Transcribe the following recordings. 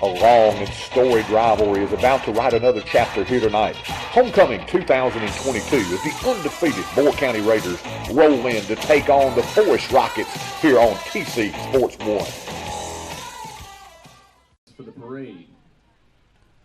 A long and storied rivalry is about to write another chapter here tonight. Homecoming 2022 as the undefeated Moore County Raiders roll in to take on the Forrest Rockets here on TC Sports 1. For the parade.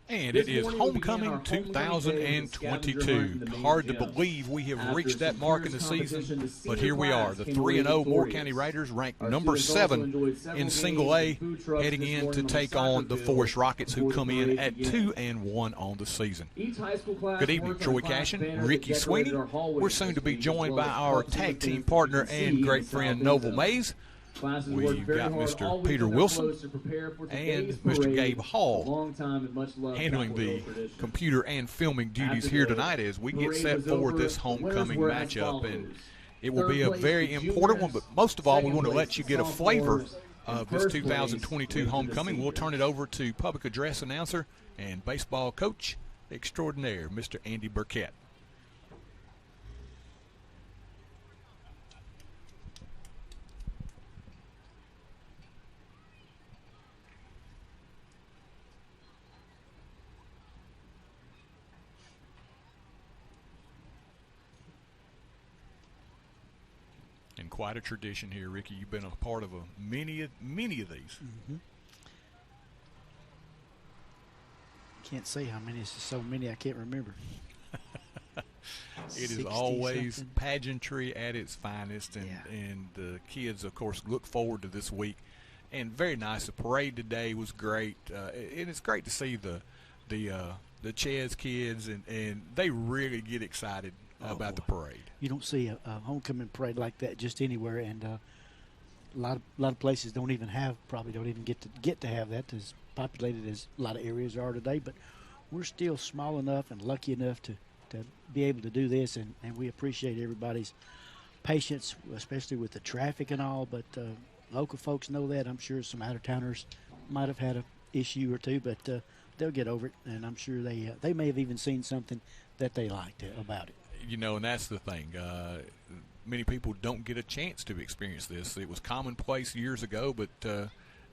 And it is Homecoming 2022. Hard to believe we have reached that mark in the season, but here we are. The 3-0 Moore County Raiders, ranked number 7 in Single A, heading in to take on the Forrest Rockets, who come in at 2-1 on the season. Good evening, Troy Cashin, Ricky Sweeney. We're soon to be joined by our tag team partner and great friend, Noble Mays. We've got Mr. Peter Wilson and Mr. Gabe Hall handling the computer and filming duties here tonight as we get set for this homecoming matchup. And it will be a very important one, but most of all, we want to let you get a flavor of this 2022 homecoming. We'll turn it over to public address announcer and baseball coach extraordinaire, Mr. Andy Burkett. And quite a tradition here, Ricky. You've been a part of many of these. Mm-hmm. Can't say how many. It's so many I can't remember. It is always something. Pageantry at its finest, and the kids, of course, look forward to this week. And very nice. The parade today was great, and it's great to see the Ches kids, and they really get excited about the parade. You don't see a homecoming parade like that just anywhere, and a lot of places don't even get to have that, as populated as a lot of areas are today. But we're still small enough and lucky enough to be able to do this, and we appreciate everybody's patience, especially with the traffic and all. But local folks know that. I'm sure some out-of-towners might have had an issue or two, but they'll get over it, and I'm sure they may have even seen something that they liked about it. You know, and that's the thing. Many people don't get a chance to experience this. It was commonplace years ago, but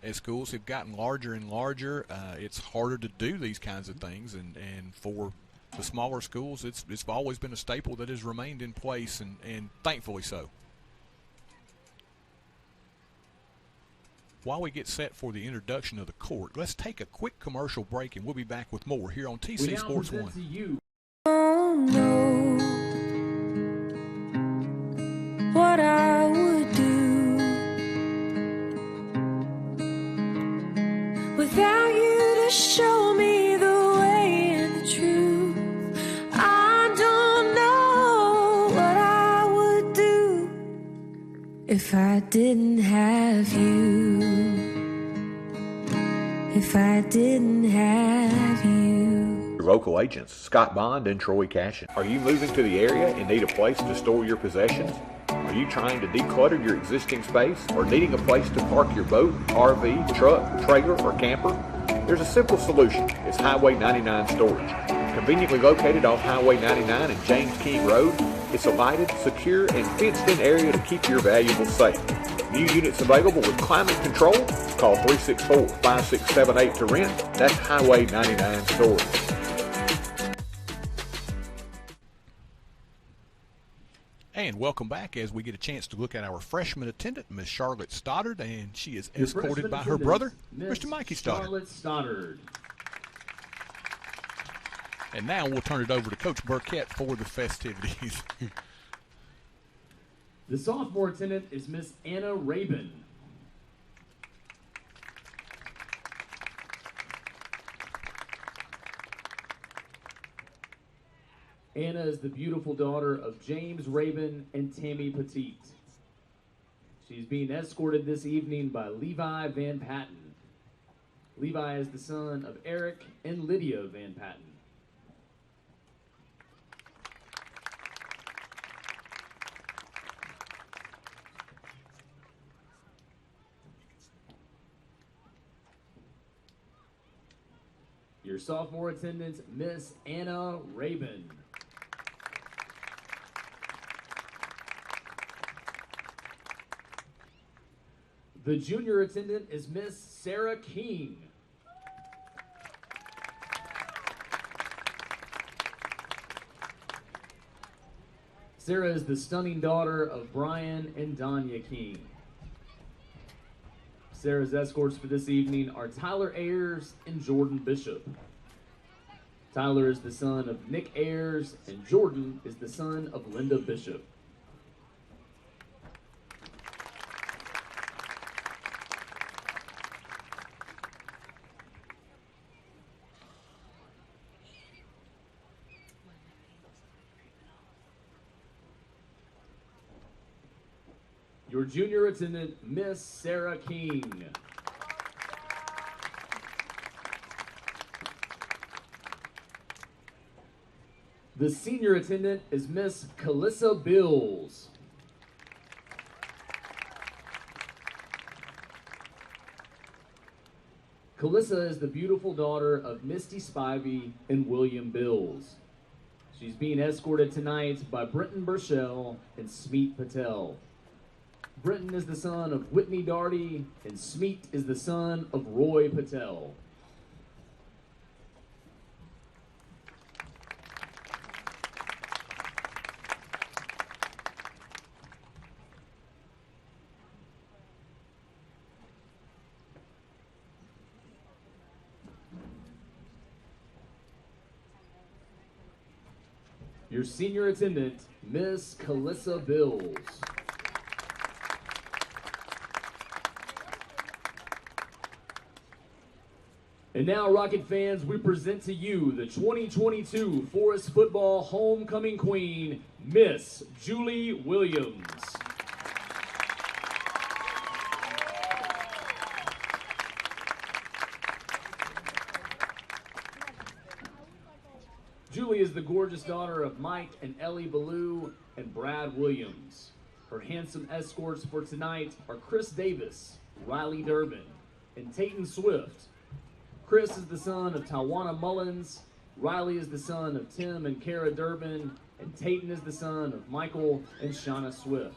as schools have gotten larger and larger, it's harder to do these kinds of things. And for the smaller schools, it's always been a staple that has remained in place, and thankfully so. While we get set for the introduction of the court, let's take a quick commercial break, and we'll be back with more here on TC Sports 1. What I would do without you to show me the way and the truth. I don't know what I would do if I didn't have you. If I didn't have you. Local agents Scott Bond and Troy Cashin. Are you moving to the area and need a place to store your possessions? Are you trying to declutter your existing space or needing a place to park your boat, RV, truck, trailer, or camper? There's a simple solution. It's Highway 99 Storage. Conveniently located off Highway 99 and James King Road, it's a lighted, secure, and fenced-in area to keep your valuables safe. New units available with climate control. Call 364-5678 to rent. That's Highway 99 Storage. And welcome back as we get a chance to look at our freshman attendant, Miss Charlotte Stoddard, and she is escorted by her brother, Mr. Mikey Stoddard. Charlotte Stoddard. And now we'll turn it over to Coach Burkett for the festivities. The sophomore attendant is Miss Anna Rabin. Anna is the beautiful daughter of James Rabin and Tammy Petit. She's being escorted this evening by Levi Van Patten. Levi is the son of Eric and Lydia Van Patten. Your sophomore attendant, Miss Anna Rabin. The junior attendant is Miss Sarah King. Sarah is the stunning daughter of Brian and Danya King. Sarah's escorts for this evening are Tyler Ayers and Jordan Bishop. Tyler is the son of Nick Ayers, and Jordan is the son of Linda Bishop. Your junior attendant, Miss Sarah King. The senior attendant is Miss Calissa Bills. Calissa is the beautiful daughter of Misty Spivey and William Bills. She's being escorted tonight by Brenton Burchell and Smeet Patel. Brenton is the son of Whitney Darty, and Smeet is the son of Roy Patel. Your senior attendant, Miss Calissa Bills. And now, Rocket fans, we present to you the 2022 Forrest Football Homecoming Queen, Miss Julie Williams. Julie is the gorgeous daughter of Mike and Ellie Ballou and Brad Williams. Her handsome escorts for tonight are Chris Davis, Riley Durbin, and Tayton Swift. Chris is the son of Tawana Mullins, Riley is the son of Tim and Kara Durbin, and Tayton is the son of Michael and Shauna Swift.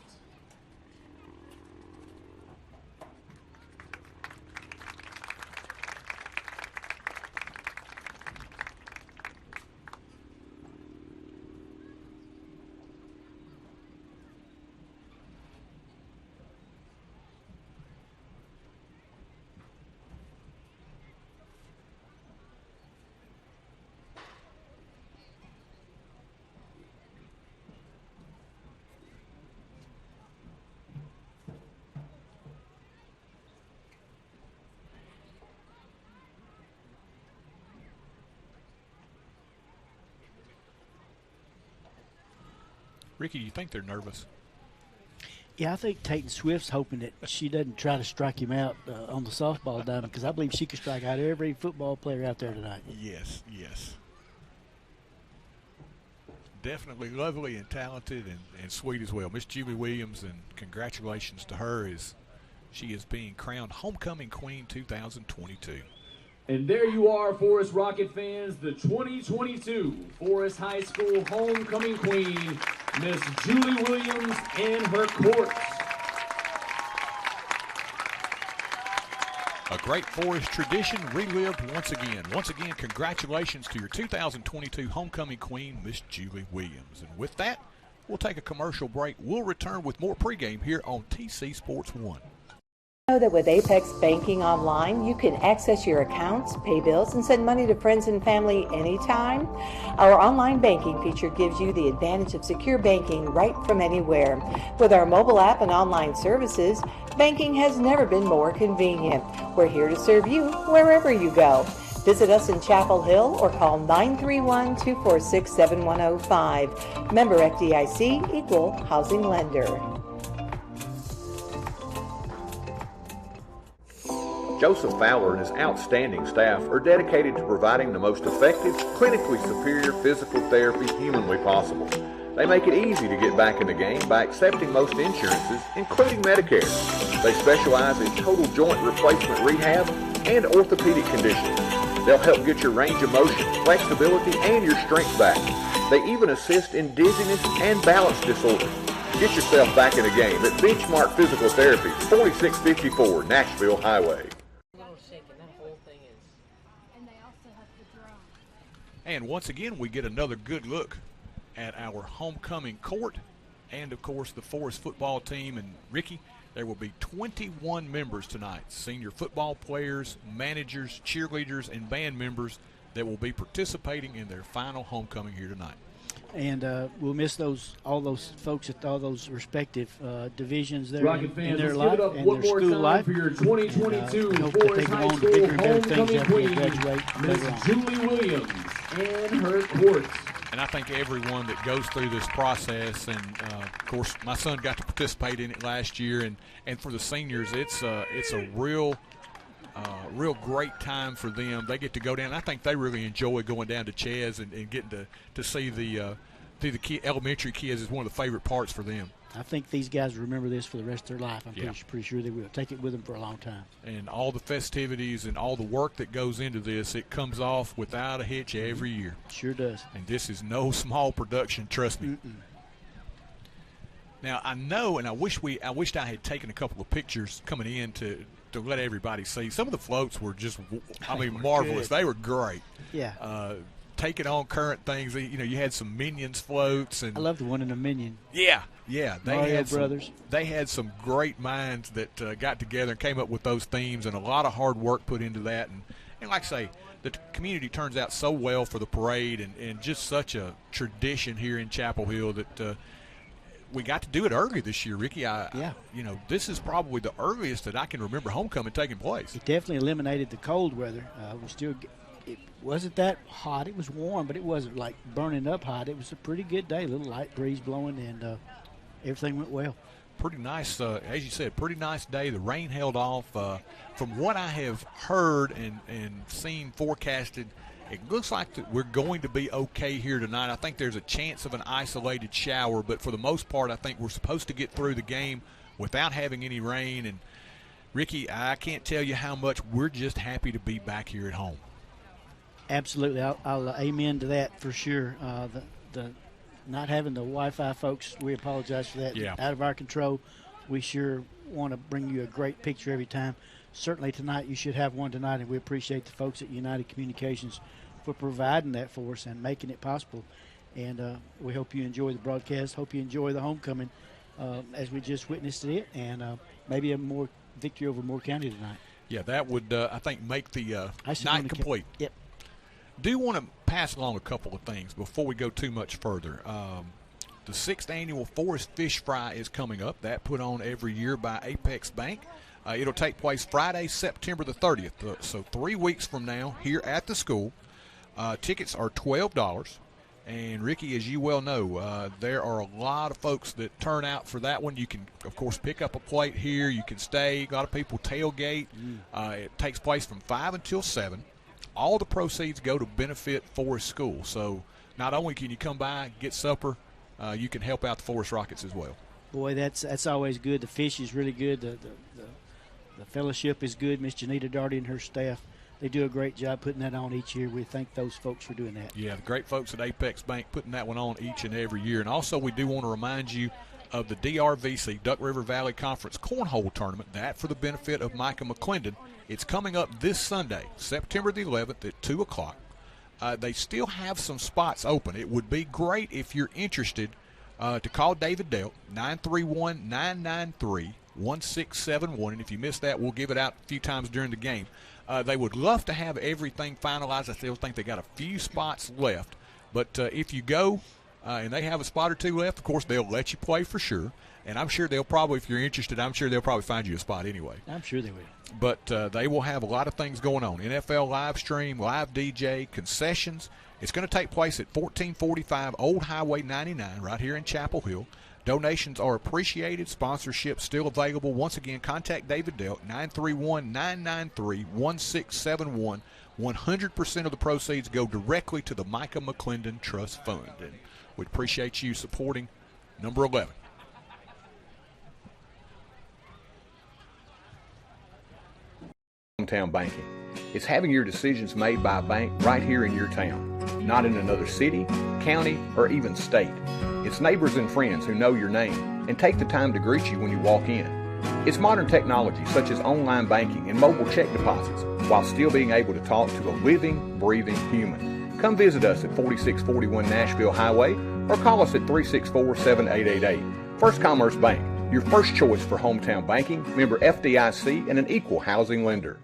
Ricky, do you think they're nervous? Yeah, I think Tayton Swift's hoping that she doesn't try to strike him out on the softball diamond, because I believe she could strike out every football player out there tonight. Yes, yes. Definitely lovely and talented and sweet as well. Miss Julie Williams, and congratulations to her as she is being crowned Homecoming Queen 2022. And there you are, Forrest Rocket fans, the 2022 Forrest High School Homecoming Queen, Miss Julie Williams and her court. A great Forrest tradition relived once again. Once again, congratulations to your 2022 Homecoming Queen, Miss Julie Williams. And with that, we'll take a commercial break. We'll return with more pregame here on TC Sports 1. Know that with Apex Banking Online, you can access your accounts, pay bills, and send money to friends and family anytime. Our online banking feature gives you the advantage of secure banking right from anywhere. With our mobile app and online services, banking has never been more convenient. We're here to serve you wherever you go. Visit us in Chapel Hill or call 931-246-7105. Member FDIC, Equal Housing Lender. Joseph Fowler and his outstanding staff are dedicated to providing the most effective, clinically superior physical therapy humanly possible. They make it easy to get back in the game by accepting most insurances, including Medicare. They specialize in total joint replacement rehab and orthopedic conditions. They'll help get your range of motion, flexibility, and your strength back. They even assist in dizziness and balance disorders. Get yourself back in the game at Benchmark Physical Therapy, 4654 Nashville Highway. And once again, we get another good look at our homecoming court and, of course, the Forrest football team. And, Ricky, there will be 21 members tonight, senior football players, managers, cheerleaders, and band members that will be participating in their final homecoming here tonight. And we'll miss all those folks at all those respective divisions there Rocket in fans, their let's life give it up and one their more school time life. for your 2022 And, hope that they Forrest go High on to School bigger and better things homecoming after they queen, graduate Miss later on. Julie Williams and her court. And I think everyone that goes through this process, and of course my son got to participate in it last year, and for the seniors, it's a real great time for them. They get to go down. I think they really enjoy going down to Chaz and getting to see the elementary kids is one of the favorite parts for them. I think these guys remember this for the rest of their life. I'm pretty sure they will. Take it with them for a long time. And all the festivities and all the work that goes into this, it comes off without a hitch every year. Sure does. And this is no small production, trust me. Now, I know, and I wished I had taken a couple of pictures coming in to let everybody see. Some of the floats were just, marvelous. Good. They were great. Yeah. Taking on current things. You had some Minions floats. And I love the one in the Minion. Yeah. Mario Brothers. They had some great minds that got together and came up with those themes, and a lot of hard work put into that. And like I say, the community turns out so well for the parade, and just such a tradition here in Chapel Hill that we got to do it early this year, Ricky. This is probably the earliest that I can remember homecoming taking place. It definitely eliminated the cold weather. It wasn't that hot. It was warm, but it wasn't like burning up hot. It was a pretty good day, a little light breeze blowing, and everything went well. Pretty nice, as you said, pretty nice day. The rain held off. From what I have heard and seen forecasted, it looks like that we're going to be okay here tonight. I think there's a chance of an isolated shower, but for the most part, I think we're supposed to get through the game without having any rain. And, Ricky, I can't tell you how much we're just happy to be back here at home. Absolutely. I'll amen to that for sure. The not having the Wi-Fi, folks, we apologize for that. Yeah. Out of our control. We sure want to bring you a great picture every time. Certainly tonight you should have one tonight, and we appreciate the folks at United Communications for providing that for us and making it possible. And we hope you enjoy the broadcast. Hope you enjoy the homecoming as we just witnessed it, and maybe a more victory over Moore County tonight. Yeah, that would, I think, make the night complete. Yep. Do want to pass along a couple of things before we go too much further. The 6th annual Forrest Fish Fry is coming up. That put on every year by Apex Bank. It'll take place Friday, September the 30th, so 3 weeks from now here at the school. Tickets are $12. And, Ricky, as you well know, there are a lot of folks that turn out for that one. You can, of course, pick up a plate here. You can stay. A lot of people tailgate. It takes place from 5 until 7. All the proceeds go to benefit Forrest School. So not only can you come by, get supper, you can help out the Forrest Rockets as well. Boy, that's always good. The fish is really good. The fellowship is good. Miss Janita Darty and her staff, they do a great job putting that on each year. We thank those folks for doing that. Yeah, the great folks at Apex Bank putting that one on each and every year. And also we do want to remind you of the DRVC, Duck River Valley Conference Cornhole Tournament, that for the benefit of Micah McClendon. It's coming up this Sunday, September the 11th at 2 o'clock. They still have some spots open. It would be great if you're interested to call David Delt, 931-993-1671. And if you missed that, we'll give it out a few times during the game. They would love to have everything finalized. I still think they got a few spots left. But if you go and they have a spot or two left, of course, they'll let you play for sure. And I'm sure they'll probably, if you're interested, I'm sure they'll probably find you a spot anyway. I'm sure they will. But they will have a lot of things going on. NFL live stream, live DJ, concessions. It's going to take place at 1445 Old Highway 99 right here in Chapel Hill. Donations are appreciated. Sponsorship still available. Once again, contact David Delt, 931-993-1671. 100% of the proceeds go directly to the Micah McClendon Trust Fund. And we'd appreciate you supporting number 11. Hometown banking. It's having your decisions made by a bank right here in your town, not in another city, county, or even state. It's neighbors and friends who know your name and take the time to greet you when you walk in. It's modern technology such as online banking and mobile check deposits while still being able to talk to a living, breathing human. Come visit us at 4641 Nashville Highway or call us at 364-7888. First Commerce Bank, your first choice for hometown banking, member FDIC, and an equal housing lender.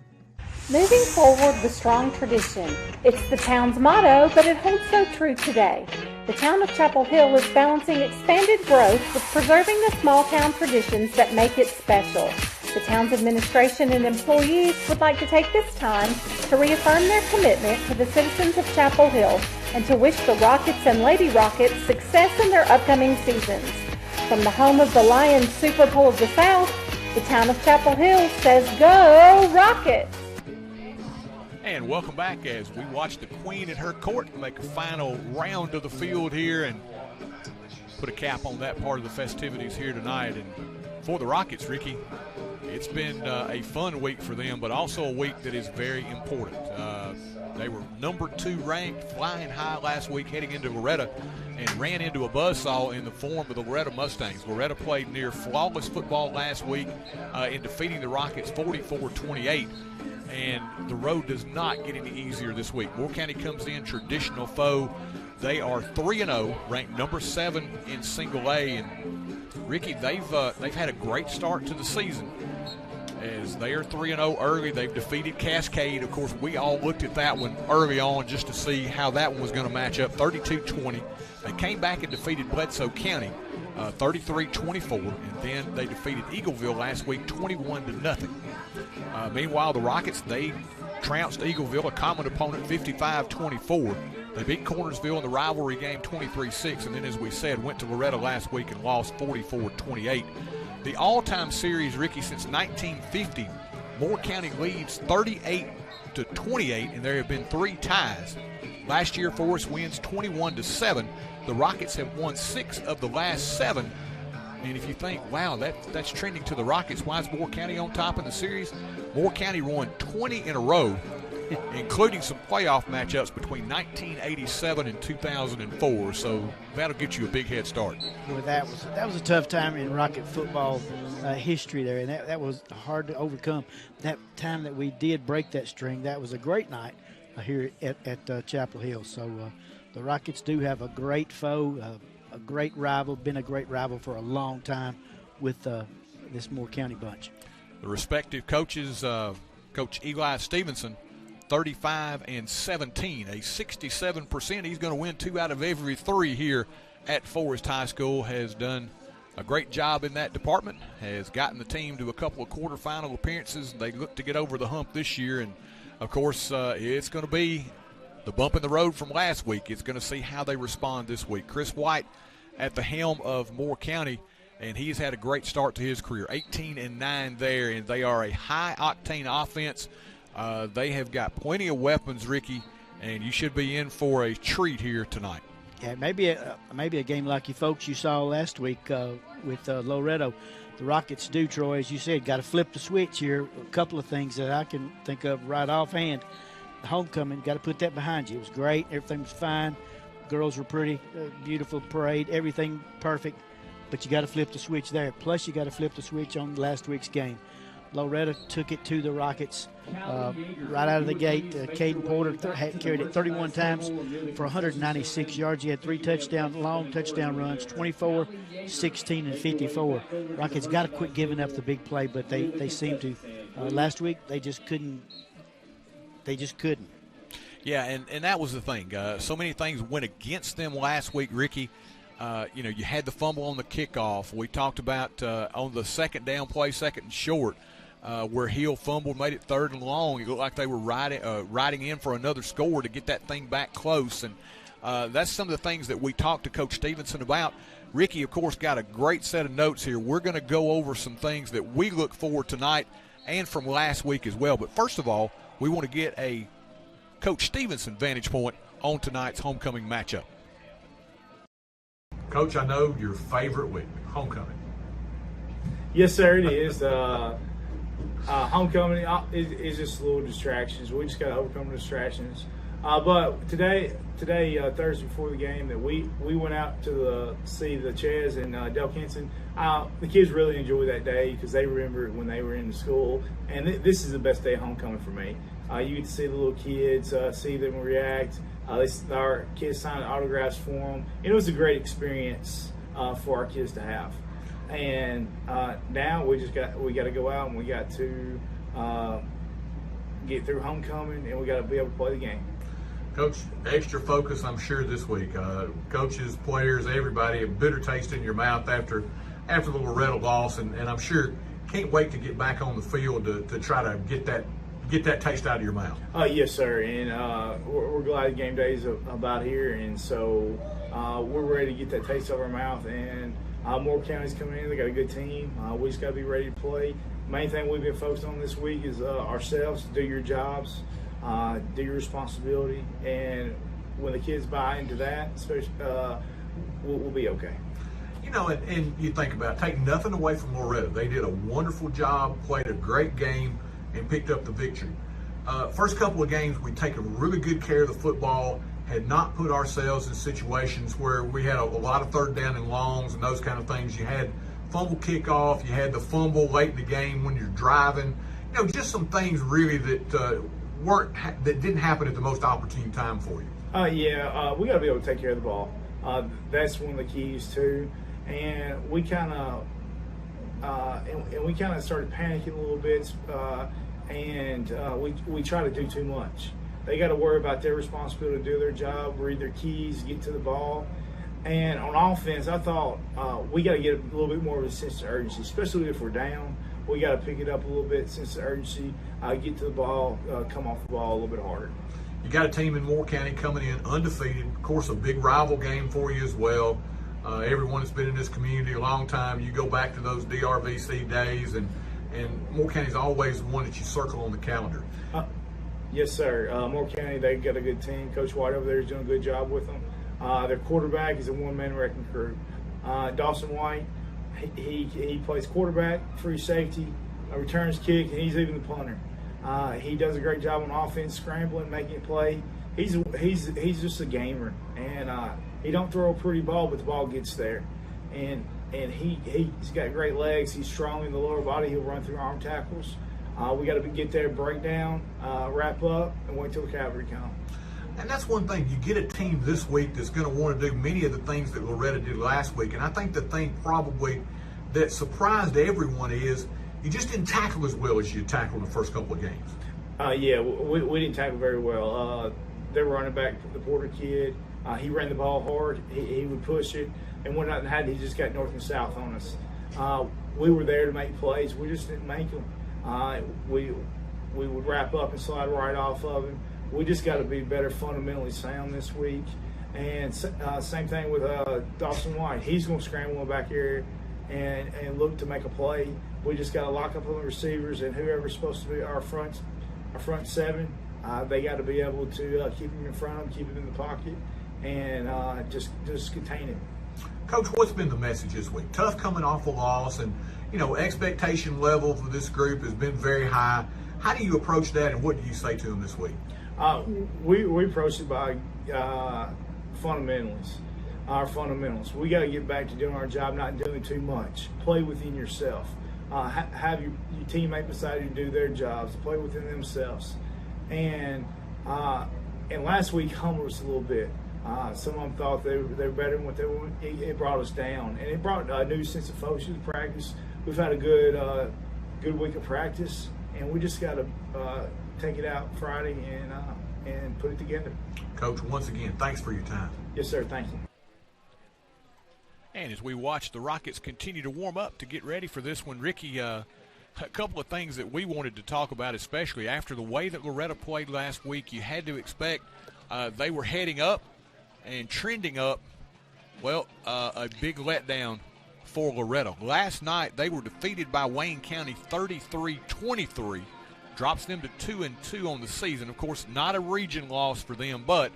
Moving forward with strong tradition. It's the town's motto, but it holds so true today. The town of Chapel Hill is balancing expanded growth with preserving the small town traditions that make it special. The town's administration and employees would like to take this time to reaffirm their commitment to the citizens of Chapel Hill and to wish the Rockets and Lady Rockets success in their upcoming seasons. From the home of the Lions Super Bowl of the South, the town of Chapel Hill says, "Go Rockets!" And welcome back as we watch the Queen at her court make a final round of the field here and put a cap on that part of the festivities here tonight. And for the Rockets, Ricky, it's been a fun week for them, but also a week that is very important. They were number 2 ranked, flying high last week heading into Loretta, and ran into a buzzsaw in the form of the Loretta Mustangs. Loretta played near flawless football last week in defeating the Rockets 44-28. And the road does not get any easier this week. Moore County comes in, traditional foe. They are 3-0, ranked number 7 in single A. And Ricky, they've had a great start to the season as they are 3-0 early. They've defeated Cascade. Of course, we all looked at that one early on just to see how that one was going to match up, 32-20. They came back and defeated Bledsoe County 33-24, and then they defeated Eagleville last week 21-0. Meanwhile, the Rockets, they trounced Eagleville, a common opponent, 55-24. They beat Cornersville in the rivalry game 23-6, and then, as we said, went to Loretta last week and lost 44-28. The all-time series, Ricky, since 1950, Moore County leads 38-28, and there have been 3 ties. Last year, Forrest wins 21-7. The Rockets have won 6 of the last 7. And if you think, wow, that's trending to the Rockets, why is Moore County on top in the series? Moore County won 20 in a row, including some playoff matchups between 1987 and 2004. So that'll get you a big head start. Well, that was a tough time in Rocket football history there, and that was hard to overcome. That time that we did break that string, that was a great night here at Chapel Hill. So the Rockets do have a great foe, a great rival, been a great rival for a long time with this Moore County bunch. The respective coaches, Coach Eli Stevenson, 35-17, a 67%. He's going to win 2 out of every 3 here at Forrest High School. Has done a great job in that department, has gotten the team to a couple of quarterfinal appearances. They look to get over the hump this year, and of course it's going to be the bump in the road from last week. It's going to see how they respond this week. Chris White at the helm of Moore County, and he's had a great start to his career, 18-9 there, and they are a high-octane offense. They have got plenty of weapons, Ricky, and you should be in for a treat here tonight. Yeah, maybe a game like you folks you saw last week with Loretto. The Rockets do, Troy, as you said, got to flip the switch here. A couple of things that I can think of right offhand. The homecoming, got to put that behind you. It was great. Everything was fine. Girls were pretty, beautiful parade, everything perfect. But you got to flip the switch there. Plus, you got to flip the switch on last week's game. Loretta took it to the Rockets right out of the gate. Caden Porter carried it 31 times for 196 yards. He had 3 long touchdown runs, 24, 16, and 54. Rockets got to quit giving up the big play, but they seemed to. Last week, they just couldn't. Yeah, and that was the thing. So many things went against them last week, Ricky. You had the fumble on the kickoff. We talked about on the second down play, second and short, where Hill fumbled, made it 3rd and long. It looked like they were riding in for another score to get that thing back close. And that's some of the things that we talked to Coach Stevenson about. Ricky, of course, got a great set of notes here. We're going to go over some things that we look for tonight and from last week as well. But first of all, we want to get a Coach Stevenson vantage point on tonight's homecoming matchup. Coach, I know your favorite week, homecoming. Yes, sir, it is. Homecoming is just little distractions. We just got to overcome the distractions. But today, Thursday before the game, that we went out to see the Ches and Del Kinson. The kids really enjoyed that day because they remember when they were in the school. And this is the best day of homecoming for me. You get to see the little kids, see them react. Our kids signed autographs for them. It was a great experience for our kids to have. And now we got to go out and we got to get through homecoming, and we got to be able to play the game. Coach, extra focus, I'm sure, this week. Coaches, players, everybody, a bitter taste in your mouth after the Loretta loss, and I'm sure can't wait to get back on the field to try to get that taste out of your mouth. Yes, sir. And we're glad game day is about here, and so we're ready to get that taste out of our mouth. And Moore County's coming in. They got a good team. We just got to be ready to play. Main thing we've been focused on this week is ourselves. Do your jobs, do your responsibility, and when the kids buy into that, especially, we'll be okay. You know, and you think about it, take nothing away from Loretta. They did a wonderful job, played a great game, and picked up the victory. First couple of games, we'd taken really good care of the football, had not put ourselves in situations where we had a lot of third down and longs and those kind of things. You had fumble kickoff, you had the fumble late in the game when you're driving. You know, just some things really that that didn't happen at the most opportune time for you. We got to be able to take care of the ball. That's one of the keys too. And we kind of started panicking a little bit, and we try to do too much. They got to worry about their responsibility to do their job, read their keys, get to the ball. And on offense, I thought we got to get a little bit more of a sense of urgency, especially if we're down. We got to pick it up a little bit, sense of urgency, get to the ball, come off the ball a little bit harder. You got a team in Moore County coming in undefeated. Of course, a big rival game for you as well. Everyone that's been in this community a long time, you go back to those DRVC days, and Moore County's always the one that you circle on the calendar. Yes, sir. Moore County, they got a good team. Coach White over there is doing a good job with them. Their quarterback is a one-man wrecking crew. Dawson White, he plays quarterback, free safety, returns kick, and he's even the punter. He does a great job on offense, scrambling, making it play. He's just a gamer, and he don't throw a pretty ball, but the ball gets there. And he's got great legs. He's strong in the lower body. He'll run through arm tackles. We got to get there, break down, wrap up, and wait till the cavalry come. And that's one thing. You get a team this week that's going to want to do many of the things that Loretta did last week. And I think the thing probably that surprised everyone is you just didn't tackle as well as you tackled in the first couple of games. We didn't tackle very well. Their running back, the Porter kid, he ran the ball hard. He would push it. And when nothing happened, he just got north and south on us. We were there to make plays. We just didn't make them. We would wrap up and slide right off of him. We just got to be better fundamentally sound this week. And same thing with Dawson White. He's going to scramble back here and look to make a play. We just got to lock up on the receivers, and whoever's supposed to be our front seven, they got to be able to keep him in front of them, keep him in the pocket, and just contain him. Coach, what's been the message this week? Tough coming off a loss, and expectation level for this group has been very high. How do you approach that, and what do you say to them this week? We approach it by fundamentals. Our fundamentals. We got to get back to doing our job, not doing too much. Play within yourself. Have your teammate beside you do their jobs. Play within themselves. And last week humbled us a little bit. Some of them thought they were better than what they were. It brought us down, and it brought a new sense of focus to practice. We've had a good week of practice, and we just got to take it out Friday and put it together. Coach, once again, thanks for your time. Yes, sir. Thank you. And as we watch the Rockets continue to warm up to get ready for this one, Ricky, a couple of things that we wanted to talk about, especially after the way that Loretta played last week. You had to expect they were heading up and trending up. Well, a big letdown for Loretta. Last night they were defeated by Wayne County 33-23. Drops them to 2-2 on the season. Of course, not a region loss for them, but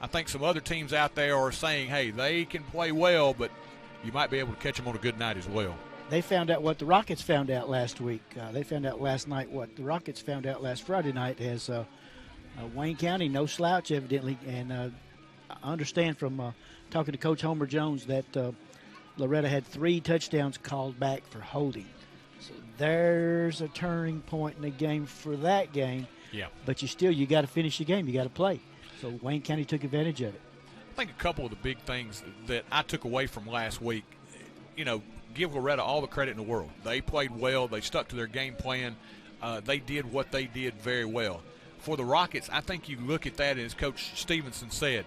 I think some other teams out there are saying, hey, they can play well, but you might be able to catch them on a good night as well. They found out what the Rockets found out last week. They found out last night what the Rockets found out last Friday night as Wayne County, no slouch evidently, and I understand from talking to Coach Homer Jones that Loretta had 3 touchdowns called back for holding. So there's a turning point in the game for that game. Yeah. But you got to finish the game. You got to play. So Wayne County took advantage of it. I think a couple of the big things that I took away from last week, give Loretta all the credit in the world. They played well. They stuck to their game plan. They did what they did very well. For the Rockets, I think you look at that, as Coach Stevenson said,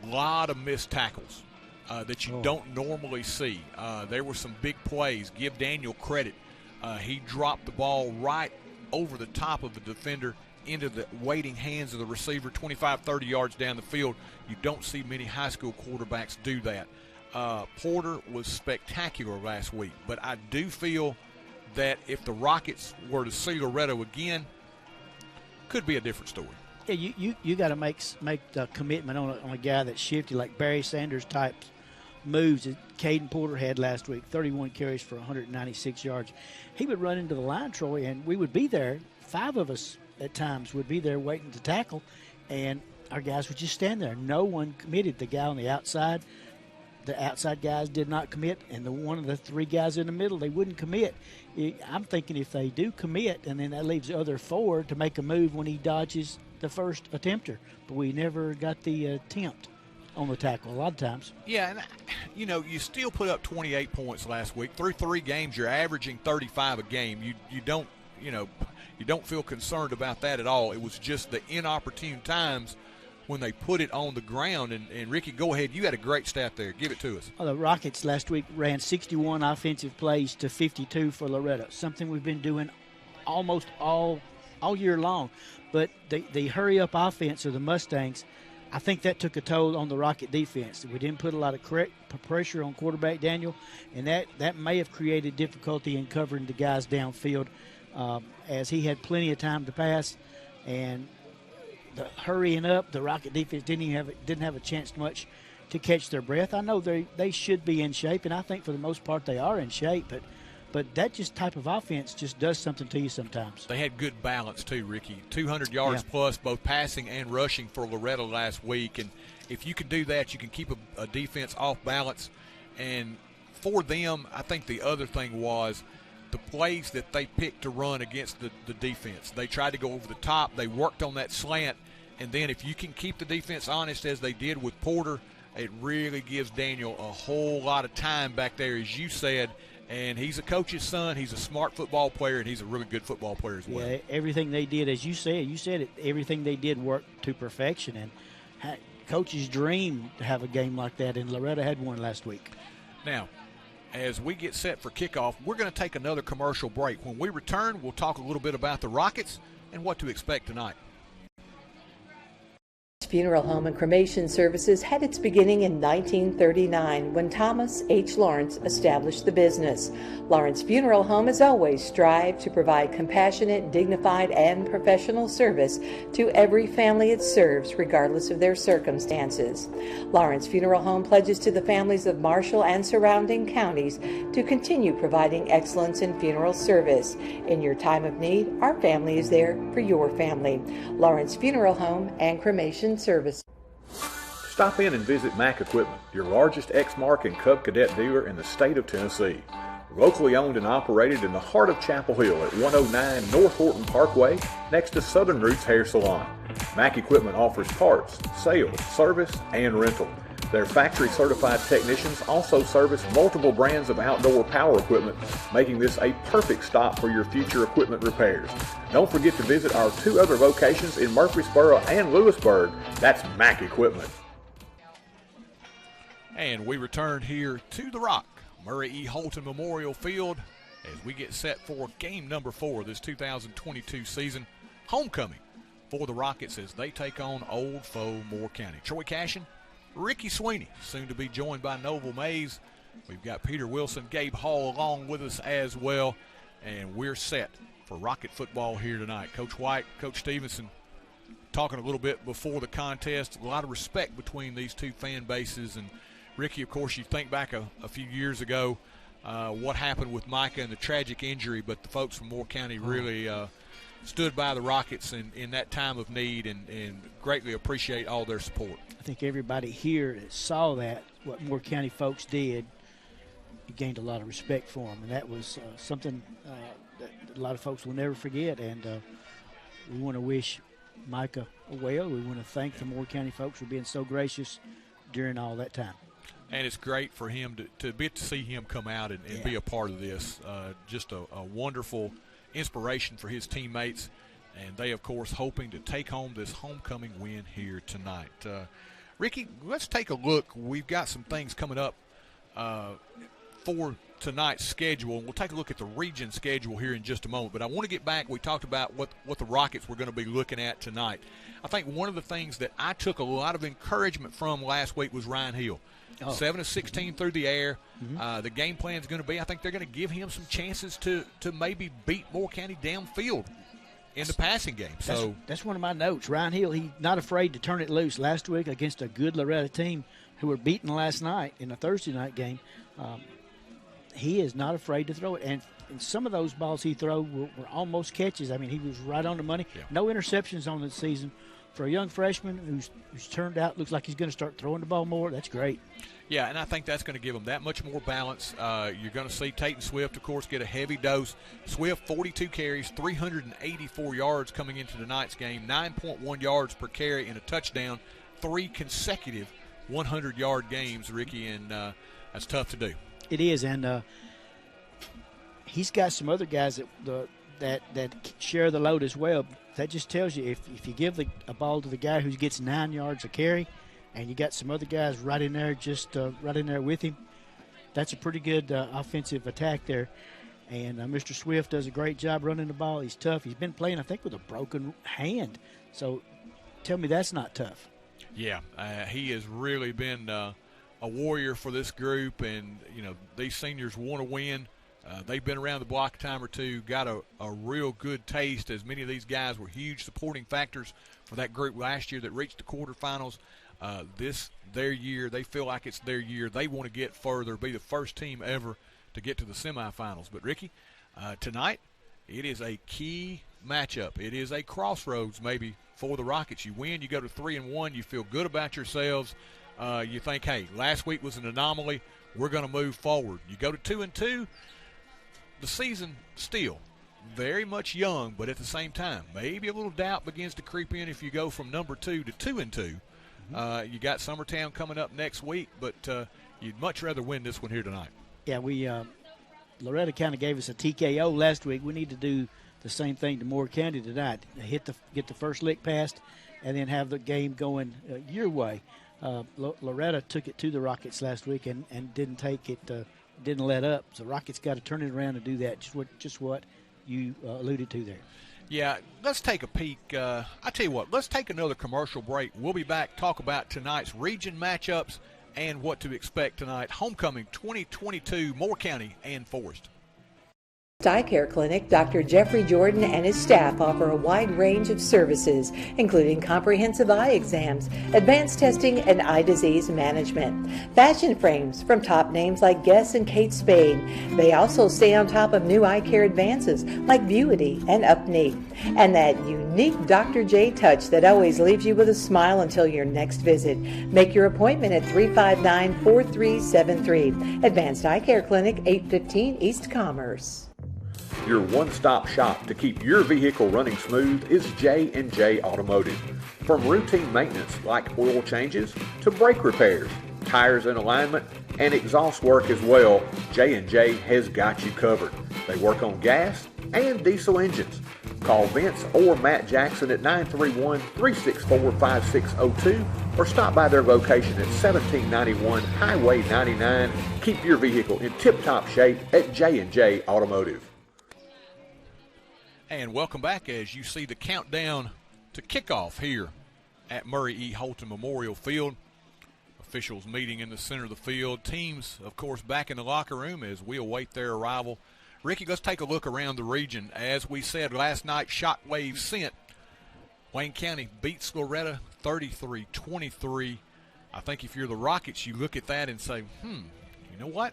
a lot of missed tackles that you don't normally see. There were some big plays. Give Daniel credit. He dropped the ball right over the top of the defender into the waiting hands of the receiver, 25, 30 yards down the field. You don't see many high school quarterbacks do that. Porter was spectacular last week, but I do feel that if the Rockets were to see Loretto again, could be a different story. Yeah, you got to make the commitment on a guy that's shifty, like Barry Sanders type moves that Caden Porter had last week, 31 carries for 196 yards. He would run into the line, Troy, and we would be there. 5 of us at times would be there waiting to tackle, and our guys would just stand there. No one committed. The guy on the outside guys did not commit, and one of the 3 guys in the middle, they wouldn't commit. I'm thinking if they do commit, and then that leaves the other 4 to make a move when he dodges the first attempter. But we never got the attempt on the tackle a lot of times. Yeah, and you still put up 28 points last week. Through 3 games, you're averaging 35 a game. You don't feel concerned about that at all. It was just the inopportune times when they put it on the ground. And Ricky, go ahead. You had a great stat there. Give it to us. Well, the Rockets last week ran 61 offensive plays to 52 for Loretto, something we've been doing almost all year long. But the hurry-up offense of the Mustangs, I think that took a toll on the Rocket defense. We didn't put a lot of pressure on quarterback Daniel, and that may have created difficulty in covering the guys downfield as he had plenty of time to pass. And the hurrying up, the Rocket defense didn't have a chance much to catch their breath. I know they should be in shape, and I think for the most part they are in shape, but that just type of offense just does something to you sometimes. They had good balance too, Ricky. 200 yards plus, both passing and rushing for Loretto last week. And if you can do that, you can keep a defense off balance. And for them, I think the other thing was the plays that they picked to run against the defense. They tried to go over the top. They worked on that slant. And then if you can keep the defense honest as they did with Porter, it really gives Daniel a whole lot of time back there, as you said. And he's a coach's son. He's a smart football player, and he's a really good football player as well. Yeah, everything they did, as you said it, everything they did worked to perfection. And coach's dream to have a game like that, and Loretto had one last week. Now, as we get set for kickoff, we're going to take another commercial break. When we return, we'll talk a little bit about the Rockets and what to expect tonight. Funeral home and cremation services had its beginning in 1939 when Thomas H. Lawrence established the business. Lawrence Funeral Home has always strived to provide compassionate, dignified, and professional service to every family it serves, regardless of their circumstances. Lawrence Funeral Home pledges to the families of Marshall and surrounding counties to continue providing excellence in funeral service. In your time of need, our family is there for your family. Lawrence Funeral Home and Cremation Service. Stop in and visit Mack Equipment, your largest Exmark and Cub Cadet dealer in the state of Tennessee. Locally owned and operated in the heart of Chapel Hill at 109 North Horton Parkway, next to Southern Roots Hair Salon. Mack Equipment offers parts, sales, service, and rental. Their factory-certified technicians also service multiple brands of outdoor power equipment, making this a perfect stop for your future equipment repairs. Don't forget to visit our 2 other locations in Murfreesboro and Lewisburg. That's Mack Equipment. And we return here to the Rock, Murray E. Holton Memorial Field, as we get set for game number 4 of this 2022 season, homecoming for the Rockets as they take on old foe Moore County. Troy Cashin, Ricky Sweeney, soon to be joined by Noble Mays. We've got Peter Wilson, Gabe Hall along with us as well, and we're set for Rocket football here tonight. Coach White, Coach Stevenson, talking a little bit before the contest, a lot of respect between these 2 fan bases. And Ricky, of course, you think back a few years ago, what happened with Micah and the tragic injury, but the folks from Moore County really stood by the Rockets in that time of need and greatly appreciate all their support. I think everybody here that saw what Moore County folks did, gained a lot of respect for them, and that was something that a lot of folks will never forget. And we want to wish Micah well. We want to thank the Moore County folks for being so gracious during all that time. And it's great for him to get to see him come out and be a part of this. Just a wonderful inspiration for his teammates. And they, of course, hoping to take home this homecoming win here tonight. Ricky, let's take a look. We've got some things coming up for tonight's schedule, and we'll take a look at the region schedule here in just a moment. But I want to get back. We talked about what the Rockets were going to be looking at tonight. I think one of the things that I took a lot of encouragement from last week was Ryan Hill. 7 of 16 through the air. The game plan is going to be, I think they're going to give him some chances to maybe beat Moore County downfield in the passing game. So that's one of my notes. Ryan Hill, he's not afraid to turn it loose. Last week against a good Loretta team who were beaten last night in a Thursday night game, he is not afraid to throw it. And some of those balls he threw were almost catches. I mean, he was right on the money. Yeah. No interceptions on the season. For a young freshman who's turned out, looks like he's going to start throwing the ball more, that's great. Yeah, and I think that's going to give them that much more balance. You're going to see Tayton Swift, of course, get a heavy dose. Swift, 42 carries, 384 yards coming into tonight's game, 9.1 yards per carry and a touchdown, 3 consecutive 100-yard games, Ricky, and that's tough to do. It is, and he's got some other guys that share the load as well. That just tells you if you give a ball to the guy who gets 9 yards a carry, and you got some other guys right in there, right in there with him, that's a pretty good offensive attack there. And Mr. Swift does a great job running the ball. He's tough. He's been playing, I think, with a broken hand. So tell me that's not tough. Yeah, he has really been a warrior for this group, and these seniors want to win. They've been around the block a time or two, got a real good taste, as many of these guys were huge supporting factors for that group last year that reached the quarterfinals. Their year. They feel like it's their year. They want to get further, be the first team ever to get to the semifinals. But, Ricky, tonight it is a key matchup. It is a crossroads maybe for the Rockets. You win, you go to 3-1, you feel good about yourselves. You think, hey, last week was an anomaly. We're going to move forward. You go to 2-2. The season still very much young, but at the same time, maybe a little doubt begins to creep in if you go from number 2 to 2-2. You got Summertown coming up next week, but you'd much rather win this one here tonight. Yeah, Loretta kind of gave us a TKO last week. We need to do the same thing to Moore County tonight. Get the first lick passed, and then have the game going your way. Loretta took it to the Rockets last week and didn't take it. Didn't let up. So Rockets got to turn it around and do that. Just what you alluded to there. Yeah, let's take a peek. I tell you what, let's take another commercial break. We'll be back, talk about tonight's region matchups and what to expect tonight. Homecoming 2022, Moore County and Forrest. Eye Care Clinic, Dr. Jeffrey Jordan and his staff offer a wide range of services, including comprehensive eye exams, advanced testing, and eye disease management. Fashion frames from top names like Guess and Kate Spade. They also stay on top of new eye care advances like Vuity and Upneat. And that unique Dr. J touch that always leaves you with a smile until your next visit. Make your appointment at 359-4373. Advanced Eye Care Clinic, 815 East Commerce. Your one-stop shop to keep your vehicle running smooth is J&J Automotive. From routine maintenance like oil changes to brake repairs, tires and alignment, and exhaust work as well, J&J has got you covered. They work on gas and diesel engines. Call Vince or Matt Jackson at 931-364-5602 or stop by their location at 1791 Highway 99. Keep your vehicle in tip-top shape at J&J Automotive. And welcome back as you see the countdown to kickoff here at Murray E. Holton Memorial Field. Officials meeting in the center of the field. Teams, of course, back in the locker room as we await their arrival. Ricky, let's take a look around the region. As we said last night, Shockwave sent. Wayne County beats Loretta 33-23. I think if you're the Rockets, you look at that and say, you know what?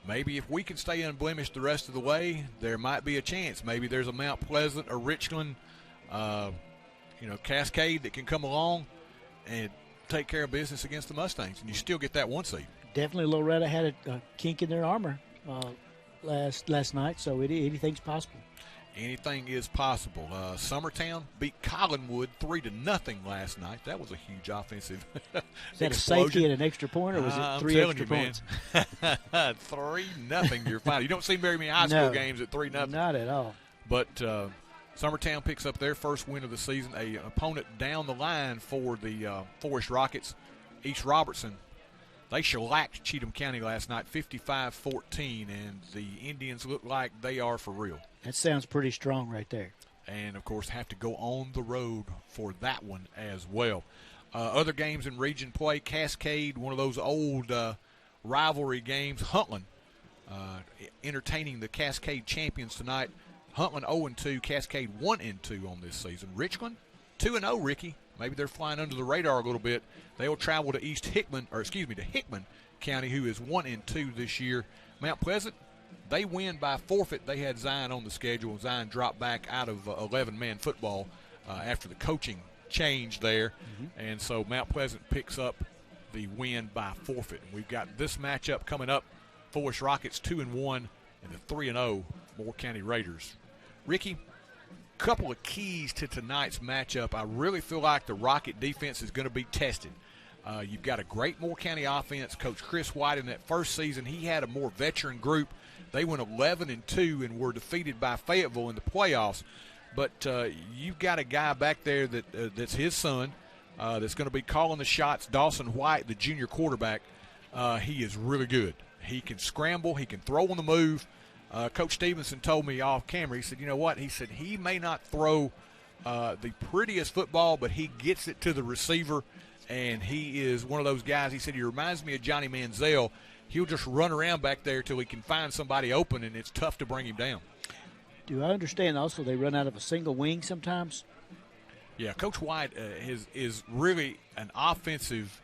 Maybe if we can stay unblemished the rest of the way, there might be a chance. Maybe there's a Mount Pleasant or Richland, Cascade that can come along and take care of business against the Mustangs, and you still get that 1 seed. Definitely Loretta had a kink in their armor last night, so anything's possible. Anything is possible. Summertown beat Collinwood 3-0 last night. That was a huge offensive Is that explosion. a safety and an extra point, or was it 3 extra points? 3-0. You're fine. You don't see very many high school games at 3-0. Not at all. But Summertown picks up their first win of the season. An opponent down the line for the Forrest Rockets, East Robertson. They shellacked Cheatham County last night, 55-14, and the Indians look like they are for real. That sounds pretty strong right there. And, of course, have to go on the road for that one as well. Other games in region play, Cascade, one of those old rivalry games. Huntland entertaining the Cascade champions tonight. Huntland 0-2, Cascade 1-2 on this season. Richland 2-0, Ricky. Maybe they're flying under the radar a little bit. They will travel to Hickman County, who is 1-2 this year. Mount Pleasant, they win by forfeit. They had Zion on the schedule. Zion dropped back out of 11-man football after the coaching change there. And so Mount Pleasant picks up the win by forfeit. And we've got this matchup coming up. Forrest Rockets 2-1 and the 3-0 Moore County Raiders. Ricky, couple of keys to tonight's matchup. I really feel like the Rocket defense is going to be tested. You've got a great Moore County offense. Coach Chris White, in that first season, he had a more veteran group. They went 11-2 and were defeated by Fayetteville in the playoffs. But you've got a guy back there that's his son that's going to be calling the shots. Dawson White, the junior quarterback, he is really good. He can scramble. He can throw on the move. Coach Stevenson told me off camera, he said, you know what? He said he may not throw the prettiest football, but he gets it to the receiver, and he is one of those guys. He said he reminds me of Johnny Manziel. He'll just run around back there till he can find somebody open, and it's tough to bring him down. Do I understand also they run out of a single wing sometimes? Yeah, Coach White is really an offensive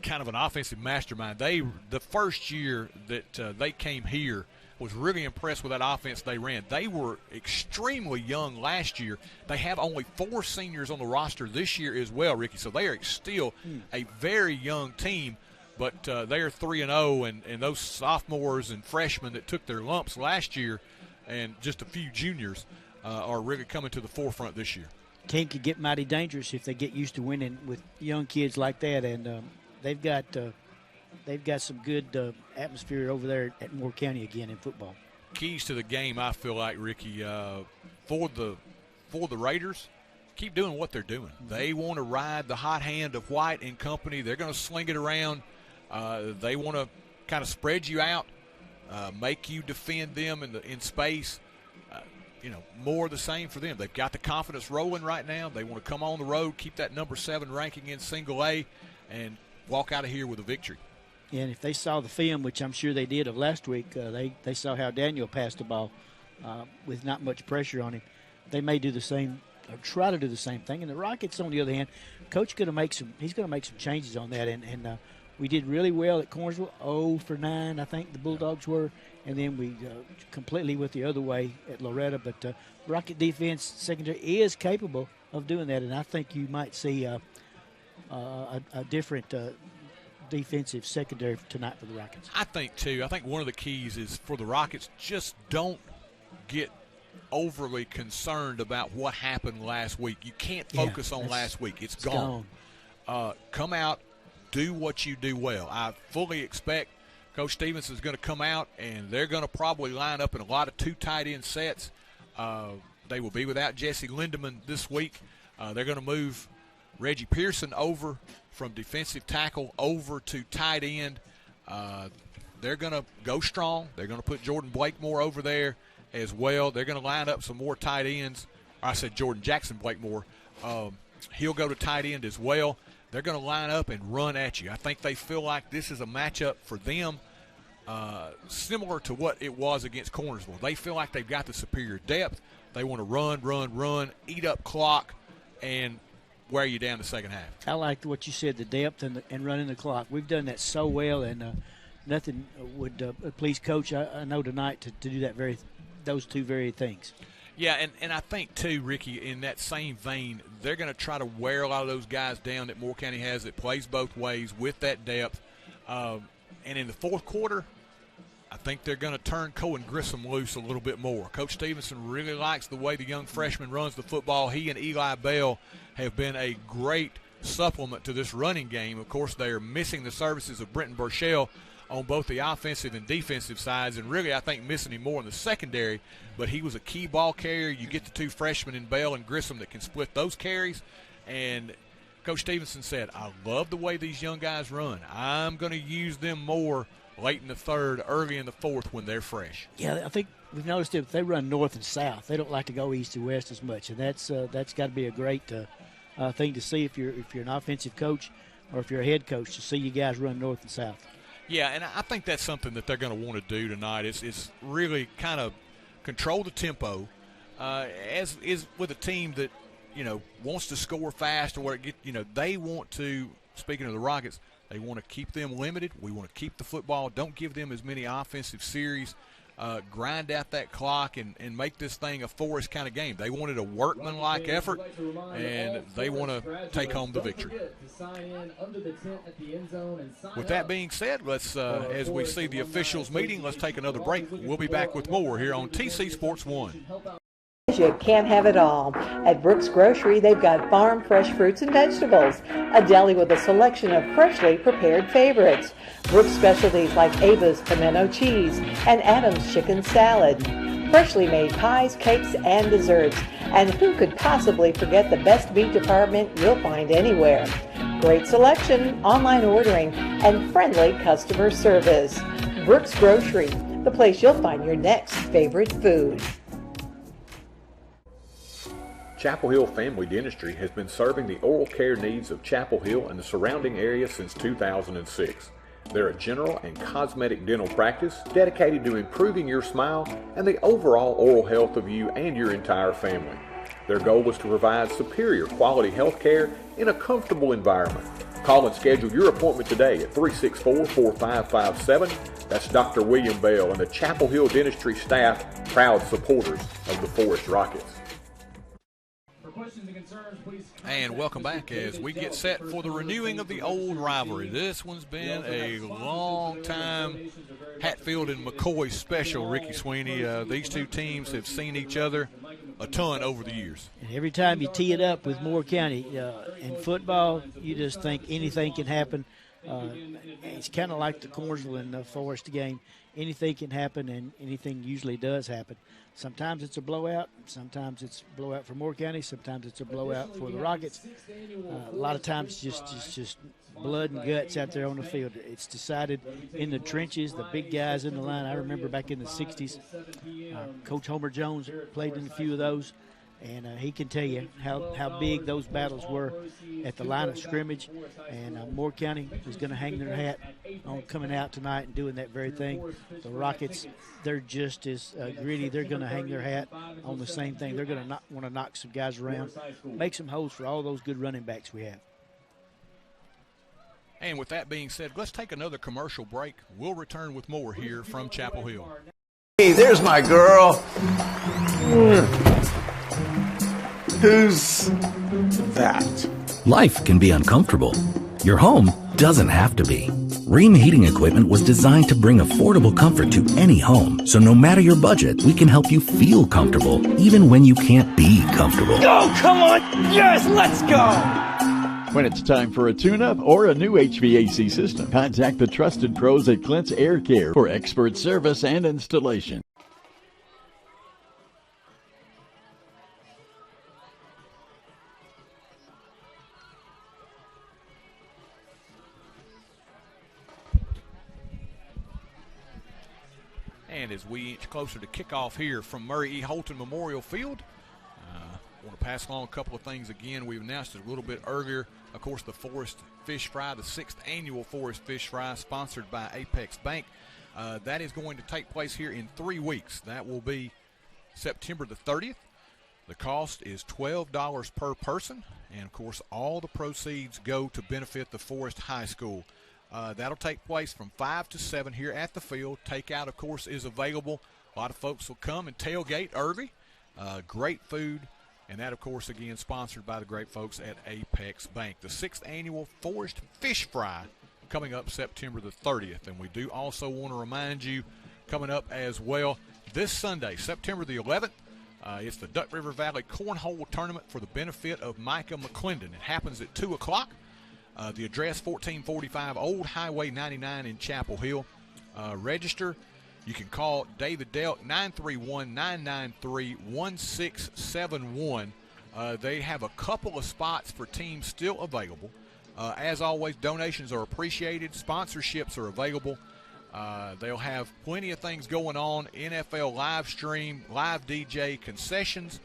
kind of an offensive mastermind. The first year that they came here, was really impressed with that offense they ran. They were extremely young last year. They have only 4 seniors on the roster this year as well, Ricky. So they are still a very young team, but they are 3-0, and those sophomores and freshmen that took their lumps last year and just a few juniors are really coming to the forefront this year. Team can get mighty dangerous if they get used to winning with young kids like that, and they've got some good atmosphere over there at Moore County again in football. Keys to the game, I feel like, Ricky, for the Raiders, keep doing what they're doing. They want to ride the hot hand of White and company. They're going to sling it around. They want to kind of spread you out, make you defend them in space. More of the same for them. They've got the confidence rolling right now. They want to come on the road, keep that number 7 ranking in single A, and walk out of here with a victory. And if they saw the film, which I'm sure they did of last week, they saw how Daniel passed the ball with not much pressure on him. They may do the same or try to do the same thing. And the Rockets, on the other hand, Coach going to make some changes on that. And we did really well at Cornersville, 0 for 9, I think the Bulldogs were. And then we completely went the other way at Loretta. But Rocket defense secondary is capable of doing that. And I think you might see a different defensive secondary tonight for the Rockets. I think, too. I think one of the keys is for the Rockets, just don't get overly concerned about what happened last week. You can't focus on last week. It's gone. Come out, do what you do well. I fully expect Coach Stevenson is going to come out, and they're going to probably line up in a lot of 2 tight end sets. They will be without Jesse Lindemann this week. They're going to move Reggie Pearson over from defensive tackle over to tight end. They're going to go strong. They're going to put Jordan Blakemore over there as well. They're going to line up some more tight ends. I said Jordan Jackson Blakemore. He'll go to tight end as well. They're going to line up and run at you. I think they feel like this is a matchup for them similar to what it was against Cornersville. They feel like they've got the superior depth. They want to run, eat up clock, and wear you down the second half. I liked what you said, the depth and running the clock. We've done that so well, and nothing would please Coach, I know, tonight to do those 2 very things. Yeah, and I think, too, Ricky, in that same vein, they're going to try to wear a lot of those guys down that Moore County has that plays both ways with that depth. And in the fourth quarter, I think they're going to turn Cohen Grissom loose a little bit more. Coach Stevenson really likes the way the young freshman runs the football. He and Eli Bell have been a great supplement to this running game. Of course, they are missing the services of Brenton Burchell on both the offensive and defensive sides, and really I think missing him more in the secondary, but he was a key ball carrier. You get the two freshmen in Bell and Grissom that can split those carries, and Coach Stevenson said, I love the way these young guys run. I'm going to use them more late in the third, early in the fourth when they're fresh. Yeah, I think we've noticed if they run north and south, they don't like to go east and west as much, and that's got to be a great thing to see if you're an offensive coach or if you're a head coach, to see you guys run north and south. Yeah, and I think that's something that they're going to want to do tonight. Is really kind of control the tempo, as is with a team that wants to score fast or what they want to. Speaking of the Rockets, they want to keep them limited. We want to keep the football. Don't give them as many offensive series. Grind out that clock and make this thing a Forrest kind of game. They wanted a workmanlike effort, and they want to take home the victory. With that being said, let's as we see the officials meeting, let's take another break. We'll be back with more here on TC Sports 1. You can't have it all. At Brooks Grocery, they've got farm fresh fruits and vegetables, a deli with a selection of freshly prepared favorites, Brooks specialties like Ava's pimento cheese and Adam's chicken salad, freshly made pies, cakes, and desserts, and who could possibly forget the best meat department you'll find anywhere. Great selection, online ordering, and friendly customer service. Brooks Grocery, the place you'll find your next favorite food. Chapel Hill Family Dentistry has been serving the oral care needs of Chapel Hill and the surrounding area since 2006. They're a general and cosmetic dental practice dedicated to improving your smile and the overall oral health of you and your entire family. Their goal is to provide superior quality health care in a comfortable environment. Call and schedule your appointment today at 364-4557. That's Dr. William Bell and the Chapel Hill Dentistry staff, proud supporters of the Forrest Rockets. And welcome back as we get set for the renewing of the old rivalry. This one's been a long time Hatfield and McCoy special, Ricky Sweeney. These two teams have seen each other a ton over the years. And every time you tee it up with Moore County, in football, you just think anything can happen. It's kind of like the Cornersville and the Forrest game. Anything can happen, and anything usually does happen. Sometimes it's a blowout. Sometimes it's a blowout for Moore County. Sometimes it's a blowout for the Rockets. A lot of times it's just blood and guts out there on the field. It's decided in the trenches, the big guys in the line. I remember back in the 60s, Coach Homer Jones played in a few of those, and he can tell you how big those battles were at the line of scrimmage. And Moore County is going to hang their hat on coming out tonight and doing that very thing. The Rockets, they're just as gritty. They're going to hang their hat on the same thing. They're going to want to knock some guys around, make some holes for all those good running backs we have. And with that being said, let's take another commercial break. We'll return with more here from Chapel Hill. Hey, there's my girl. Who's that? Life can be uncomfortable. Your home doesn't have to be. Ream Heating Equipment was designed to bring affordable comfort to any home. So no matter your budget, we can help you feel comfortable, even when you can't be comfortable. Oh, come on! Yes, let's go! When it's time for a tune-up or a new HVAC system, contact the trusted pros at Clint's Air Care for expert service and installation. And as we inch closer to kickoff here from Murray E. Holton Memorial Field, I want to pass along a couple of things again. We announced it a little bit earlier. Of course, the Forrest Fish Fry, the 6th annual Forrest Fish Fry, sponsored by Apex Bank. That is going to take place here in 3 weeks. That will be September the 30th. The cost is $12 per person, and, of course, all the proceeds go to benefit the Forrest High School. That'll take place from 5 to 7 here at the field. Takeout, of course, is available. A lot of folks will come and tailgate early. Great food. And that, of course, again, sponsored by the great folks at Apex Bank. The 6th annual Forrest Fish Fry coming up September the 30th. And we do also want to remind you coming up as well this Sunday, September the 11th. It's the Duck River Valley Cornhole Tournament for the benefit of Micah McClendon. It happens at 2 o'clock. The address, 1445 Old Highway 99 in Chapel Hill. Register. You can call David Delk, 931-993-1671. They have a couple of spots for teams still available. As always, donations are appreciated. Sponsorships are available. They'll have plenty of things going on. NFL live stream, live DJ, concessions.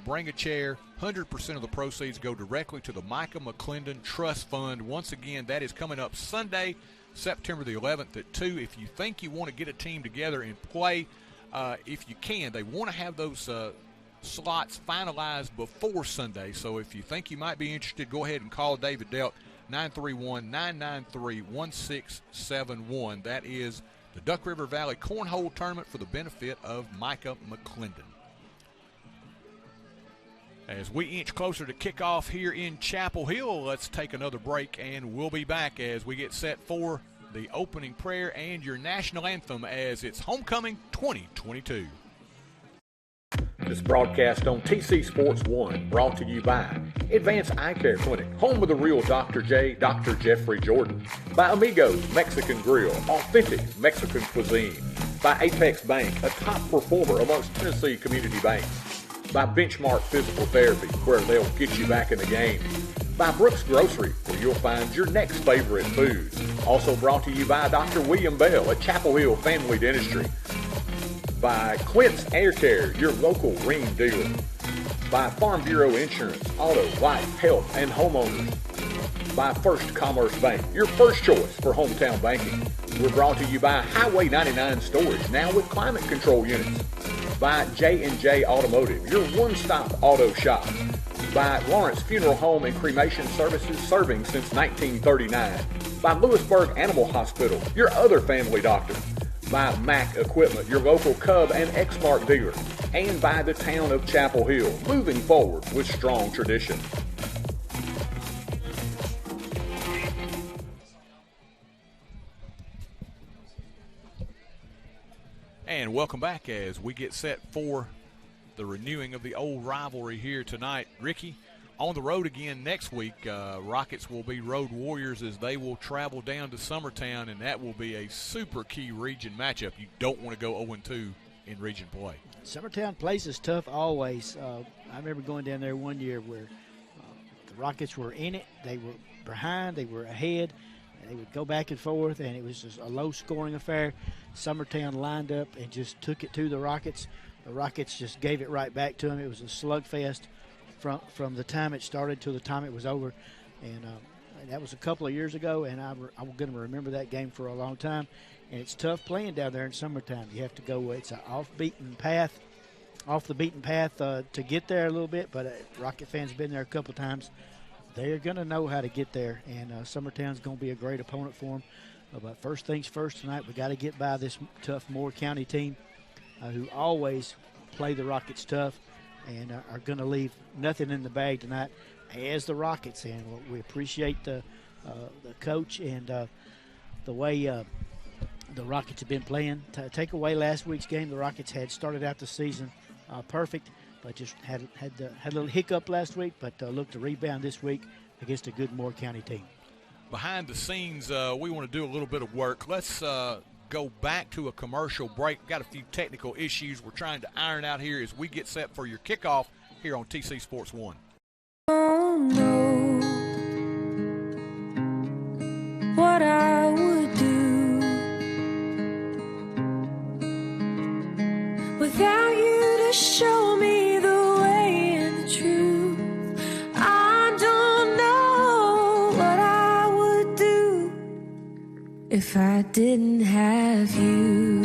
Bring a chair. 100% of the proceeds go directly to the Micah McClendon Trust Fund. Once again, that is coming up Sunday, September the 11th at 2. If you think you want to get a team together and play, if you can, they want to have those slots finalized before Sunday. So if you think you might be interested, go ahead and call David Delk, 931-993-1671. That is the Duck River Valley Cornhole Tournament for the benefit of Micah McClendon. As we inch closer to kickoff here in Chapel Hill, let's take another break, and we'll be back as we get set for the opening prayer and your national anthem as it's Homecoming 2022. This broadcast on TC Sports 1 brought to you by Advanced Eye Care Clinic, home of the real Dr. J, Dr. Jeffrey Jordan. By Amigos Mexican Grill, authentic Mexican cuisine. By Apex Bank, a top performer amongst Tennessee community banks. By Benchmark Physical Therapy, where they'll get you back in the game. By Brooks Grocery, where you'll find your next favorite food. Also brought to you by Dr. William Bell at Chapel Hill Family Dentistry. By Clint's Air Care, your local ring dealer. By Farm Bureau Insurance, auto, life, health, and homeowners. By First Commerce Bank, your first choice for hometown banking. We're brought to you by Highway 99 Storage, now with climate control units. By J&J Automotive, your one-stop auto shop. By Lawrence Funeral Home and Cremation Services, serving since 1939. By Lewisburg Animal Hospital, your other family doctor. By Mac Equipment, your local Cub and Exmark dealer. And by the town of Chapel Hill, moving forward with strong tradition. And welcome back as we get set for the renewing of the old rivalry here tonight. Ricky, on the road again next week. Rockets will be road warriors as they will travel down to Summertown, and that will be a super key region matchup. You don't want to go 0-2 in region play. Summertown plays is tough always. I remember going down there one year where the Rockets were in it. They were behind. They were ahead. And they would go back and forth, and it was just a low-scoring affair. Summertown lined up and just took it to the Rockets. The Rockets just gave it right back to them. It was a slugfest from the time it started to the time it was over. And that was a couple of years ago, and I'm going to remember that game for a long time. And it's tough playing down there in summertime. You have to go, it's an off the beaten path to get there a little bit, but Rocket fans have been there a couple of times. They're going to know how to get there, and Summertown's going to be a great opponent for them. But first things first tonight, we got to get by this tough Moore County team who always play the Rockets tough and are going to leave nothing in the bag tonight as the Rockets. And we appreciate the coach and the way the Rockets have been playing. Take away last week's game, the Rockets had started out the season perfect, but just had a little hiccup last week, but looked to rebound this week against a good Moore County team. Behind the scenes, we want to do a little bit of work. Let's go back to a commercial break. Got a few technical issues we're trying to iron out here as we get set for your kickoff here on TC Sports 1. Oh no, what I would do without you to show me the way and the truth. I don't know what I would do if I didn't have you.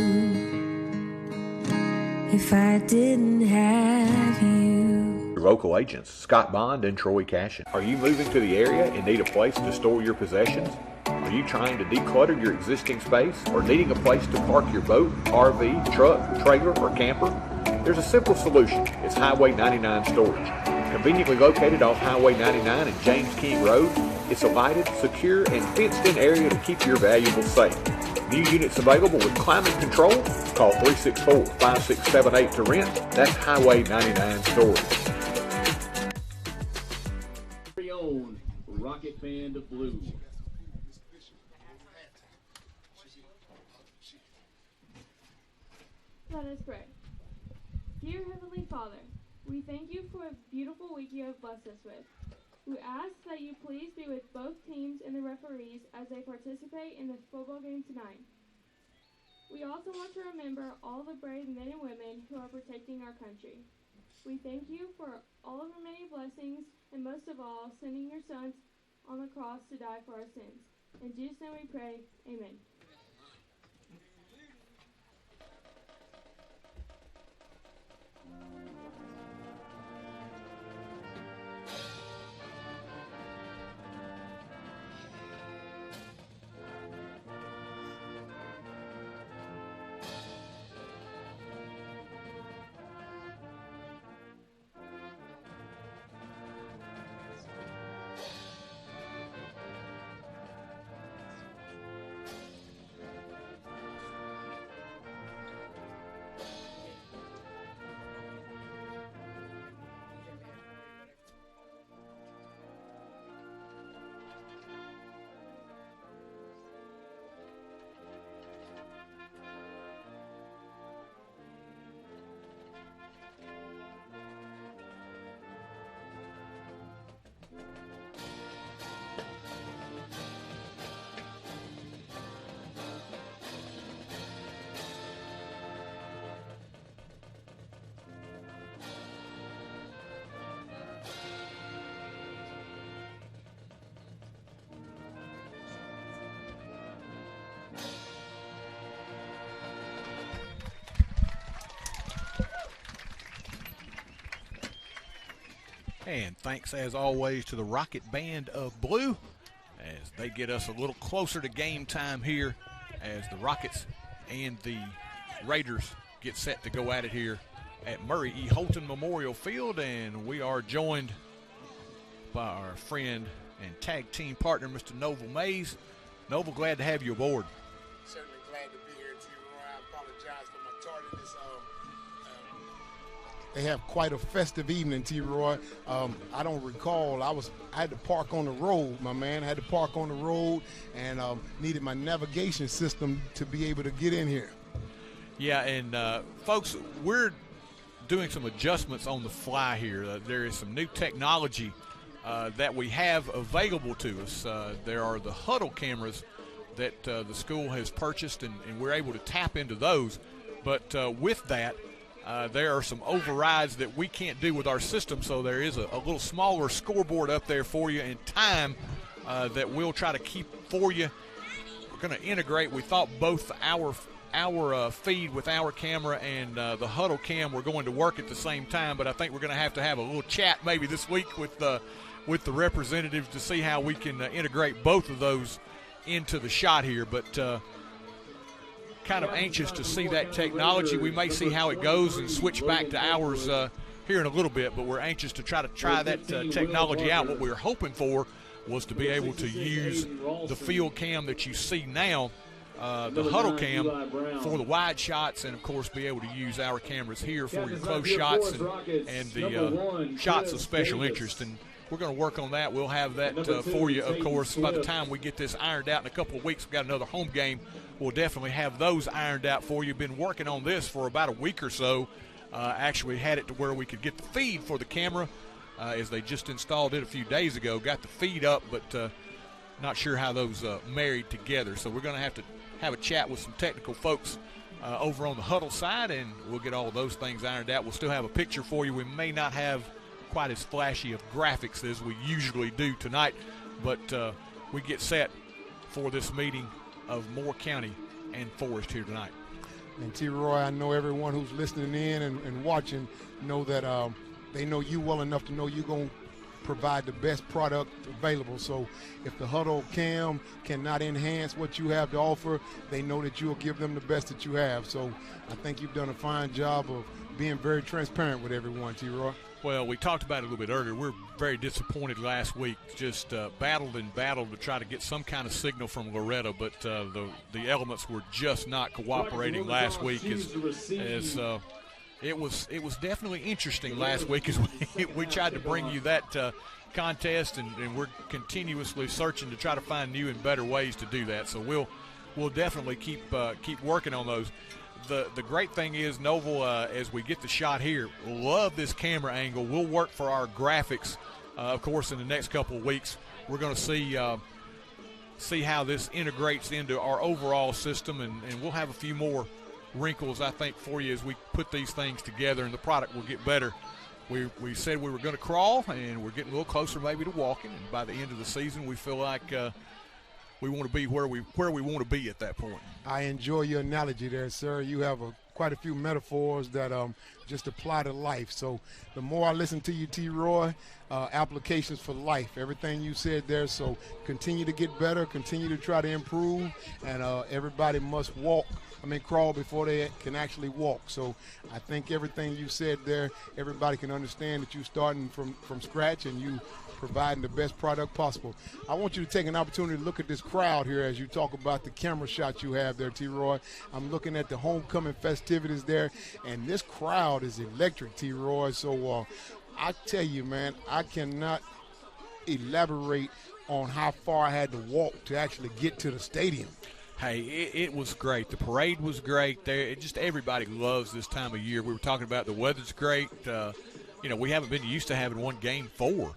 If I didn't have you. Your local agents, Scott Bond and Troy Cashin. Are you moving to the area and need a place to store your possessions? Are you trying to declutter your existing space or needing a place to park your boat, RV, truck, trailer, or camper? There's a simple solution. It's Highway 99 Storage. Conveniently located off Highway 99 and James King Road, it's a lighted, secure, and fenced-in area to keep your valuables safe. New units available with climate control. Call 364-5678 to rent. That's Highway 99 Storage. Very own Rocket Band of Blue. Let us pray. Dear Heavenly Father, we thank you for a beautiful week you have blessed us with. We ask that you please be with both teams and the referees as they participate in the football game tonight. We also want to remember all the brave men and women who are protecting our country. We thank you for all of your many blessings, and most of all, sending your sons on the cross to die for our sins. In Jesus' name we pray, amen. And thanks, as always, to the Rocket Band of Blue as they get us a little closer to game time here as the Rockets and the Raiders get set to go at it here at Murray E. Holton Memorial Field. And we are joined by our friend and tag team partner, Mr. Noble Mays. Noble, glad to have you aboard. Certainly glad to be here, T-Roy. I apologize for my tardiness. They have quite a festive evening, T-Roy. I don't recall. I had to park on the road, my man. I had to park on the road and needed my navigation system to be able to get in here. Yeah, and folks, we're doing some adjustments on the fly here. There is some new technology that we have available to us. There are the huddle cameras that the school has purchased, and we're able to tap into those. But with that, there are some overrides that we can't do with our system, so there is a little smaller scoreboard up there for you in time that we'll try to keep for you. We're going to integrate. We thought both our feed with our camera and the huddle cam were going to work at the same time, but I think we're going to have a little chat maybe this week with the representatives to see how we can integrate both of those into the shot here. But kind of anxious to see that technology. We may see how it goes and switch back to ours here in a little bit, but we're anxious to try that technology out. What we were hoping for was to be able to use the field cam that you see now, the huddle cam, for the wide shots, and of course be able to use our cameras here for your close shots and the shots of special interest. And we're going to work on that. We'll have that for you, of course, by the time we get this ironed out in a couple of weeks. We've got another home game. We'll definitely have those ironed out for you. Been working on this for about a week or so. Actually had it to where we could get the feed for the camera as they just installed it a few days ago. Got the feed up, but not sure how those married together. So we're going to have a chat with some technical folks over on the huddle side, and we'll get all of those things ironed out. We'll still have a picture for you. We may not have quite as flashy of graphics as we usually do tonight, but we get set for this meeting of Moore County and Forrest here tonight. And T-Roy, I know everyone who's listening in and watching know that they know you well enough to know you're going to provide the best product available. So if the huddle cam cannot enhance what you have to offer, they know that you'll give them the best that you have. So I think you've done a fine job of being very transparent with everyone, T-Roy. Well, we talked about it a little bit earlier. We're very disappointed last week. Just battled to try to get some kind of signal from Loretto, but the elements were just not cooperating last week. It was definitely interesting last week as we tried to bring you that contest, and we're continuously searching to try to find new and better ways to do that. So we'll definitely keep working on those. The great thing is, Noble, as we get the shot here, love this camera angle. We'll work for our graphics, of course, in the next couple of weeks. We're going to see how this integrates into our overall system, and we'll have a few more wrinkles, I think, for you as we put these things together, and the product will get better. We said we were going to crawl, and we're getting a little closer maybe to walking, and by the end of the season we feel like we want to be where we want to be at that point. I enjoy your analogy there, sir. You have quite a few metaphors that just apply to life. So the more I listen to you, T. Roy, applications for life, everything you said there. So continue to get better, continue to try to improve, and everybody must crawl before they can actually walk. So I think everything you said there, everybody can understand that you're starting from scratch and you providing the best product possible. I want you to take an opportunity to look at this crowd here as you talk about the camera shots you have there, T. Roy. I'm looking at the homecoming festivities there, and this crowd is electric, T. Roy. So I tell you, man, I cannot elaborate on how far I had to walk to actually get to the stadium. Hey, it was great. The parade was great. Just everybody loves this time of year. We were talking about the weather's great. We haven't been used to having one Game 4.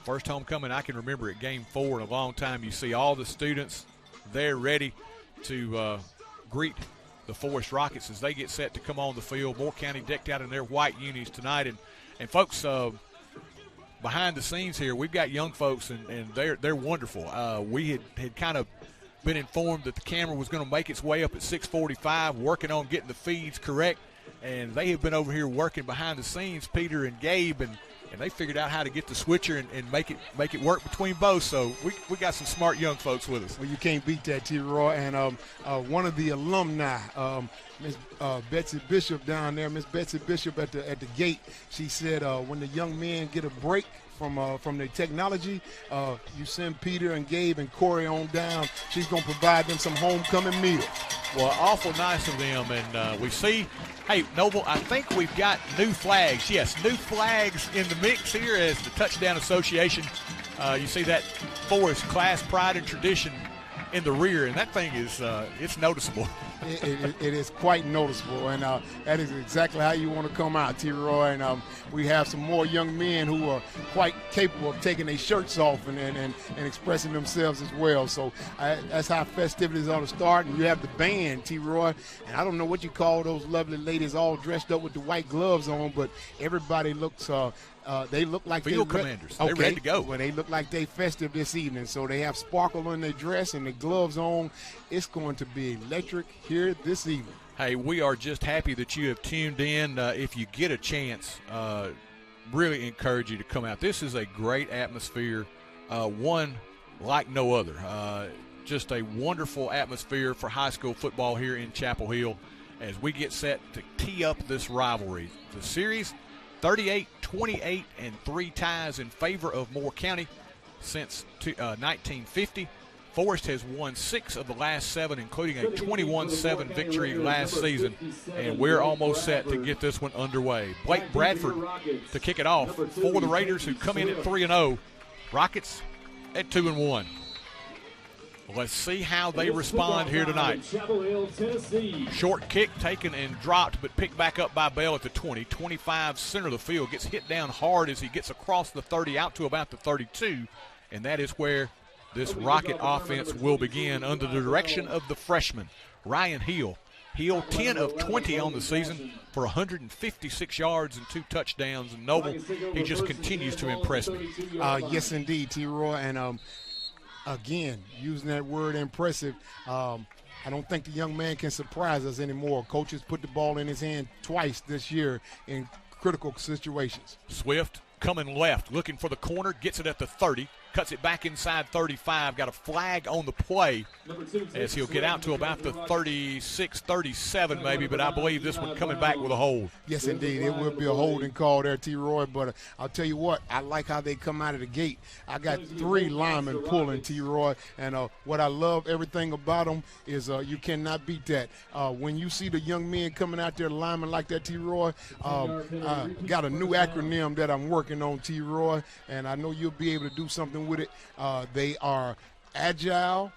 First homecoming I can remember at Game 4 in a long time. You see all the students there ready to greet the Forrest Rockets as they get set to come on the field. Moore County decked out in their white unis tonight. And folks, behind the scenes here, we've got young folks, and they're wonderful. We had kind of been informed that the camera was going to make its way up at 6:45, working on getting the feeds correct, and they have been over here working behind the scenes, Peter and Gabe, and they figured out how to get the switcher and make it work between both. So we got some smart young folks with us. Well, you can't beat that, T. Roy. And one of the alumni, Miss Betsy Bishop down there, Miss Betsy Bishop at the gate, she said when the young men get a break from the technology, you send Peter and Gabe and Corey on down. She's going to provide them some homecoming meals. Well, awful nice of them. And we see, hey, Noble, I think we've got new flags. Yes, new flags in the mix here as the Touchdown Association. You see that Forrest class, pride, and tradition in the rear, and that thing is it's noticeable. It is quite noticeable, and that is exactly how you want to come out, T. Roy. And we have some more young men who are quite capable of taking their shirts off and expressing themselves as well. So that's how festivities ought to start. And you have the band, T. Roy, and I don't know what you call those lovely ladies all dressed up with the white gloves on, but everybody looks they look like field commanders. They're ready to go. Well, they look like they festive this evening. So they have sparkle on their dress and the gloves on. It's going to be electric here this evening. Hey, we are just happy that you have tuned in. If you get a chance, really encourage you to come out. This is a great atmosphere, one like no other. Just a wonderful atmosphere for high school football here in Chapel Hill as we get set to tee up this rivalry. The series, 38-28 and 3 ties in favor of Moore County since 1950. Forrest has won 6 of the last 7, including a 21-7 victory last season, and we're almost set to get this one underway. Blake Bradford to kick it off for the Raiders, who come in at 3-0. Rockets at 2-1. Let's see how they respond here tonight. Short kick taken and dropped, but picked back up by Bell at the 20. 25 center of the field, gets hit down hard as he gets across the 30 out to about the 32, and that is where this Rocket offense will begin under the direction of the freshman, Ryan Hill. Hill 10 of 20 on the season for 156 yards and 2 touchdowns. And Noble, he just continues to impress me. Yes, indeed, T. Roy. And again, using that word impressive, I don't think the young man can surprise us anymore. Coaches put the ball in his hand twice this year in critical situations. Swift coming left, looking for the corner, gets it at the 30. cuts it back inside 35. Got a flag on the play as he'll get out to about the 36, 37 maybe, but I believe this one coming back with a hold. Yes, indeed. It will be a holding call there, T-Roy, but I'll tell you what, I like how they come out of the gate. I got 3 linemen pulling, T-Roy, and what I love everything about them is you cannot beat that. When you see the young men coming out there linemen like that, T-Roy, got a new acronym that I'm working on, T-Roy, and I know you'll be able to do something with it. They are agile,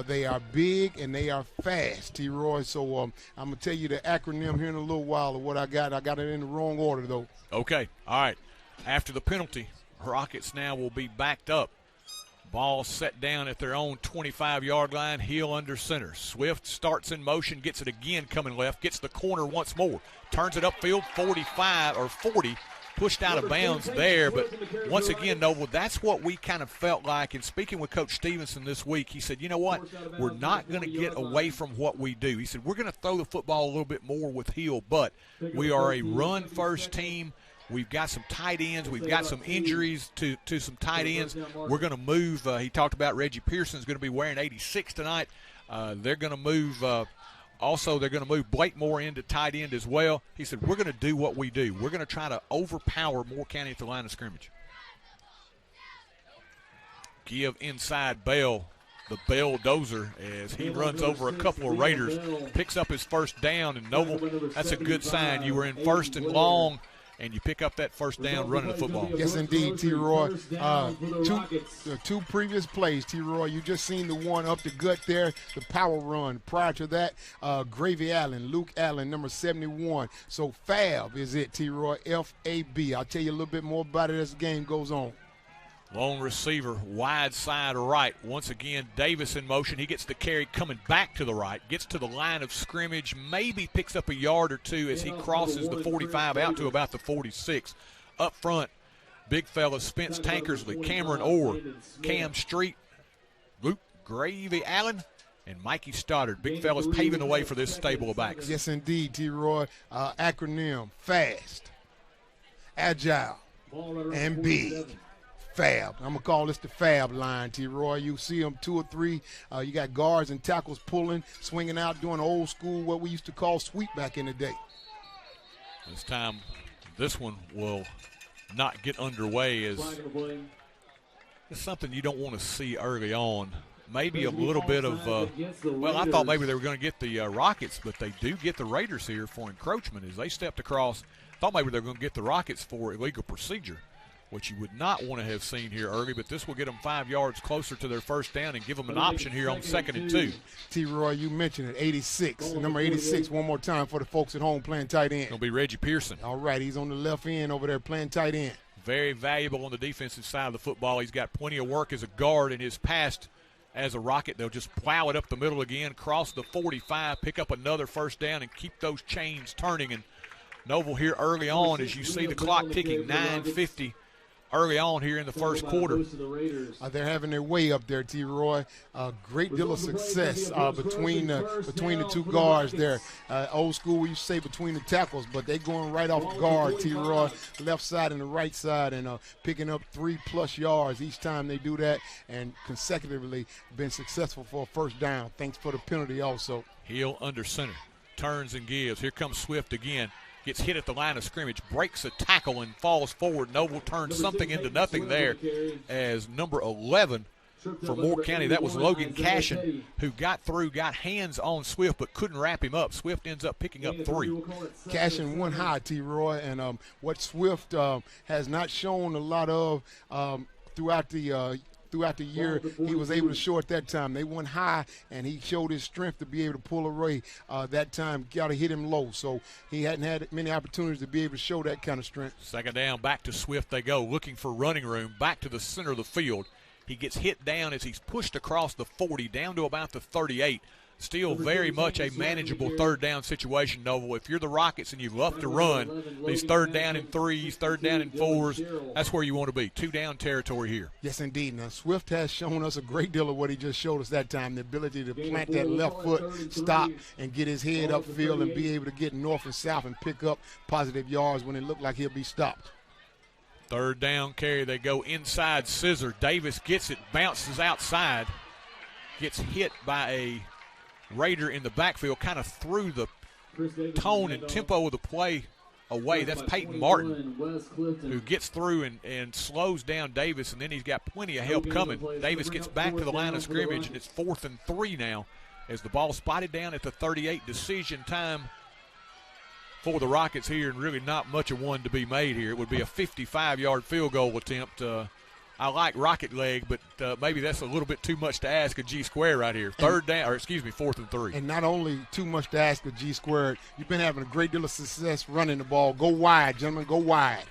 they are big, and they are fast, T-Roy. So I'm going to tell you the acronym here in a little while of what I got. I got it in the wrong order, though. Okay, all right. After the penalty, Rockets now will be backed up. Ball set down at their own 25-yard line, heel under center. Swift starts in motion, gets it again coming left, gets the corner once more, turns it upfield, 45 or 40, pushed out of bounds there. But once again, Noble, that's what we kind of felt like. And speaking with Coach Stevenson this week, he said, you know what, we're not going to get away from what we do. He said, we're going to throw the football a little bit more with heel, but we are a run-first team. We've got some tight ends. We've got some injuries to some tight ends. We're going to move. He talked about Reggie Pearson's going to be wearing 86 tonight. They're going to move. Also, they're going to move Blakemore into tight end as well. He said, we're going to do what we do. We're going to try to overpower Moore County at the line of scrimmage. Give inside Bell, the Bell-dozer, as he runs over a couple of Raiders, picks up his first down. And Noble, that's a good sign. You were in first and long, and you pick up that first down running the football. Yes, indeed, T-Roy. Two previous plays, T-Roy. You just seen the one up the gut there, the power run. Prior to that, Gravy Allen, Luke Allen, number 71. So Fab is it, T-Roy, F-A-B. I'll tell you a little bit more about it as the game goes on. Lone receiver, wide side right. Once again, Davis in motion. He gets the carry coming back to the right, gets to the line of scrimmage, maybe picks up a yard or two as he crosses the 45 out to about the 46. Up front, big fella, Spence Tankersley, Cameron Orr, Cam Street, Luke Gravy Allen, and Mikey Stoddard. Big fellas paving the way for this stable of backs. Yes, indeed, T-Roy. Acronym, fast, agile, and big. Fab. I'm going to call this the Fab line, T-Roy. You see them 2 or 3. You got guards and tackles pulling, swinging out, doing old school, what we used to call sweep back in the day. This time, this one will not get underway as it's something you don't want to see early on. Maybe a little bit of, well, I thought maybe they were going to get the Rockets, but they do get the Raiders here for encroachment as they stepped across. Thought maybe they were going to get the Rockets for illegal procedure, which you would not want to have seen here early, but this will get them 5 yards closer to their first down and give them an option here on 2nd and 2. T-Roy, you mentioned it, 86. Number 86, one more time for the folks at home playing tight end. It'll be Reggie Pearson. All right, he's on the left end over there playing tight end. Very valuable on the defensive side of the football. He's got plenty of work as a guard in his past as a Rocket. They'll just plow it up the middle again, cross the 45, pick up another first down, and keep those chains turning. And Noble here early on, as you see the clock ticking, 9:50. Early on here in the first quarter. They're having their way up there, T-Roy. A great deal of success between the two guards there. Old school, we used to say between the tackles, but they're going right off guard, T-Roy, left side and the right side, and picking up 3+ yards each time they do that, and consecutively been successful for a first down. Thanks for the penalty also. Heel under center, turns and gives. Here comes Swift again. Gets hit at the line of scrimmage, breaks a tackle and falls forward. Noble turns something into nothing there as number 11 for Moore County. That was Logan Cashin, who got through, got hands on Swift, but couldn't wrap him up. Swift ends up picking up 3. Cashin went high, T-Roy, and what Swift has not shown a lot of throughout the year, he was able to show at that time. They went high, and he showed his strength to be able to pull away that time. Got to hit him low, so he hadn't had many opportunities to be able to show that kind of strength. Second down, back to Swift they go, looking for running room, back to the center of the field. He gets hit down as he's pushed across the 40, down to about the 38. Still very much a manageable third down situation, Noble. If you're the Rockets and you love to run, these 3rd down and 3s, 3rd down and 4s, that's where you want to be. 2-down territory here. Yes, indeed. Now, Swift has shown us a great deal of what he just showed us that time, the ability to plant that left foot, stop, and get his head upfield and be able to get north and south and pick up positive yards when it looked like he'll be stopped. Third down carry. They go inside scissor. Davis gets it, bounces outside, gets hit by a Raider in the backfield, kind of threw the tone and tempo of the play away. That's Peyton Martin, who gets through and slows down Davis, and then he's got plenty of help coming. Davis gets back to the line of scrimmage, and it's 4th and 3 now as the ball spotted down at the 38. Decision time for the Rockets here, and really not much of one to be made here. It would be a 55-yard field goal attempt. I like rocket leg, but maybe that's a little bit too much to ask a G square right here. 4th and 3. And not only too much to ask a G squared, you've been having a great deal of success running the ball. Go wide, gentlemen, go wide.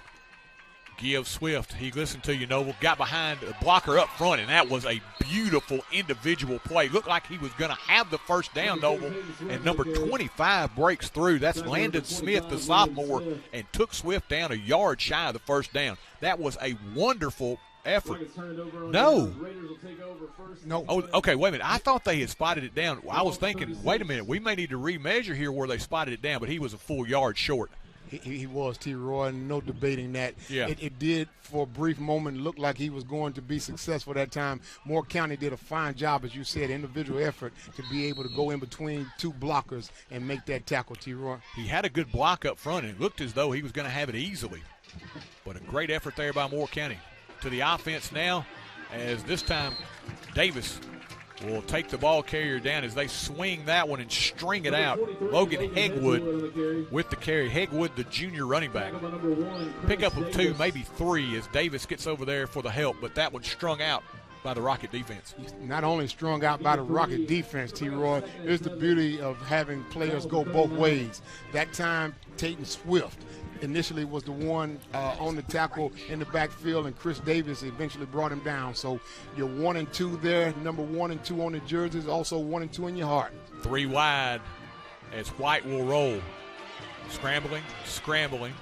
Give Swift. He listened to you, Noble. Got behind the blocker up front, and that was a beautiful individual play. Looked like he was going to have the first down, Noble, and number 25 breaks through. That's Landon Smith, the sophomore, and took Swift down a yard shy of the first down. That was a wonderful effort. No. Oh, okay, wait a minute. I thought they had spotted it down. I was thinking, wait a minute, we may need to remeasure here where they spotted it down, but he was a full yard short. He was, T. Roy, no debating that. Yeah. It did, for a brief moment, look like he was going to be successful that time. Moore County did a fine job, as you said, individual effort to be able to go in between two blockers and make that tackle, T. Roy. He had a good block up front, and it looked as though he was going to have it easily. But a great effort there by Moore County. To the offense now, as this time Davis will take the ball carrier down as they swing that one and string it out. Logan Hegwood with the carry. Hegwood, the junior running back. Pickup of 2, maybe 3 as Davis gets over there for the help, but that one strung out by the Rocket defense. Not only strung out by the Rocket defense, T-Roy, here's the beauty of having players go both ways. That time, Tatum Swift initially was the one on the tackle in the backfield, and Chris Davis eventually brought him down. So you're 1 and 2 there, number 1 and 2 on the jerseys, also 1 and 2 in your heart. 3 wide as White will roll. Scrambling.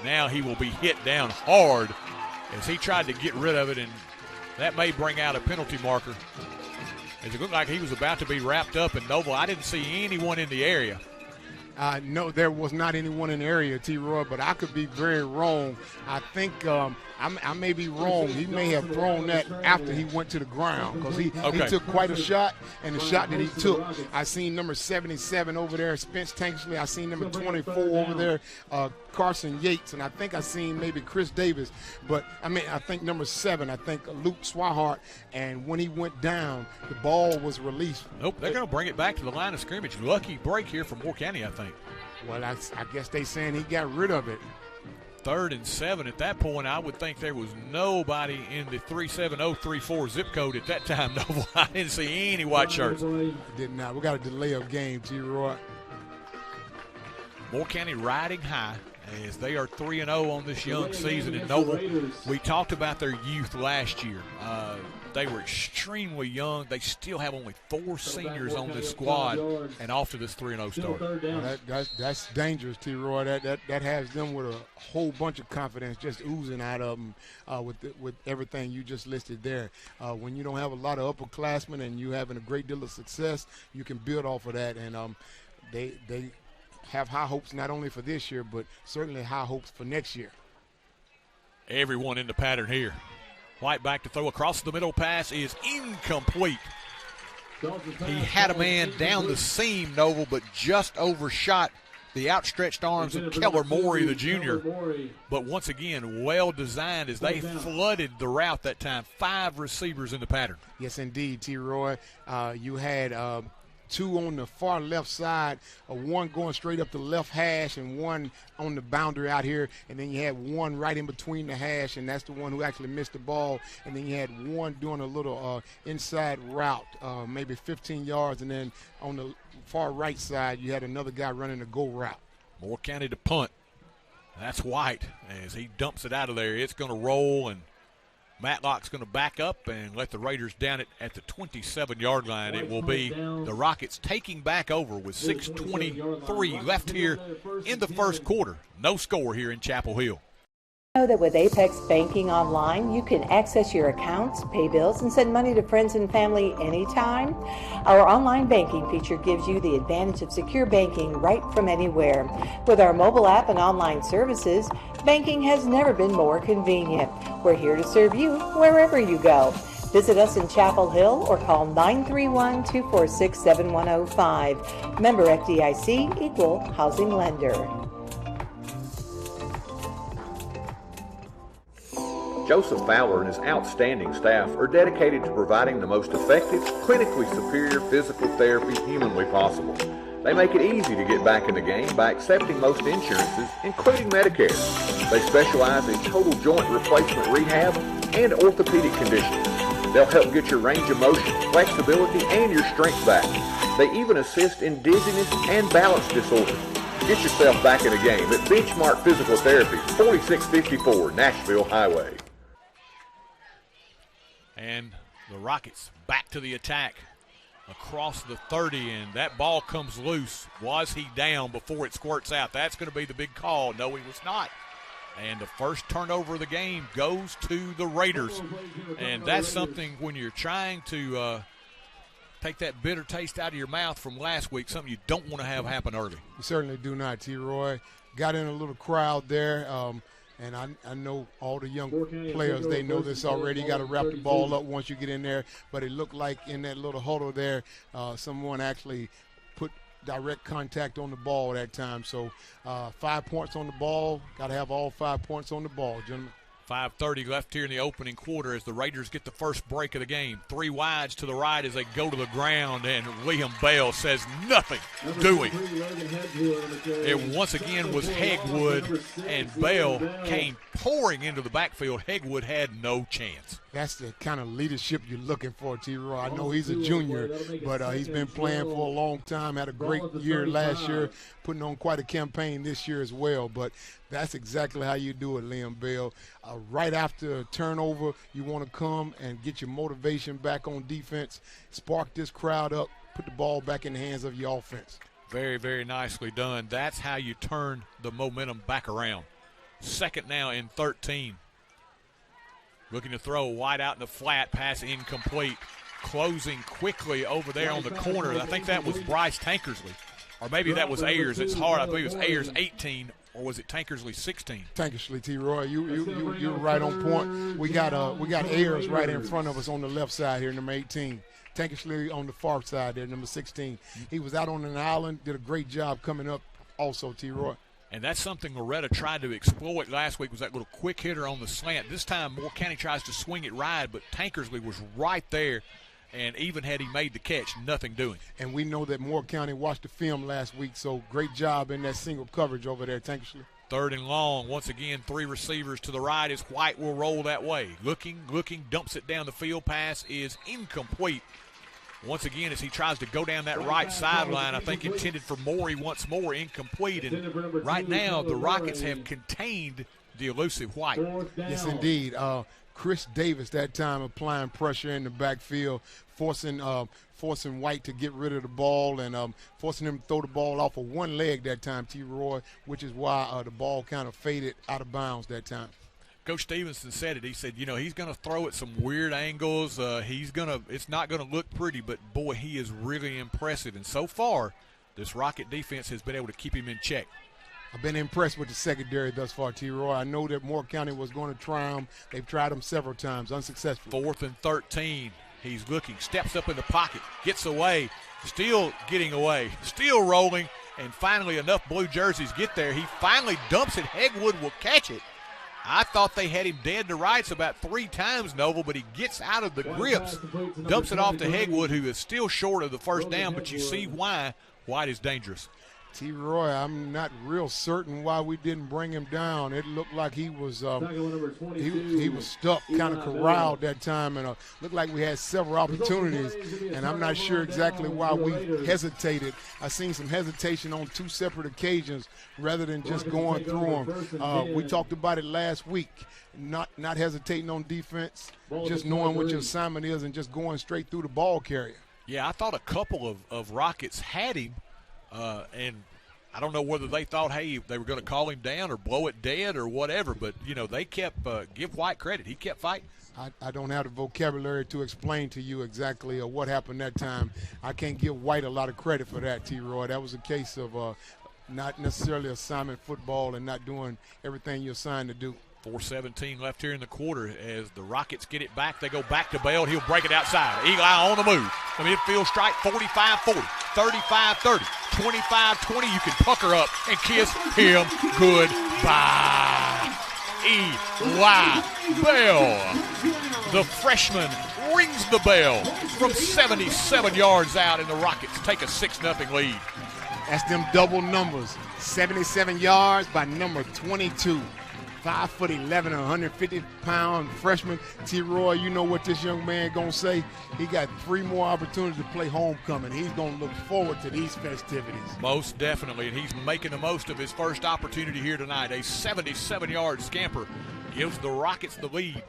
Now he will be hit down hard as he tried to get rid of it, and that may bring out a penalty marker. As it looked like he was about to be wrapped up, and Noble, I didn't see anyone in the area. No, there was not anyone in the area, T-Roy, but I could be very wrong. I think I may be wrong. He may have thrown that after he went to the ground because he took quite a shot, and the shot that he took, I seen number 77 over there, Spence Tanksley. I seen number 24 over there, Carson Yates, and I think I seen maybe Chris Davis. But, I think number 7, I think Luke Swihart, and when he went down, the ball was released. Nope, they're going to bring it back to the line of scrimmage. Lucky break here for Moore County, I think. Well, I guess they saying he got rid of it. 3rd and 7 at that point. I would think there was nobody in the 37034 zip code at that time. No, I didn't see any white shirts. Did not. We got a delay of game, T-Roy. Moore County riding high as they are 3-0 on this young season. And Noble, we talked about their youth last year. They were extremely young. They still have only 4 seniors on this squad, and off to this 3-0 start. Well, that's dangerous, T-Roy. That has them with a whole bunch of confidence just oozing out of them with everything you just listed there. When you don't have a lot of upperclassmen and you having a great deal of success, you can build off of that. And they have high hopes not only for this year, but certainly high hopes for next year. Everyone in the pattern here. White back to throw across the middle. Pass is incomplete. He had a man down the seam, Noble, but just overshot the outstretched arms of Keller Morey, the junior. But once again, well designed as they flooded the route that time. 5 receivers in the pattern. Yes, indeed, T-Roy. You had 2 on the far left side, 1 going straight up the left hash and 1 on the boundary out here, and then you had 1 right in between the hash, and that's the one who actually missed the ball, and then you had 1 doing a little inside route, maybe 15 yards, and then on the far right side you had another guy running a go route. Moore County to punt. That's White as he dumps it out of there. It's going to roll, and Matlock's going to back up and let the Raiders down it at the 27-yard line. It will be the Rockets taking back over with 6:23 left here in the first quarter. No score here in Chapel Hill. Know that with Apex Banking Online, you can access your accounts, pay bills, and send money to friends and family anytime. Our online banking feature gives you the advantage of secure banking right from anywhere. With our mobile app and online services, banking has never been more convenient. We're here to serve you wherever you go. Visit us in Chapel Hill or call 931-246-7105. Member FDIC, Equal Housing Lender. Joseph Fowler and his outstanding staff are dedicated to providing the most effective, clinically superior physical therapy humanly possible. They make it easy to get back in the game by accepting most insurances, including Medicare. They specialize in total joint replacement rehab and orthopedic conditions. They'll help get your range of motion, flexibility, and your strength back. They even assist in dizziness and balance disorders. Get yourself back in the game at Benchmark Physical Therapy, 4654 Nashville Highway. And the Rockets back to the attack across the 30, and that ball comes loose. Was he down before it squirts out? That's going to be the big call. No, he was not. And the first turnover of the game goes to the Raiders. And that's something when you're trying to take that bitter taste out of your mouth from last week, something you don't want to have happen early. You certainly do not, T-Roy. Got in a little crowd there. And I know all the young players, they know this already. You got to wrap the ball up once you get in there. But it looked like in that little huddle there, someone actually put direct contact on the ball that time. So 5 points on the ball. Got to have all 5 points on the ball, gentlemen. 5:30 left here in the opening quarter as the Raiders get the first break of the game. 3 wides to the right as they go to the ground, and Liam Bell says nothing doing. It once again was Hegwood, and Bell came pouring into the backfield. Hegwood had no chance. That's the kind of leadership you're looking for, T-Roy. I know he's a junior, but he's been playing for a long time, had a great year last year, putting on quite a campaign this year as well. But that's exactly how you do it, Liam Bell. Right after a turnover, you want to come and get your motivation back on defense, spark this crowd up, put the ball back in the hands of your offense. Very, very nicely done. That's how you turn the momentum back around. Second now and 13. Looking to throw wide out in the flat, pass incomplete. Closing quickly over there on the corner. I think that was Bryce Tankersley. Or maybe that was Ayers. It's hard. I believe it was Ayers 18, or was it Tankersley 16? Tankersley, T-Roy. You're right on point. We got Ayers right in front of us on the left side here, number 18. Tankersley on the far side there, number 16. He was out on an island, did a great job coming up also, T-Roy. And that's something Loretta tried to exploit last week, was that little quick hitter on the slant. This time Moore County tries to swing it right, but Tankersley was right there, and even had he made the catch, nothing doing. And we know that Moore County watched the film last week, so great job in that single coverage over there, Tankersley. Third and long. Once again, 3 receivers to the right as White will roll that way. Looking, dumps it down the field. Pass is incomplete. Once again, as he tries to go down that right sideline, I think intended for Morey once more, incomplete. And right now, the Rockets have contained the elusive White. Yes, indeed. Chris Davis that time applying pressure in the backfield, forcing White to get rid of the ball and forcing him to throw the ball off of one leg that time, T-Roy, which is why the ball kind of faded out of bounds that time. Coach Stevenson said it. He said, he's going to throw at some weird angles. It's not going to look pretty, but, boy, he is really impressive. And so far, this Rocket defense has been able to keep him in check. I've been impressed with the secondary thus far, T-Roy. I know that Moore County was going to try him. They've tried him several times, unsuccessfully. 4th and 13. He's looking, steps up in the pocket, gets away, still getting away, still rolling, and finally enough blue jerseys get there. He finally dumps it. Hegwood will catch it. I thought they had him dead to rights about 3 times, Noble, but he gets out of the grips, dumps it off to Hegwood, who is still short of the first down, but you see why White is dangerous. T-Roy, I'm not real certain why we didn't bring him down. It looked like he was he was stuck, kind of corralled that time, and looked like we had several opportunities, and I'm not sure exactly why we hesitated. I seen some hesitation on 2 separate occasions rather than just going through them. We talked about it last week, not hesitating on defense, just knowing what your assignment is and just going straight through the ball carrier. Yeah, I thought a couple of Rockets had him. And I don't know whether they thought, hey, they were going to call him down or blow it dead or whatever, but, they kept give White credit. He kept fighting. I don't have the vocabulary to explain to you exactly what happened that time. I can't give White a lot of credit for that, T-Roy. That was a case of not necessarily assignment football and not doing everything you're assigned to do. 4:17 left here in the quarter. As the Rockets get it back, they go back to Bell. He'll break it outside. Eli on the move. The midfield strike, 45-40, 35-30, 25-20. You can pucker up and kiss him goodbye. Eli Bell, the freshman, rings the bell from 77 yards out, and the Rockets take a 6-0 lead. That's them double numbers. 77 yards by number 22. 5'11", 150-pound freshman. T-Roy, you know what this young man going to say? He got 3 more opportunities to play homecoming. He's going to look forward to these festivities. Most definitely, and he's making the most of his first opportunity here tonight. A 77-yard scamper gives the Rockets the lead.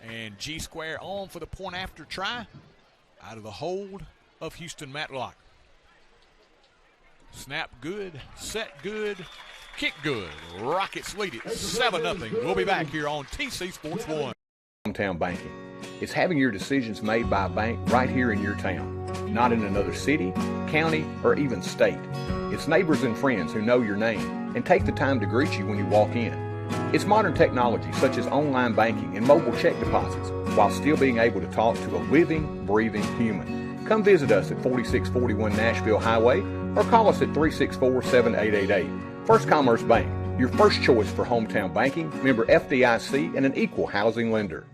And G-Square on for the point after try out of the hold of Houston Matlock. Snap good, set good, kick good. Rockets lead it 7-0. We'll be back here on TC Sports 1. Hometown banking. It's having your decisions made by a bank right here in your town, not in another city, county, or even state. It's neighbors and friends who know your name and take the time to greet you when you walk in. It's modern technology such as online banking and mobile check deposits while still being able to talk to a living, breathing human. Come visit us at 4641 Nashville Highway or call us at 364-7888. First Commerce Bank, your first choice for hometown banking, member FDIC, and an equal housing lender.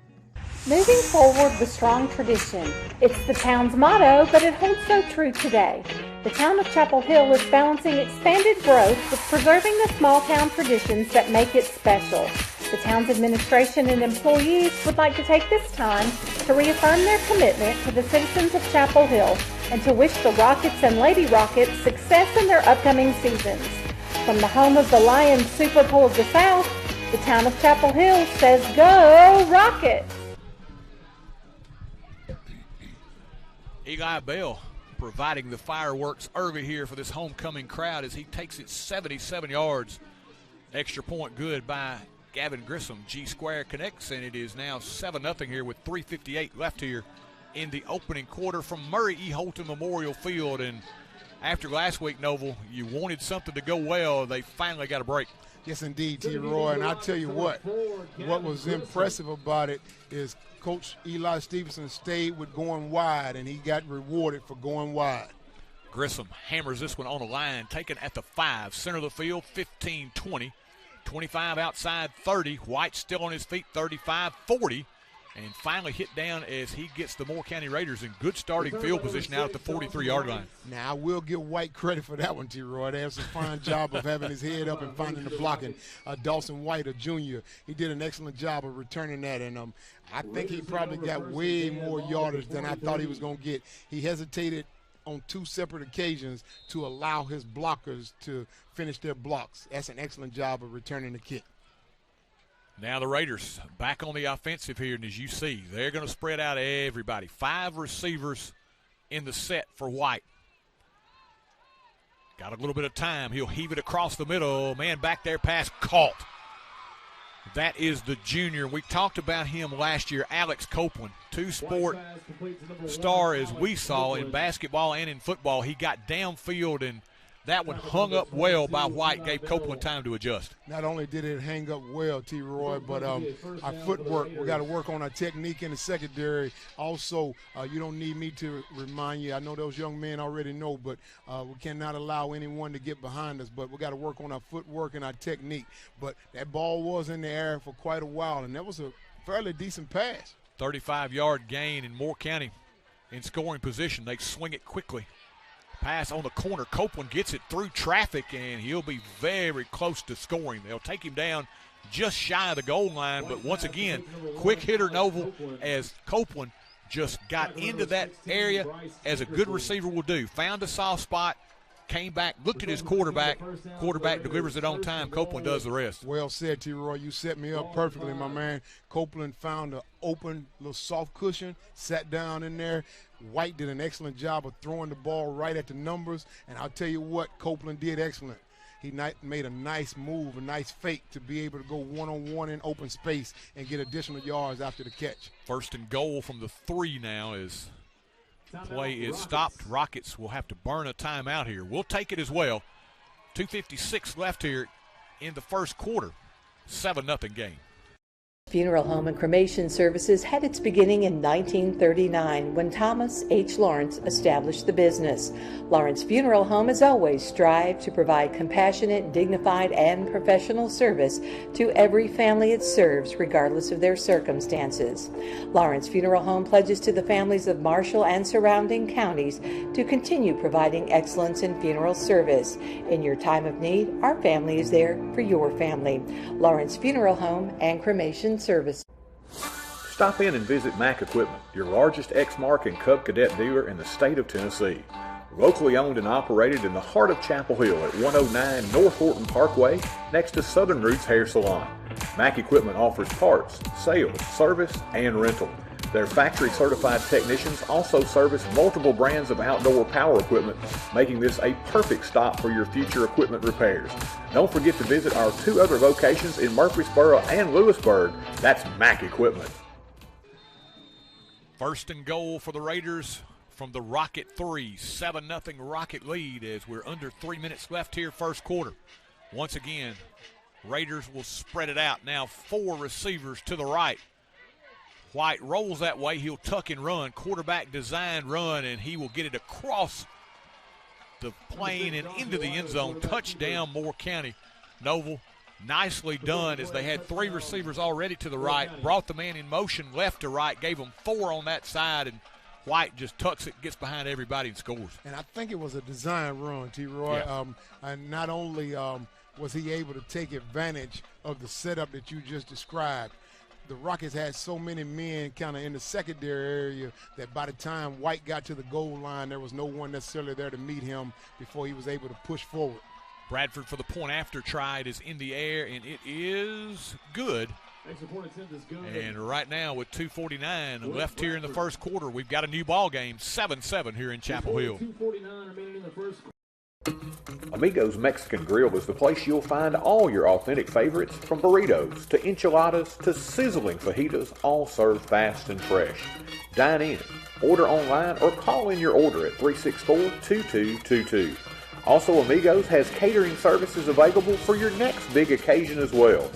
Moving forward with strong tradition. It's the town's motto, but it holds so true today. The town of Chapel Hill is balancing expanded growth with preserving the small town traditions that make it special. The town's administration and employees would like to take this time to reaffirm their commitment to the citizens of Chapel Hill and to wish the Rockets and Lady Rockets success in their upcoming seasons. From the home of the Lions Super Bowl of the South, the town of Chapel Hill says, "Go Rockets!" Eli Bell providing the fireworks early here for this homecoming crowd as he takes it 77 yards. Extra point good by Gavin Grissom. G-Square connects, and it is now 7-0 here with 3:58 left here in the opening quarter from Murray E. Holton Memorial Field. And after last week, Noble, you wanted something to go well. They finally got a break. Yes, indeed, T-Roy. And I'll tell you what was impressive about it is Coach Eli Stevenson stayed with going wide, and he got rewarded for going wide. Grissom hammers this one on the line, taken at the 5, center of the field, 15-20. 25 outside, 30. White still on his feet, 35-40. And finally hit down as he gets the Moore County Raiders in good starting field position out at the 43-yard line. Now, I will give White credit for that one, T-Roy. They have a fine job of having his head up and finding the blocking. Dawson White, a junior, he did an excellent job of returning that. And I think he probably got way more yardage than I thought he was going to get. He hesitated on 2 separate occasions to allow his blockers to finish their blocks. That's an excellent job of returning the kick. Now the Raiders back on the offensive here, and as you see, they're going to spread out everybody. 5 receivers in the set for White. Got a little bit of time. He'll heave it across the middle. Man back there, pass caught. That is the junior. We talked about him last year, Alex Copeland, 2-sport star as we saw in basketball and in football. He got downfield, and that one hung up well by White, gave Copeland time to adjust. Not only did it hang up well, T-Roy, but our footwork, we got to work on our technique in the secondary. Also, you don't need me to remind you. I know those young men already know, but we cannot allow anyone to get behind us. But we got to work on our footwork and our technique. But that ball was in the air for quite a while, and that was a fairly decent pass. 35-yard gain in Moore County in scoring position. They swing it quickly. Pass on the corner. Copeland gets it through traffic, and he'll be very close to scoring. They'll take him down just shy of the goal line, but once again, quick hitter Noble as Copeland just got into that area as a good receiver will do. Found a soft spot, came back, looked at his quarterback. Quarterback delivers it on time. Copeland does the rest. Well said, T-Roy. You set me up perfectly, my man. Copeland found an open little soft cushion, sat down in there. White did an excellent job of throwing the ball right at the numbers, and I'll tell you what, Copeland did excellent. he made a nice move, a nice fake to be able to go one-on-one in open space and get additional yards after the catch. First and goal from the 3 now as play is stopped. Rockets will have to burn a timeout here. We'll take it as well. 2:56 left here in the first quarter. 7-0 game. Funeral home and cremation services had its beginning in 1939 when Thomas H. Lawrence established the business. Lawrence Funeral Home has always strived to provide compassionate, dignified, and professional service to every family it serves, regardless of their circumstances. Lawrence Funeral Home pledges to the families of Marshall and surrounding counties to continue providing excellence in funeral service. In your time of need, our family is there for your family. Lawrence Funeral Home and Cremation Service. Stop in and visit Mack Equipment, your largest Exmark and Cub Cadet dealer in the state of Tennessee. Locally owned and operated in the heart of Chapel Hill at 109 North Horton Parkway, next to Southern Roots Hair Salon. Mack Equipment offers parts, sales, service, and rental. Their factory-certified technicians also service multiple brands of outdoor power equipment, making this a perfect stop for your future equipment repairs. Don't forget to visit our 2 other locations in Murfreesboro and Lewisburg. That's Mack Equipment. First and goal for the Raiders from the Rocket 3. 7-0 Rocket lead as we're under 3 minutes left here first quarter. Once again, Raiders will spread it out. Now 4 receivers to the right. White rolls that way. He'll tuck and run. Quarterback design run, and he will get it across the plane and into the end zone. Touchdown, Moore County. Noble, nicely done as they had 3 receivers already to the right. Brought the man in motion left to right. Gave him 4 on that side, and White just tucks it, gets behind everybody, and scores. And I think it was a design run, T-Roy. Yeah. And not only was he able to take advantage of the setup that you just described, the Rockets had so many men kind of in the secondary area that by the time White got to the goal line, there was no one necessarily there to meet him before he was able to push forward. Bradford for the point after try. It is in the air, and it is good. And right now with 2:49 left here in the first quarter, we've got a new ball game, 7-7 here in Chapel Hill. 2:49 remaining in the first quarter. Amigos Mexican Grill is the place you'll find all your authentic favorites, from burritos to enchiladas to sizzling fajitas, all served fast and fresh. Dine in, order online, or call in your order at 364-2222. Also, Amigos has catering services available for your next big occasion as well.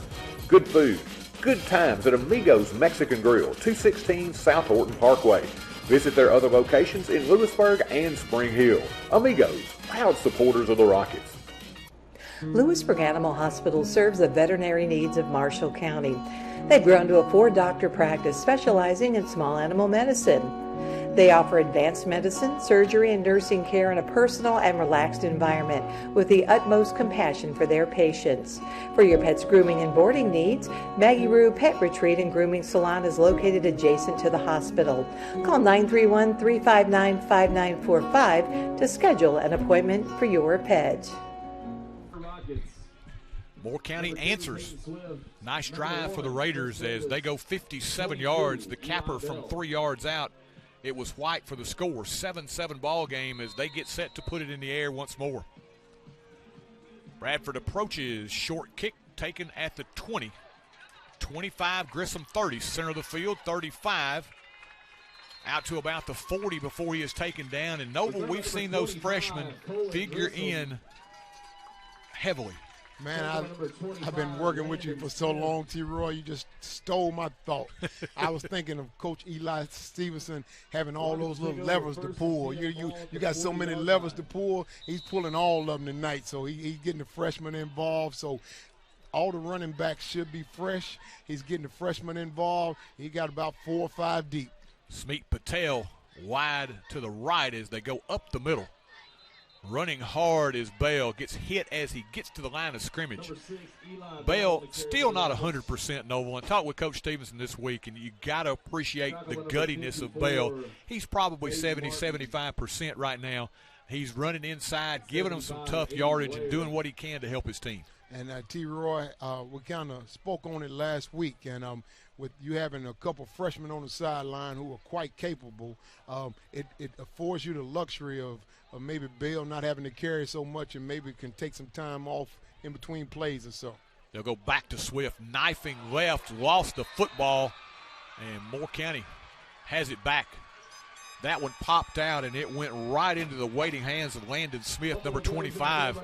Good food, good times at Amigos Mexican Grill, 216 South Horton Parkway. Visit their other locations in Lewisburg and Spring Hill. Amigos, proud supporters of the Rockets. Lewisburg Animal Hospital serves the veterinary needs of Marshall County. They've grown to a 4-doctor practice specializing in small animal medicine. They offer advanced medicine, surgery, and nursing care in a personal and relaxed environment with the utmost compassion for their patients. For your pet's grooming and boarding needs, Maggie Rue Pet Retreat and Grooming Salon is located adjacent to the hospital. Call 931-359-5945 to schedule an appointment for your pet. Moore County answers. Nice drive for the Raiders as they go 57 yards. The capper from 3 yards out. It was White for the score. 7-7 ball game as they get set to put it in the air once more. Bradford approaches. Short kick taken at the 20. 25, Grissom 30. Center of the field, 35. Out to about the 40 before he is taken down. And Noble, we've seen those freshmen figure in heavily. Man, I've been working with you for so long, T-Roy. You just stole my thought. I was thinking of Coach Eli Stevenson having all those little levers to pull. You got so many levers to pull. He's pulling all of them tonight, so he's getting the freshmen involved. So all the running backs should be fresh. He's getting the freshmen involved. He got about 4 or 5 deep. Smeet Patel wide to the right as they go up the middle. Running hard is Bell. Gets hit as he gets to the line of scrimmage. Bell still not 100% Noble. I talked with Coach Stevenson this week, and you got to appreciate the guttiness of Bell. He's probably 70-75% right now. He's running inside, giving them some tough yardage and doing what he can to help his team. And T. Roy, we kind of spoke on it last week, and with you having a couple freshmen on the sideline who are quite capable, it affords you the luxury of maybe Bell not having to carry so much and maybe can take some time off in between plays or so. They'll go back to Swift, knifing left, lost the football, and Moore County has it back. That one popped out, and it went right into the waiting hands of Landon Smith, number 25.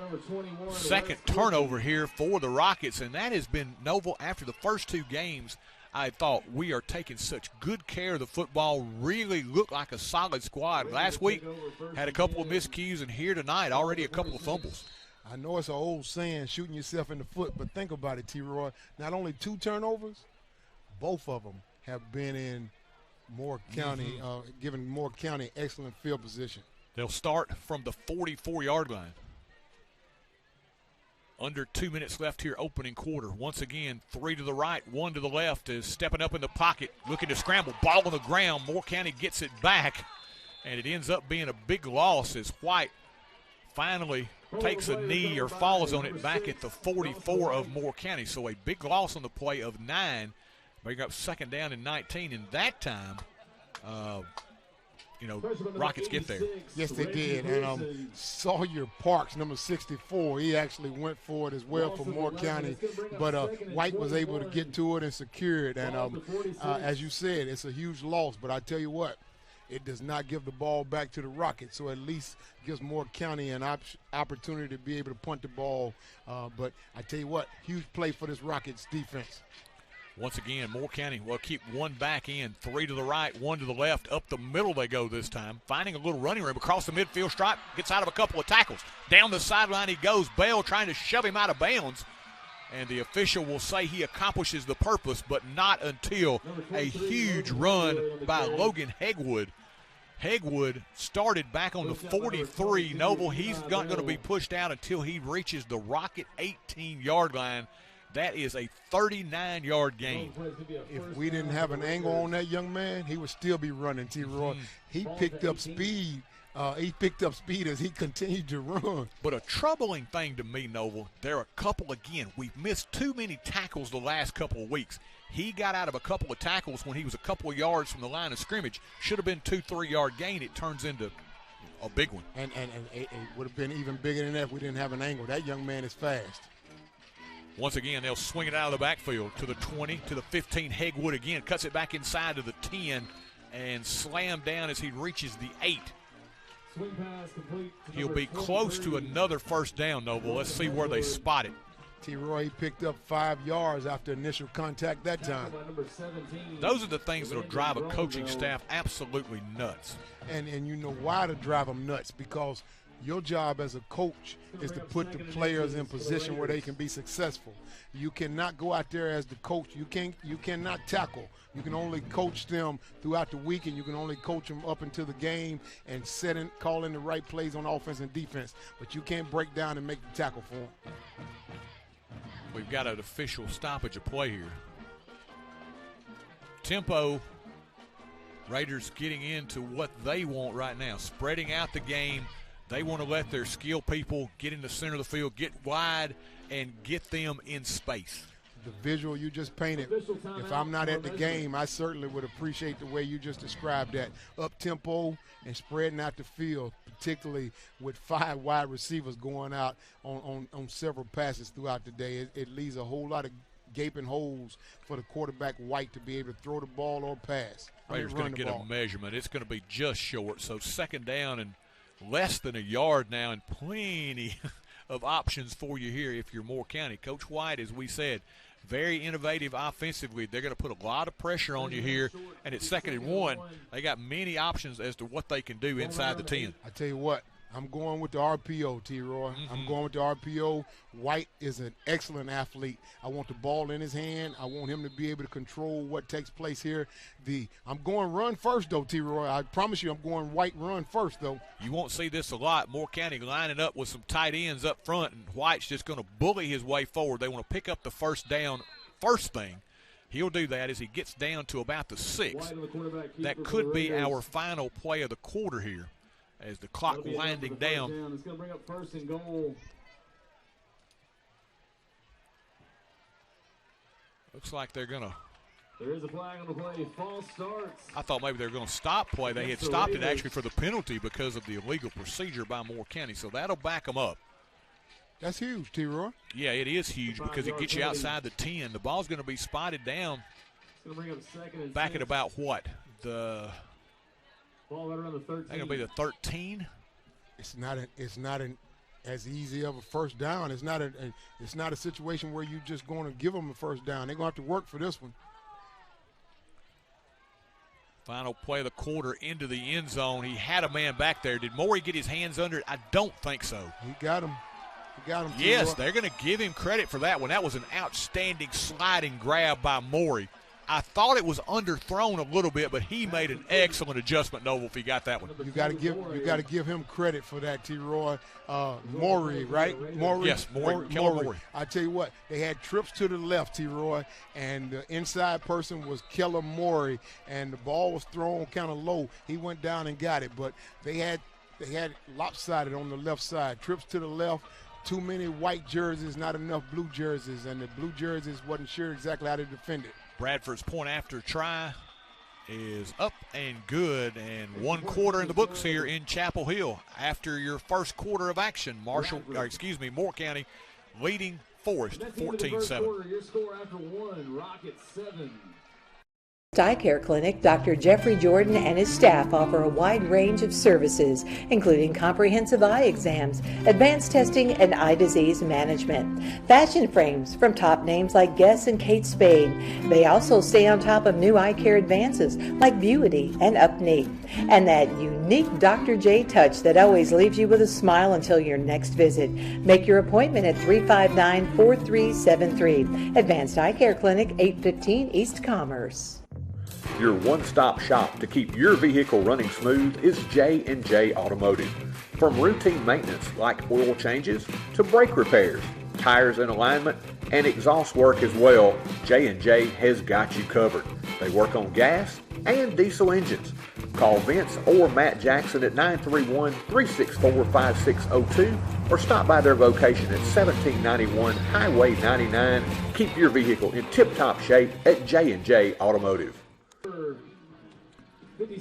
Second turnover here for the Rockets, and that has been Noble. After the first two games, I thought we are taking such good care of the football, really looked like a solid squad. Last week had a couple of miscues, and here tonight already a couple of fumbles. I know it's an old saying, shooting yourself in the foot, but think about it, T. Roy. Not only 2 turnovers, both of them have been in Moore County, giving Moore County excellent field position. They'll start from the 44-yard line. Under 2 minutes left here, opening quarter. Once again, 3 to the right, 1 to the left is stepping up in the pocket, looking to scramble. Ball on the ground. Moore County gets it back, and it ends up being a big loss as White finally takes a knee or falls on it back at the 44 of Moore County. So a big loss on the play of 9. Bring up second down and 19, and that time, Rockets get there. Yes, they did. And Sawyer Parks, number 64, he actually went for it as well for Moore County, but White was able to get to it and secure it. And as you said, it's a huge loss, but I tell you what, it does not give the ball back to the Rockets, so at least gives Moore County an opportunity to be able to punt the ball. But I tell you what, huge play for this Rockets defense. Once again, Moore County will keep 1 back in, 3 to the right, 1 to the left. Up the middle they go this time, finding a little running room across the midfield stripe, gets out of a couple of tackles. Down the sideline he goes. Bell trying to shove him out of bounds, and the official will say he accomplishes the purpose, but not until a huge run by Logan Hegwood. Hegwood started back on the 43. Noble, he's not going to be pushed out until he reaches the Rocket 18-yard line. That is a 39-yard gain. If we didn't have an angle on that young man, he would still be running, T. Roy. He picked up speed. As he continued to run. But a troubling thing to me, Noble, there are a couple, again, we've missed too many tackles the last couple of weeks. He got out of a couple of tackles when he was a couple of yards from the line of scrimmage. Should have been 2-3-yard gain. It turns into a big one. And it would have been even bigger than that if we didn't have an angle. That young man is fast. Once again, they'll swing it out of the backfield to the 20, to the 15. Hegwood again cuts it back inside to the 10 and slammed down as he reaches the 8. He'll be close to another first down, Noble. Let's see where they spot it. T. Roy picked up 5 yards after initial contact that time. Those are the things that will drive a coaching staff absolutely nuts. And you know why to drive them nuts, because your job as a coach is to put the players in position where they can be successful. You cannot go out there as the coach. You cannot tackle. You can only coach them throughout the week, and you can only coach them up into the game and call in the right plays on offense and defense. But you can't break down and make the tackle for them. We've got an official stoppage of play here. Tempo, Raiders getting into what they want right now, spreading out the game. They want to let their skill people get in the center of the field, get wide, and get them in space. The visual you just painted, if I'm not at the game, I certainly would appreciate the way you just described that. Up-tempo and spreading out the field, particularly with 5 wide receivers going out on several passes throughout the day. It leaves a whole lot of gaping holes for the quarterback White to be able to throw the ball or pass. Raiders going to get a measurement. It's going to be just short, so second down and less than a yard now, and plenty of options for you here if you're Moore County. Coach White, as we said, very innovative offensively. They're going to put a lot of pressure on you here, and at 2nd and 1, they got many options as to what they can do inside the 10. I tell you what, I'm going with the RPO, T. Roy. I'm going with the RPO. White is an excellent athlete. I want the ball in his hand. I want him to be able to control what takes place here. I'm going run first, though, T. Roy. I promise you I'm going White run first, though. You won't see this a lot. Moore County lining up with some tight ends up front, and White's just going to bully his way forward. They want to pick up the first down first thing. He'll do that as he gets down to about the 6. That could be our final play of the quarter here, as the clock winding down. It's going to bring up 1st and goal Looks like they're going to. There is a flag on the play. False starts. I thought maybe they were going to stop play. They had stopped it actually for the penalty because of the illegal procedure by Moore County. So that'll back them up. That's huge, T-Roy. Yeah, it is huge because it gets you outside the 10. The ball's going to be spotted down It's going to bring up second and back 6. at about what? The Ball right around the 13. They're going to be the 13. It's not as easy of a first down. It's not a situation where you're just going to give them a first down. They're going to have to work for this one. Final play of the quarter into the end zone. He had a man back there. Did Morey get his hands under it? I don't think so. He got him. Yes, they're going to give him credit for that one. That was an outstanding sliding grab by Morey. I thought it was underthrown a little bit, but he made an excellent adjustment, Noble, if he got that one. You got to give him credit for that, T-Roy. Morey, right? Morey. Yes, Morey. I tell you what, they had trips to the left, T-Roy, and the inside person was Keller Morey, and the ball was thrown kind of low. He went down and got it, but they had lopsided on the left side. Trips to the left. Too many white jerseys, not enough blue jerseys, and the blue jerseys wasn't sure exactly how to defend it. Bradford's point after try is up and good, and 1 quarter in the books here in Chapel Hill. After your first quarter of action, Moore County leading Forrest 14-7. Your score after 1, Rockets 7. Eye Care Clinic, Dr. Jeffrey Jordan and his staff offer a wide range of services, including comprehensive eye exams, advanced testing, and eye disease management. Fashion frames from top names like Guess and Kate Spade. They also stay on top of new eye care advances like Vuity and Upneat. And that unique Dr. J touch that always leaves you with a smile until your next visit. Make your appointment at 359-4373. Advanced Eye Care Clinic, 815 East Commerce. Your one-stop shop to keep your vehicle running smooth is J&J Automotive. From routine maintenance like oil changes to brake repairs, tires and alignment, and exhaust work as well, J&J has got you covered. They work on gas and diesel engines. Call Vince or Matt Jackson at 931-364-5602 or stop by their location at 1791 Highway 99. Keep your vehicle in tip-top shape at J&J Automotive.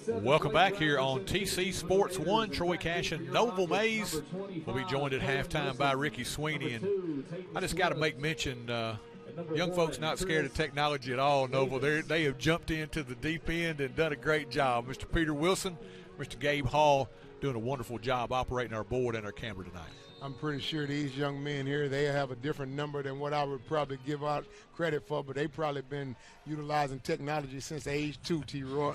Welcome back here on TC Sports 1. Troy Cash and Noble Mays will be joined at halftime by Ricky Sweeney. And I just got to make mention, young folks not scared of technology at all, Noble. They have jumped into the deep end and done a great job. Mr. Peter Wilson, Mr. Gabe Hall doing a wonderful job operating our board and our camera tonight. I'm pretty sure these young men here, they have a different number than what I would probably give out credit for, but they've probably been utilizing technology since age 2, T-Roy.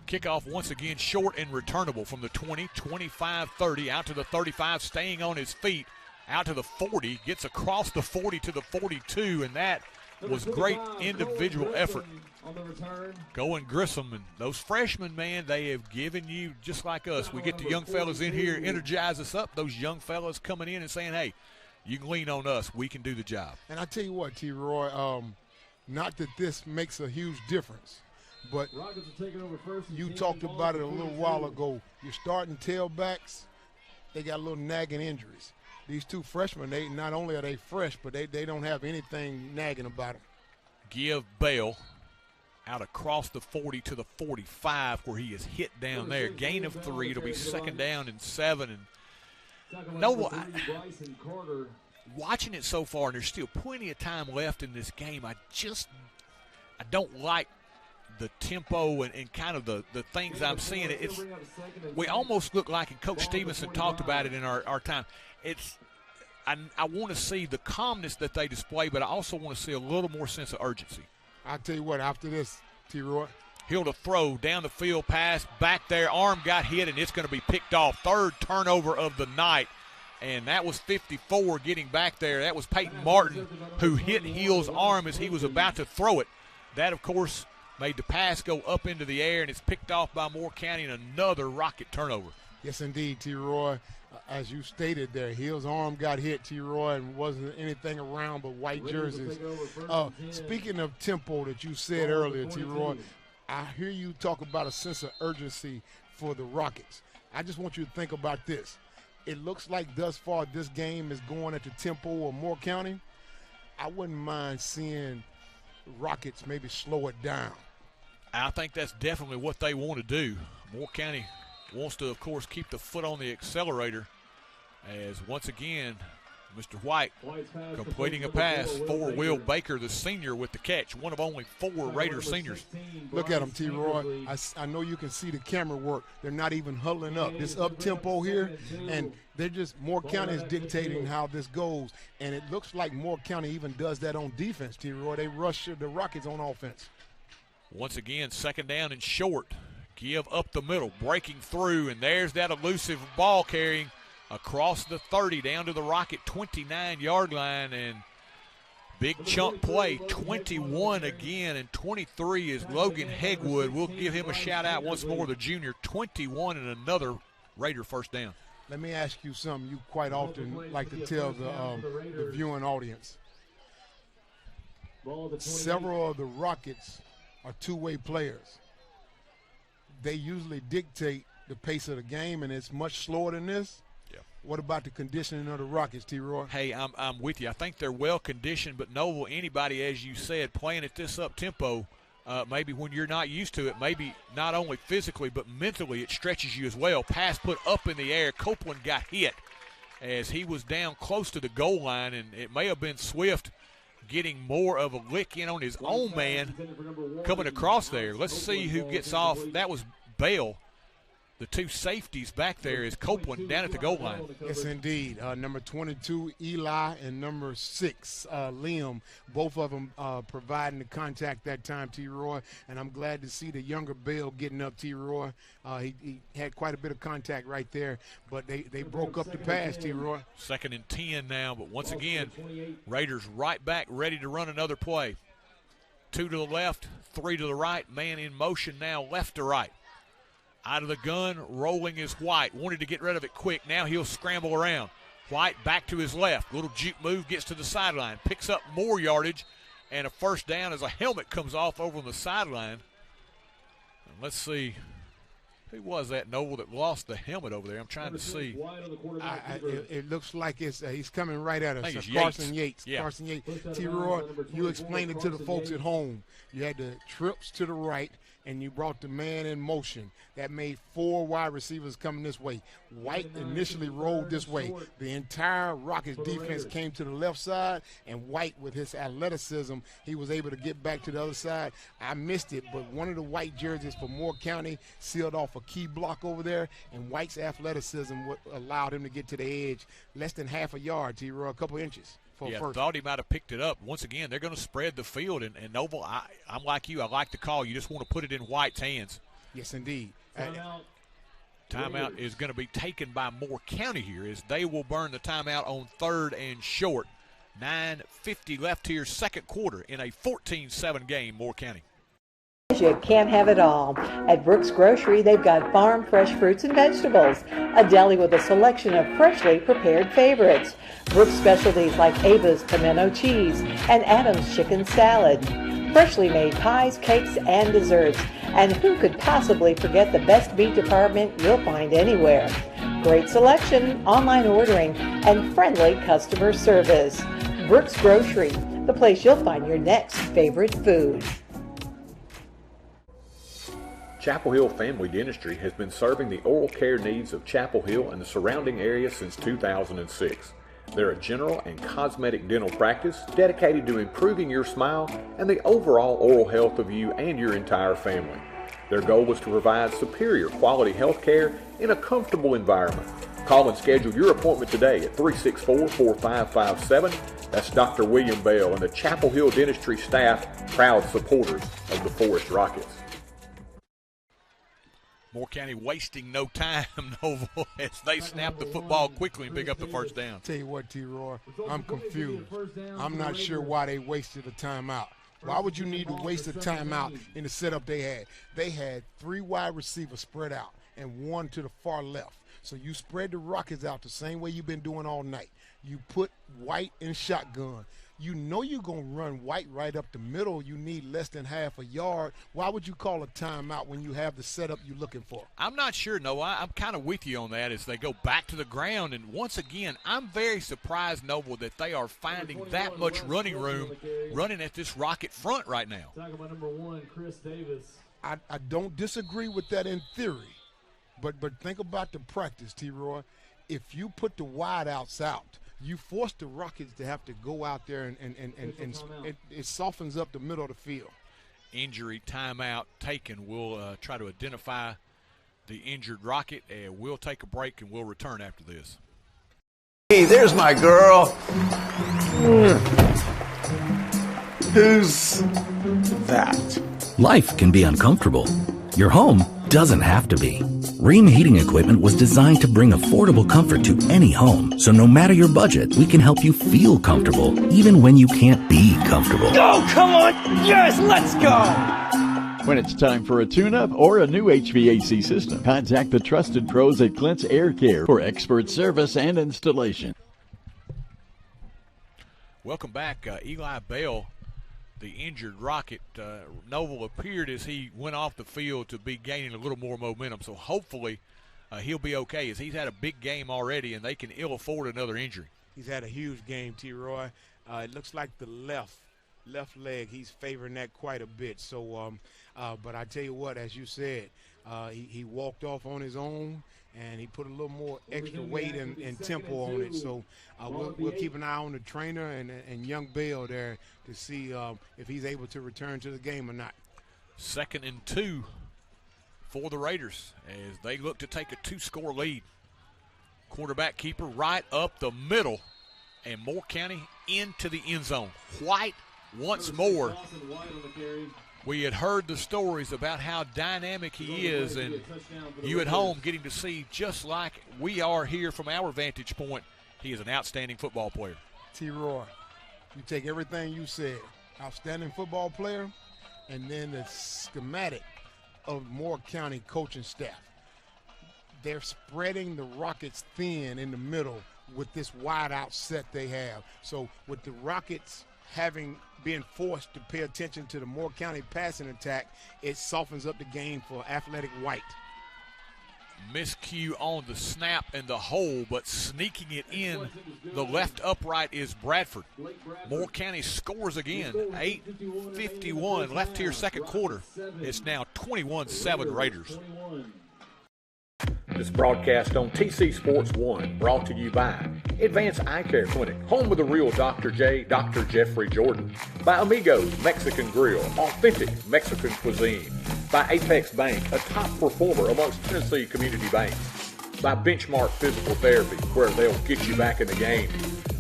Kickoff once again short and returnable from the 20, 25, 30, out to the 35, staying on his feet, out to the 40, gets across the 40 to the 42, and that was great individual effort. Going Grissom, and those freshmen, man, they have given you, just like us, we get the young fellas in here, energize us up, those young fellas coming in and saying, hey, you can lean on us, we can do the job. And I tell you what, T-Roy, not that this makes a huge difference, but you talked about it a little while ago. You're starting tailbacks, they got a little nagging injuries. These two freshmen, they not only are they fresh, but they don't have anything nagging about them. Give Bell out across the 40 to the 45 where he is hit down there. Gain of 3. It'll be 2nd down and 7. And no, watching it so far, and there's still plenty of time left in this game, I don't like the tempo and kind of the things I'm seeing. We almost look like, and Coach Stevenson talked about it in our time, I want to see the calmness that they display, but I also want to see a little more sense of urgency. I'll tell you what, after this, T-Roy. Hill to throw, down the field pass, back there, arm got hit, and it's going to be picked off. 3rd turnover of the night, and that was 54 getting back there. That was Peyton Martin who hit Hill's arm as he was about to throw it. That, of course, made the pass go up into the air, and it's picked off by Moore County, and another Rocket turnover. Yes, indeed, T-Roy. As you stated there, Hill's arm got hit, T-Roy, and wasn't anything around but white jerseys. Speaking of tempo that you said earlier, T-Roy, I hear you talk about a sense of urgency for the Rockets. I just want you to think about this. It looks like thus far this game is going at the tempo of Moore County. I wouldn't mind seeing Rockets maybe slow it down. I think that's definitely what they want to do. Moore County wants to, of course, keep the foot on the accelerator as, once again, Mr. White completing a pass for Will Baker, the senior, with the catch, one of only 4 Raider seniors. Look at them, T-Roy. I know you can see the camera work. They're not even huddling up. This up-tempo here, and they're just, Moore County is dictating how this goes, and it looks like Moore County even does that on defense, T-Roy. They rush the Rockets on offense. Once again, second down and short. Give up the middle, breaking through, and there's that elusive ball carrying across the 30 down to the Rocket 29-yard line, and big chunk play, 21 again, and 23 is Logan Hegwood. We'll give him a shout-out once more, the junior, 21 and another Raider first down. Let me ask you something you quite often like to tell the viewing audience. Several of the Rockets are two-way players. They usually dictate the pace of the game, and it's much slower than this. What about the conditioning of the Rockets, T-Roy? Hey, I'm with you. I think they're well conditioned, but Noble, anybody, as you said, playing at this up tempo, maybe when you're not used to it, maybe not only physically but mentally it stretches you as well. Pass put up in the air. Copeland got hit as he was down close to the goal line, and it may have been Swift getting more of a lick in on his own man coming across there. Let's see who gets off. That was Bell. The 2 safeties back there is Copeland down at the goal line. Yes, indeed. Number 22, Eli, and number 6, Liam, both of them providing the contact that time, T-Roy. And I'm glad to see the younger Bell getting up, T-Roy. He had quite a bit of contact right there, but they broke up the pass, T-Roy. 2nd and 10 now, but once again, Raiders right back ready to run another play. 2 to the left, 3 to the right. Man in motion now, left to right. Out of the gun, rolling is White. Wanted to get rid of it quick. Now he'll scramble around. White back to his left. Little juke move, gets to the sideline. Picks up more yardage, and a first down as a helmet comes off over on the sideline. And let's see. Who was that, Noble, that lost the helmet over there? I'm trying to see. It looks like he's coming right at us. Carson Yates. Yeah. Carson Yates. T-Roy, you explained it to the folks at home. You had the trips to the right, and you brought the man in motion. That made 4 wide receivers coming this way. White initially rolled this way. The entire Rockets defense came to the left side, and White, with his athleticism, he was able to get back to the other side. I missed it, but one of the white jerseys for Moore County sealed off a key block over there, and White's athleticism allowed him to get to the edge less than half a yard, T-Roy, a couple inches. Thought he might have picked it up. Once again, they're going to spread the field, and Noble, I'm like you. I like the call. You just want to put it in White's hands. Yes, indeed. Timeout is going to be taken by Moore County here as they will burn the timeout on 3rd and short. 9:50 left here, second quarter in a 14-7 game, Moore County. You can't have it all. At Brooks Grocery, they've got farm fresh fruits and vegetables, a deli with a selection of freshly prepared favorites, Brooks specialties like Ava's pimento cheese and Adam's chicken salad, freshly made pies, cakes, and desserts, and who could possibly forget the best meat department you'll find anywhere. Great selection, online ordering, and friendly customer service. Brooks Grocery, the place you'll find your next favorite food. Chapel Hill Family Dentistry has been serving the oral care needs of Chapel Hill and the surrounding area since 2006. They're a general and cosmetic dental practice dedicated to improving your smile and the overall oral health of you and your entire family. Their goal is to provide superior quality health care in a comfortable environment. Call and schedule your appointment today at 364-4557. That's Dr. William Bell and the Chapel Hill Dentistry staff, proud supporters of the Forrest Rockets. Moore County wasting no time, Noble, as they snap the football quickly and pick up the first down. Tell you what, T-Roy, I'm confused. I'm not sure why they wasted a timeout. Why would you need to waste a timeout in the setup they had? They had 3 wide receivers spread out and 1 to the far left. So you spread the Rockets out the same way you've been doing all night. You put White in shotgun. you know you're going to run White right up the middle. You need less than half a yard. Why would you call a timeout when you have the setup you're looking for? I'm not sure, Noah. I'm kind of with you on that as they go back to the ground. And once again, I'm very surprised, Noble, that they are finding that much running room running at this Rocket front right now. Talking about number 1, Chris Davis. I don't disagree with that in theory, but think about the practice, T-Roy. If you put the wideouts out, you force the Rockets to have to go out there and it softens up the middle of the field. Injury timeout taken. We'll try to identify the injured Rocket, and we'll take a break, and we'll return after this. Hey, there's my girl. Who's that? Life can be uncomfortable. Your home doesn't have to be. Ream Heating Equipment was designed to bring affordable comfort to any home. So no matter your budget, we can help you feel comfortable, even when you can't be comfortable. Oh, come on. Yes, let's go. When it's time for a tune-up or a new HVAC system, contact the trusted pros at Clint's Air Care for expert service and installation. Welcome back. Eli Bell, the injured Rocket. Noble appeared as he went off the field to be gaining a little more momentum, so hopefully he'll be okay, as he's had a big game already and they can ill afford another injury. He's had a huge game, T-Roy. It looks like the left leg, he's favoring that quite a bit. So, but I tell you what, as you said, he walked off on his own, and he put a little more extra weight and tempo on it. So we'll keep an eye on the trainer and young Bell there to see if he's able to return to the game or not. 2nd and 2 for the Raiders as they look to take a 2-score lead. Quarterback keeper right up the middle, and Moore County into the end zone. White once more. We had heard the stories about how dynamic he is, and you at home getting to see, just like we are here from our vantage point, he is an outstanding football player. T-Roy, you take everything you said, outstanding football player, and then the schematic of Moore County coaching staff. They're spreading the Rockets thin in the middle with this wide out set they have. So with the Rockets being forced to pay attention to the Moore County passing attack, it softens up the game for athletic White. Miscue on the snap and the hole, but sneaking it in the left upright is Bradford. Moore County scores again. 8:51 left here, second quarter. It's now 21-7 Raiders. This broadcast on TC Sports 1 brought to you by Advanced Eye Care Clinic, home of the real Dr. J, Dr. Jeffrey Jordan. By Amigos Mexican Grill, authentic Mexican cuisine. By Apex Bank, a top performer amongst Tennessee community banks. By Benchmark Physical Therapy, where they'll get you back in the game.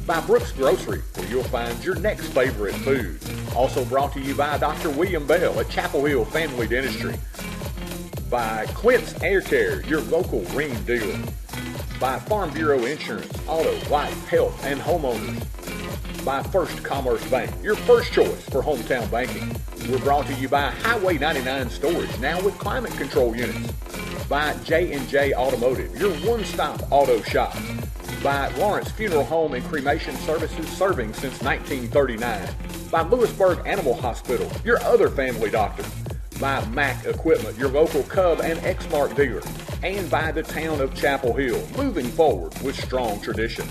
By Brooks Grocery, where you'll find your next favorite food. Also brought to you by Dr. William Bell at Chapel Hill Family Dentistry. By Clint's Air Care, your local Ream dealer. By Farm Bureau Insurance, auto, life, health, and homeowners. By First Commerce Bank, your first choice for hometown banking. We're brought to you by Highway 99 Storage, now with climate control units. By J&J Automotive, your one-stop auto shop. By Lawrence Funeral Home and Cremation Services, serving since 1939. By Lewisburg Animal Hospital, your other family doctor. By Mac Equipment, your local Cub and Exmark dealer. And by the town of Chapel Hill, moving forward with strong tradition.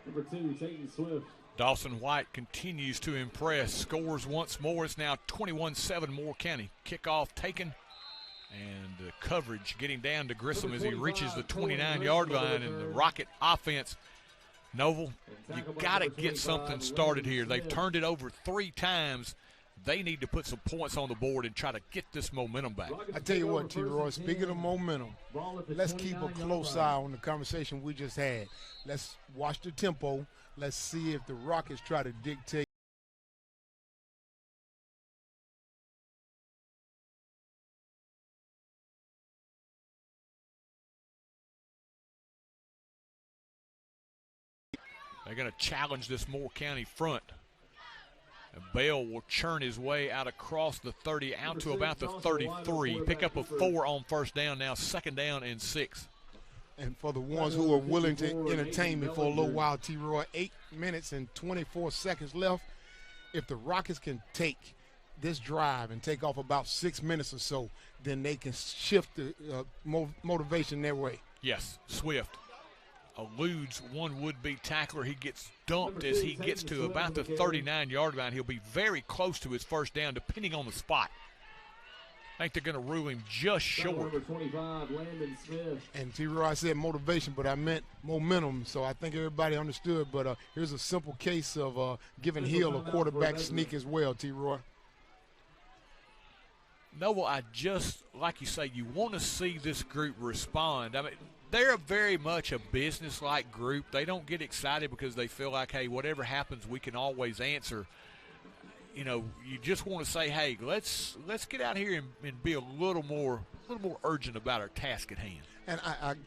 Number 2, Peyton Swift. Dawson White continues to impress. Scores once more. It's now 21-7 Moore County. Kickoff taken. And the coverage getting down to Grissom as he reaches the 29-yard line. And the Rocket offense, Noble, you got to get something started here. They've turned it over 3 times. They need to put some points on the board and try to get this momentum back. I tell you what, T-Roy, speaking of momentum, let's keep a close eye on the conversation we just had. Let's watch the tempo. Let's see if the Rockets try to dictate. They're going to challenge this Moore County front. And Bell will churn his way out across the 30 out to about the 33. Pick up a 4 on first down now, 2nd down and 6. And for the ones who are willing to entertain me for a little while, T-Roy, 8 minutes and 24 seconds left. If the Rockets can take this drive and take off about 6 minutes or so, then they can shift the motivation their way. Yes, Swift eludes one would-be tackler. He gets dumped as he gets to about the 39-yard line. He'll be very close to his first down, depending on the spot. I think they're going to rule him just short. Number 25, Landon Smith. And T-Roy, I said motivation, but I meant momentum, so I think everybody understood. But here's a simple case of giving Hill a quarterback sneak as well, T-Roy. No, well, I just, like you say, you want to see this group respond. I mean, they're very much a business-like group. They don't get excited because they feel like, hey, whatever happens, we can always answer. You know, you just want to say, hey, let's get out here and be a little more urgent about our task at hand. And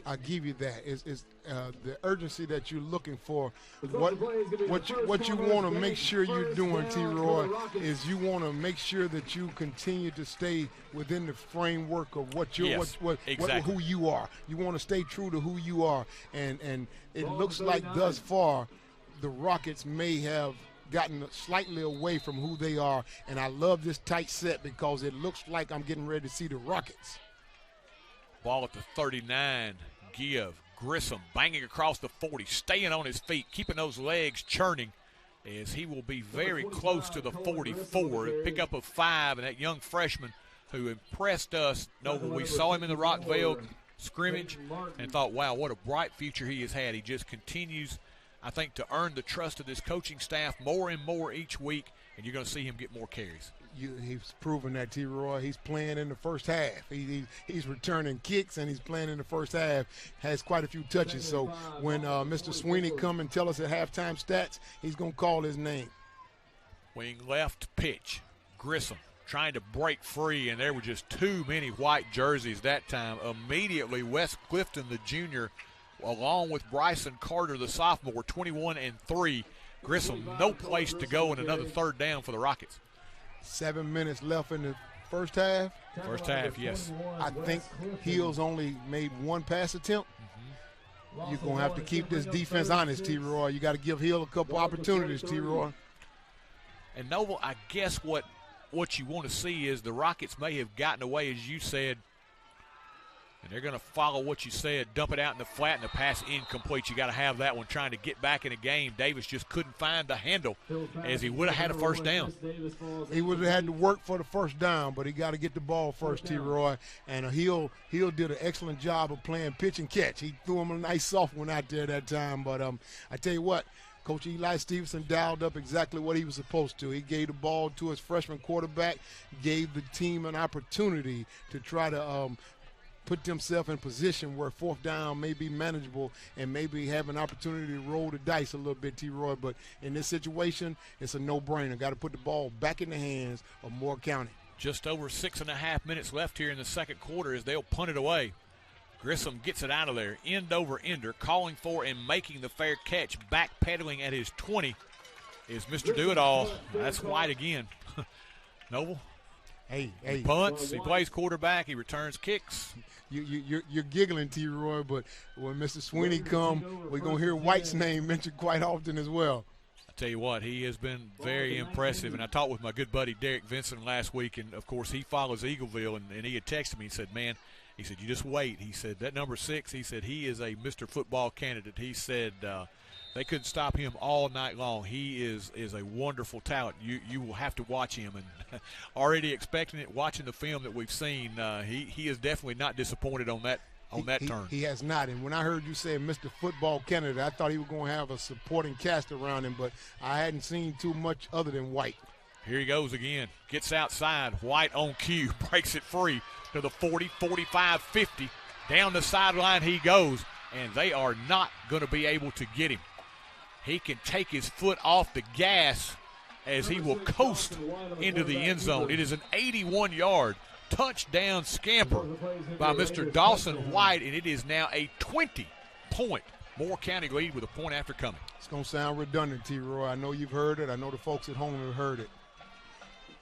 I give you that. It's the urgency that you're looking for. What you want to make sure you're doing, T-Roy, is you want to make sure that you continue to stay within the framework of who you are. You want to stay true to who you are. And it looks like thus far the Rockets may have gotten slightly away from who they are. And I love this tight set because it looks like I'm getting ready to see the Rockets. Ball at the 39, give. Grissom banging across the 40, staying on his feet, keeping those legs churning as he will be very close to the 44. Pick up of 5, and that young freshman who impressed us. We saw him in the Rockville scrimmage and thought, wow, what a bright future he has had. He just continues, I think, to earn the trust of this coaching staff more and more each week, and you're going to see him get more carries. He's proven that, T-Roy. He's playing in the first half. He's returning kicks, and he's playing in the first half. Has quite a few touches. So when Mr. Sweeney come and tell us at halftime stats, he's going to call his name. Wing left pitch. Grissom trying to break free, and there were just too many white jerseys that time. Immediately, Wes Clifton, the junior, along with Bryson Carter, the sophomore, 21-3. Grissom, no place to go, and another third down for the Rockets. 7 minutes left in the first half. First half, yes. I think Hill's only made one pass attempt. You're going to have to keep this defense honest, T-Roy. You got to give Hill a couple opportunities, T-Roy. And Noble, I guess what you want to see is the Rockets may have gotten away, as you said, and they're going to follow what you said, dump it out in the flat, and the pass incomplete. You got to have that one trying to get back in the game. Davis just couldn't find the handle as he would have had a first down. He would have had to work for the first down, but he got to get the ball first, T-Roy. And Hill did an excellent job of playing pitch and catch. He threw him a nice soft one out there that time. But I tell you what, Coach Eli Stevenson dialed up exactly what he was supposed to. He gave the ball to his freshman quarterback, gave the team an opportunity to try to put themselves in position where fourth down may be manageable and maybe have an opportunity to roll the dice a little bit, T-Roy. But in this situation, it's a no-brainer. Got to put the ball back in the hands of Moore County. Just over 6.5 minutes left here in the second quarter as they'll punt it away. Grissom gets it out of there, end over ender, calling for and making the fair catch, backpedaling at his 20 is Mr. Do-It-All. That's White again. Noble? Hey. He punts, he plays quarterback, he returns kicks. You're giggling, T-Roy, but when Mr. Sweeney come, we're going to hear White's name mentioned quite often as well. I tell you what, he has been very impressive, and I talked with my good buddy Derek Vinson last week, and, of course, he follows Eagleville, and he had texted me and said, man, he said, you just wait. He said, that number 6, he said, he is a Mr. Football candidate. He said they couldn't stop him all night long. He is a wonderful talent. You will have to watch him, and already expecting it, watching the film that we've seen, he is definitely not disappointed on that turn. He has not. And when I heard you say Mr. Football candidate, I thought he was going to have a supporting cast around him, but I hadn't seen too much other than White. Here he goes again. Gets outside. White on cue. Breaks it free to the 40, 45, 50. Down the sideline he goes, and they are not going to be able to get him. He can take his foot off the gas as he will coast into the end zone. It is an 81-yard touchdown scamper by Mr. Dawson White, and it is now a 20-point Moore County lead with a point after coming. It's going to sound redundant, T-Roy. I know you've heard it. I know the folks at home have heard it.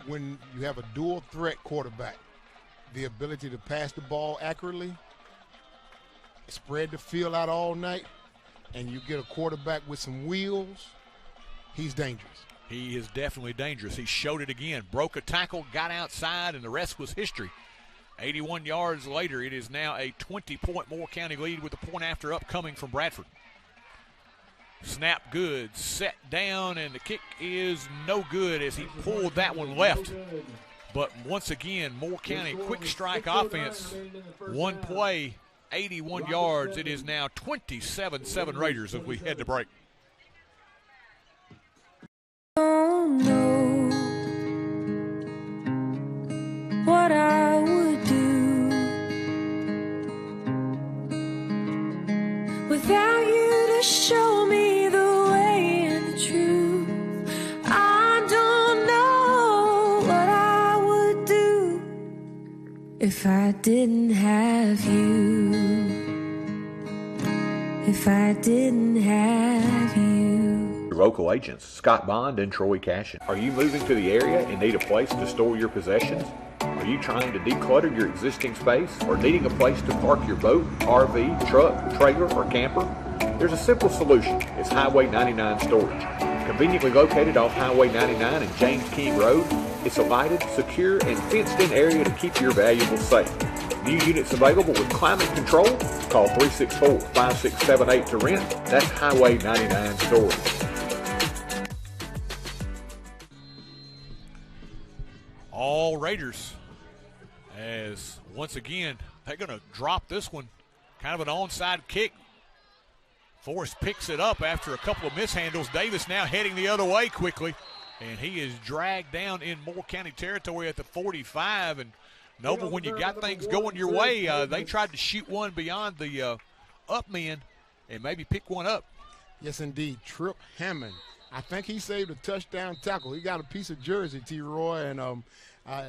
When you have a dual-threat quarterback, the ability to pass the ball accurately spread the field out all night, and you get a quarterback with some wheels, he's dangerous. He is definitely dangerous. He showed it again. Broke a tackle, got outside, and the rest was history. 81 yards later, it is now a 20-point Moore County lead with the point after upcoming from Bradford. Snap good, set down, and the kick is no good as he pulled that one left. But once again, Moore County quick strike offense. One play, 81 yards. It is now 27-7 Raiders as we head to break. Don't know what I would do without you to show me the way and the truth. I don't know what I would do if I didn't have you. If I didn't have you. Your local agents, Scott Bond and Troy Cashin. Are you moving to the area and need a place to store your possessions? Are you trying to declutter your existing space or needing a place to park your boat, RV, truck, trailer, or camper? There's a simple solution. It's Highway 99 Storage. Conveniently located off Highway 99 and James King Road, it's a lighted, secure, and fenced-in area to keep your valuables safe. New units available with climate control. Call 364-5678 to rent. That's Highway 99 Storage. All Raiders, as once again, they're going to drop this one. Kind of an onside kick. Forrest picks it up after a couple of mishandles. Davis now heading the other way quickly, and he is dragged down in Moore County territory at the 45. And Nova, when you got things going your way, they tried to shoot one beyond the up men and maybe pick one up. Yes, indeed. Trip Hammond. I think he saved a touchdown tackle. He got a piece of jersey, T-Roy, and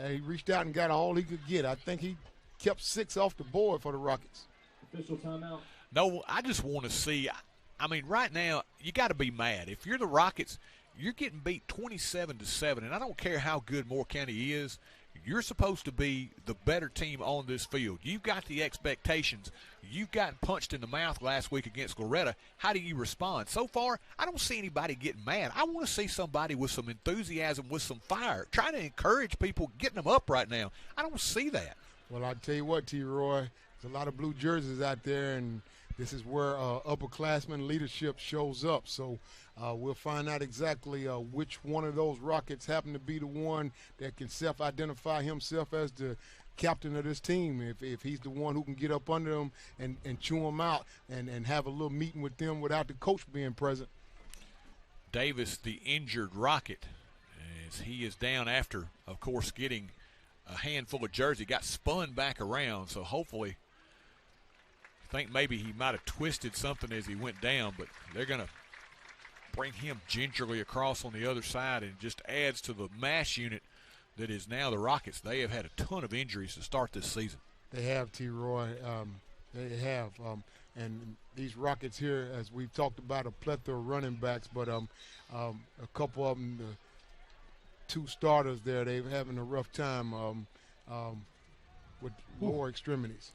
he reached out and got all he could get. I think he kept 6 off the board for the Rockets. Official timeout. No, I just want to see. I mean, right now, you got to be mad. If you're the Rockets, you're getting beat 27-7, and I don't care how good Moore County is. You're supposed to be the better team on this field. You've got the expectations. You've gotten punched in the mouth last week against Loretta. How do you respond? So far, I don't see anybody getting mad. I want to see somebody with some enthusiasm, with some fire, trying to encourage people, getting them up right now. I don't see that. Well, I'll tell you what, T-Roy, there's a lot of blue jerseys out there, and this is where upperclassmen leadership shows up. So we'll find out exactly which one of those Rockets happen to be the one that can self-identify himself as the captain of this team. If he's the one who can get up under them and chew them out and have a little meeting with them without the coach being present. Davis, the injured Rocket, as he is down after, of course, getting a handful of jersey, got spun back around. So hopefully, I think maybe he might have twisted something as he went down, but they're going to bring him gingerly across on the other side, and just adds to the mass unit that is now the Rockets. They have had a ton of injuries to start this season. They have, T-Roy. They have. And these Rockets here, as we've talked about, a plethora of running backs, but a couple of them, the 2 starters there, they're having a rough time with lower extremities.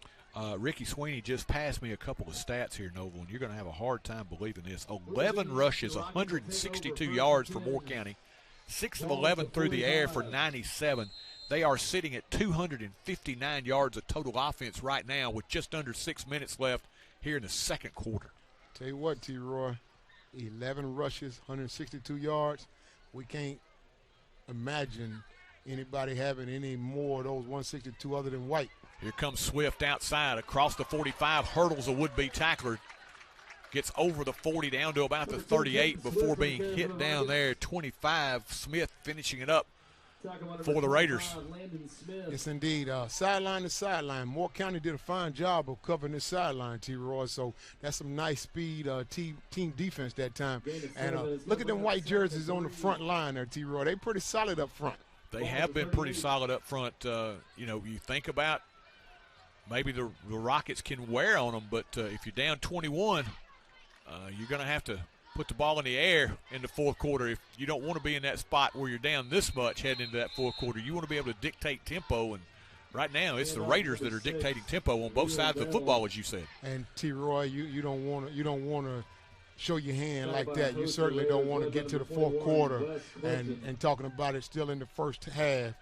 Ricky Sweeney just passed me a couple of stats here, Nova, and you're going to have a hard time believing this. 11 rushes, 162 yards for Moore County, 6 of 11 through the air for 97. They are sitting at 259 yards of total offense right now with just under 6 minutes left here in the second quarter. Tell you what, T-Roy, 11 rushes, 162 yards. We can't imagine anybody having any more of those 162 other than White. Here comes Swift outside across the 45, hurdles a would-be tackler, gets over the 40 down to about the 38 before being hit down there. 25, Smith finishing it up for the Raiders. Yes, indeed. Sideline to sideline. Moore County did a fine job of covering this sideline, T-Roy, so that's some nice speed team defense that time. And look at them white jerseys on the front line there, T-Roy. They pretty solid up front. They have been pretty solid up front. You think about maybe the Rockets can wear on them, but if you're down 21, you're going to have to put the ball in the air in the fourth quarter. If you don't want to be in that spot where you're down this much heading into that fourth quarter, you want to be able to dictate tempo, and Right now, it's the Raiders that are dictating tempo on both sides of the football, as you said. And T-Roy, you don't want to show your hand like that. You certainly don't want to get to the fourth quarter and talking about it still in the first half,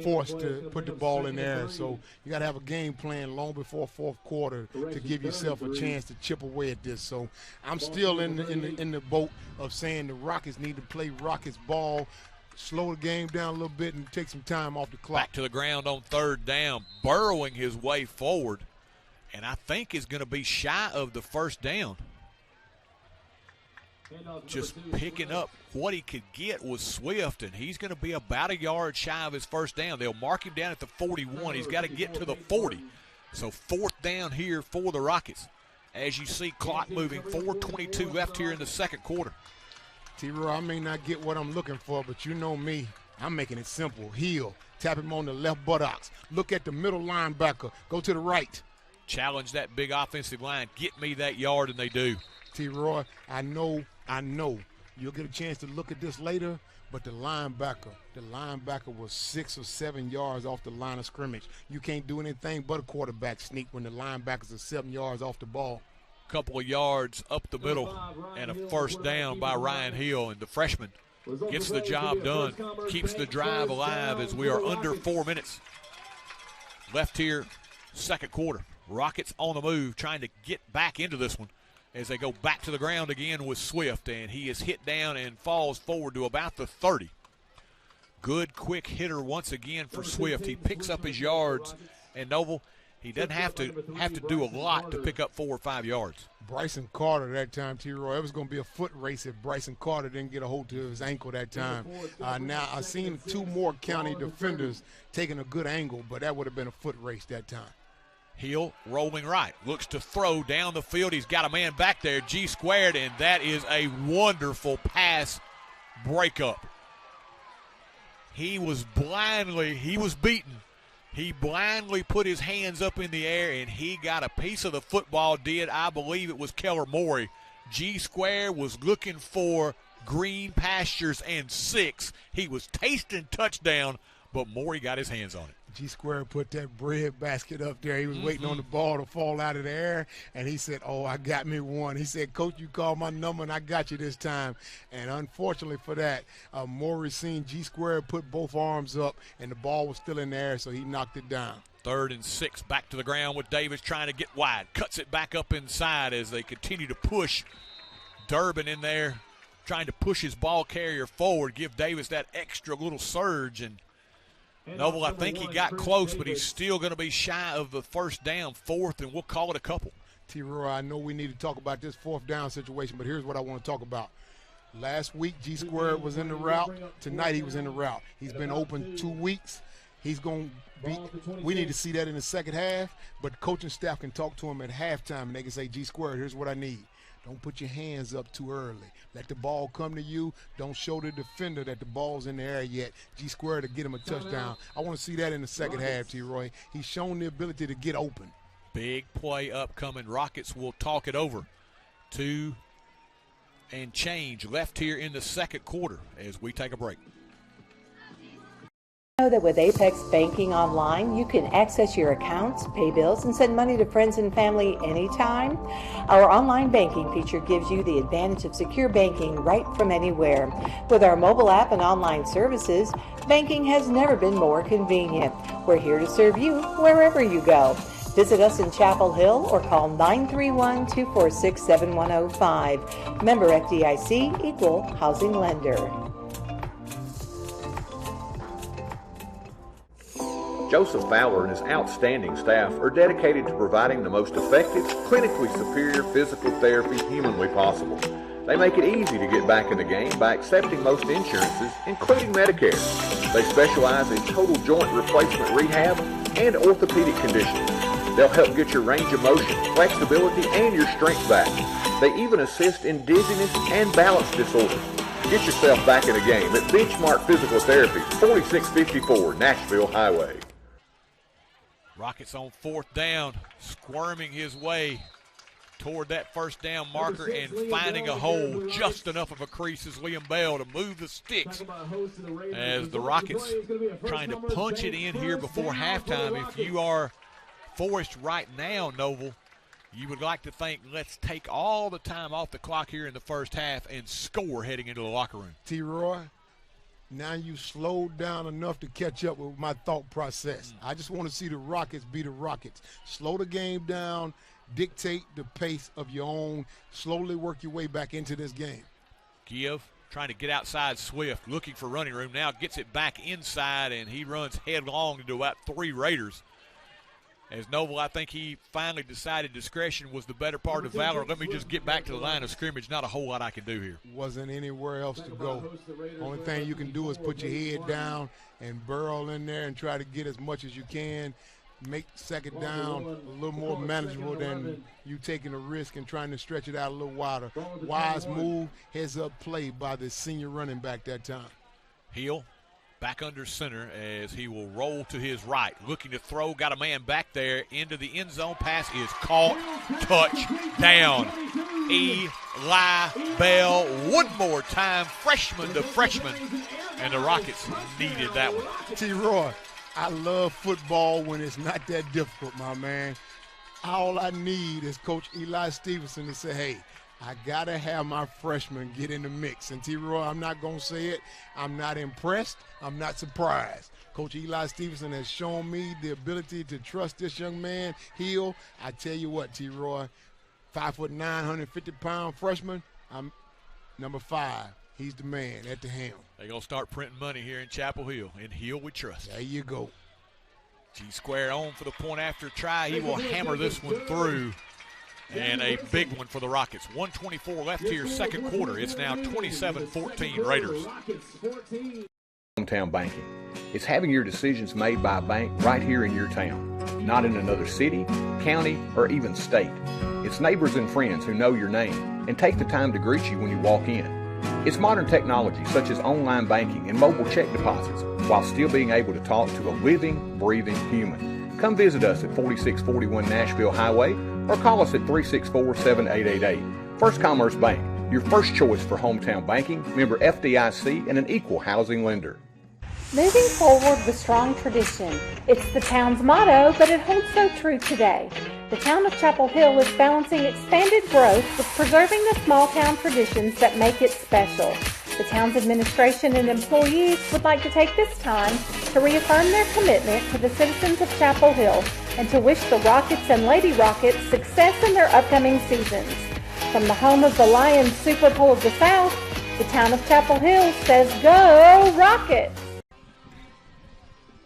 forced to put the ball in there. So you got to have a game plan long before fourth quarter to give yourself a chance to chip away at this. So I'm still in the boat of saying the Rockets need to play Rockets ball, slow the game down a little bit, and take some time off the clock. Back to the ground on third down, burrowing his way forward, and I think is going to be shy of the first down. Just picking up what he could get was Swift, and he's going to be about a yard shy of his first down. They'll mark him down at the 41. He's got to get to the 40. So fourth down here for the Rockets. As you see, clock moving, 4:22 left here in the second quarter. T-Roy, I may not get what I'm looking for, but you know me. I'm making it simple. Heel, tap him on the left buttocks. Look at the middle linebacker. Go to the right. Challenge that big offensive line. Get me that yard, and they do. T-Roy, I know. You'll get a chance to look at this later, but the linebacker was 6 or 7 yards off the line of scrimmage. You can't do anything but a quarterback sneak when the linebackers are 7 yards off the ball. Couple of yards up the middle and a first down by Ryan Hill, and the freshman gets the job done, keeps the drive alive as we are under 4 minutes left here, second quarter. Rockets on the move, trying to get back into this one as they go back to the ground again with Swift, and he is hit down and falls forward to about the 30. Good quick hitter once again for Swift. He picks up his yards, and Noble, he doesn't have to do a lot to pick up 4 or 5 yards. Bryson Carter that time, T-Roy, it was going to be a foot race if Bryson Carter didn't get a hold to his ankle that time. Now, I've seen 2 more county defenders taking a good angle, but that would have been a foot race that time. Hill rolling right, looks to throw down the field. He's got a man back there, G squared, and that is a wonderful pass breakup. He was beaten. He blindly put his hands up in the air, and he got a piece of the football, I believe it was Keller Morey. G squared was looking for green pastures and 6. He was tasting touchdown, but Morey got his hands on it. G-Square put that bread basket up there. He was waiting on the ball to fall out of the air, and he said, oh, I got me one. He said, Coach, you called my number, and I got you this time. And unfortunately for that, Morey seen G-Square put both arms up, and the ball was still in the air, so he knocked it down. 3rd and 6, back to the ground with Davis trying to get wide. Cuts it back up inside as they continue to push Durbin in there, trying to push his ball carrier forward, give Davis that extra little surge, and Noble, I think he got close, but he's still going to be shy of the first down, 4th, and we'll call it a couple. T-Roy, I know we need to talk about this 4th down situation, but here's what I want to talk about. Last week, G-Squared was in the route. Tonight, he was in the route. He's been open 2 weeks. He's going to be – we need to see that in the second half, but the coaching staff can talk to him at halftime, and they can say, G-Squared, here's what I need. Don't put your hands up too early. Let the ball come to you. Don't show the defender that the ball's in the air yet. G-Square to get him a touchdown. I want to see that in the second half, T-Roy. He's shown the ability to get open. Big play upcoming. Rockets will talk it over. 2 and change left here in the second quarter as we take a break. Know that with Apex Banking Online, you can access your accounts, pay bills, and send money to friends and family anytime. Our online banking feature gives you the advantage of secure banking right from anywhere. With our mobile app and online services, banking has never been more convenient. We're here to serve you wherever you go. Visit us in Chapel Hill or call 931-246-7105. Member FDIC, Equal Housing Lender. Joseph Fowler and his outstanding staff are dedicated to providing the most effective, clinically superior physical therapy humanly possible. They make it easy to get back in the game by accepting most insurances, including Medicare. They specialize in total joint replacement rehab and orthopedic conditioning. They'll help get your range of motion, flexibility, and your strength back. They even assist in dizziness and balance disorders. Get yourself back in the game at Benchmark Physical Therapy, 4654 Nashville Highway. Rockets on 4th down, squirming his way toward that first down marker and finding a hole, just enough of a crease as Liam Bell to move the sticks as the Rockets trying to punch it in here before halftime. If you are Forrest right now, Noble, you would like to think, let's take all the time off the clock here in the first half and score heading into the locker room. T-Roy, now you slowed down enough to catch up with my thought process. I just want to see the Rockets be the Rockets. Slow the game down, dictate the pace of your own, slowly work your way back into this game. Give, trying to get outside Swift, looking for running room, now gets it back inside, and he runs headlong into about 3 Raiders. As Noble, I think he finally decided discretion was the better part of valor. Let me just get back to the line of scrimmage. Not a whole lot I can do here. Wasn't anywhere else to go. Only thing you can do is put your head down and burrow in there and try to get as much as you can. Make second down a little more manageable than you taking a risk and trying to stretch it out a little wider. Wise move, heads up play by the senior running back that time. Hill back under center as he will roll to his right. Looking to throw, got a man back there into the end zone. Pass is caught. Touchdown. Eli Bell one more time, freshman to freshman, and the Rockets needed that one. T-Roy, I love football when it's not that difficult, my man. All I need is Coach Eli Stevenson to say, hey, I got to have my freshmen get in the mix. And T-Roy, I'm not going to say it. I'm not impressed. I'm not surprised. Coach Eli Stevenson has shown me the ability to trust this young man, Hill. I tell you what, T-Roy, 5'9", 150-pound freshman, I'm number 5. He's the man at the helm. They're going to start printing money here in Chapel Hill. In Hill we trust. There you go. G-Square on for the point after try. He will hammer this one through. And a big one for the Rockets. 1:24 left here, second quarter. It's now 27-14 Raiders. Hometown banking. It's having your decisions made by a bank right here in your town, not in another city, county, or even state. It's neighbors and friends who know your name and take the time to greet you when you walk in. It's modern technology such as online banking and mobile check deposits while still being able to talk to a living, breathing human. Come visit us at 4641 Nashville Highway or call us at 364-7888. First Commerce Bank, your first choice for hometown banking, member FDIC, and an equal housing lender. Moving forward with strong tradition. It's the town's motto, but it holds so true today. The town of Chapel Hill is balancing expanded growth with preserving the small town traditions that make it special. The town's administration and employees would like to take this time to reaffirm their commitment to the citizens of Chapel Hill and to wish the Rockets and Lady Rockets success in their upcoming seasons. From the home of the Lions Super Bowl of the South, the town of Chapel Hill says, "Go Rockets!"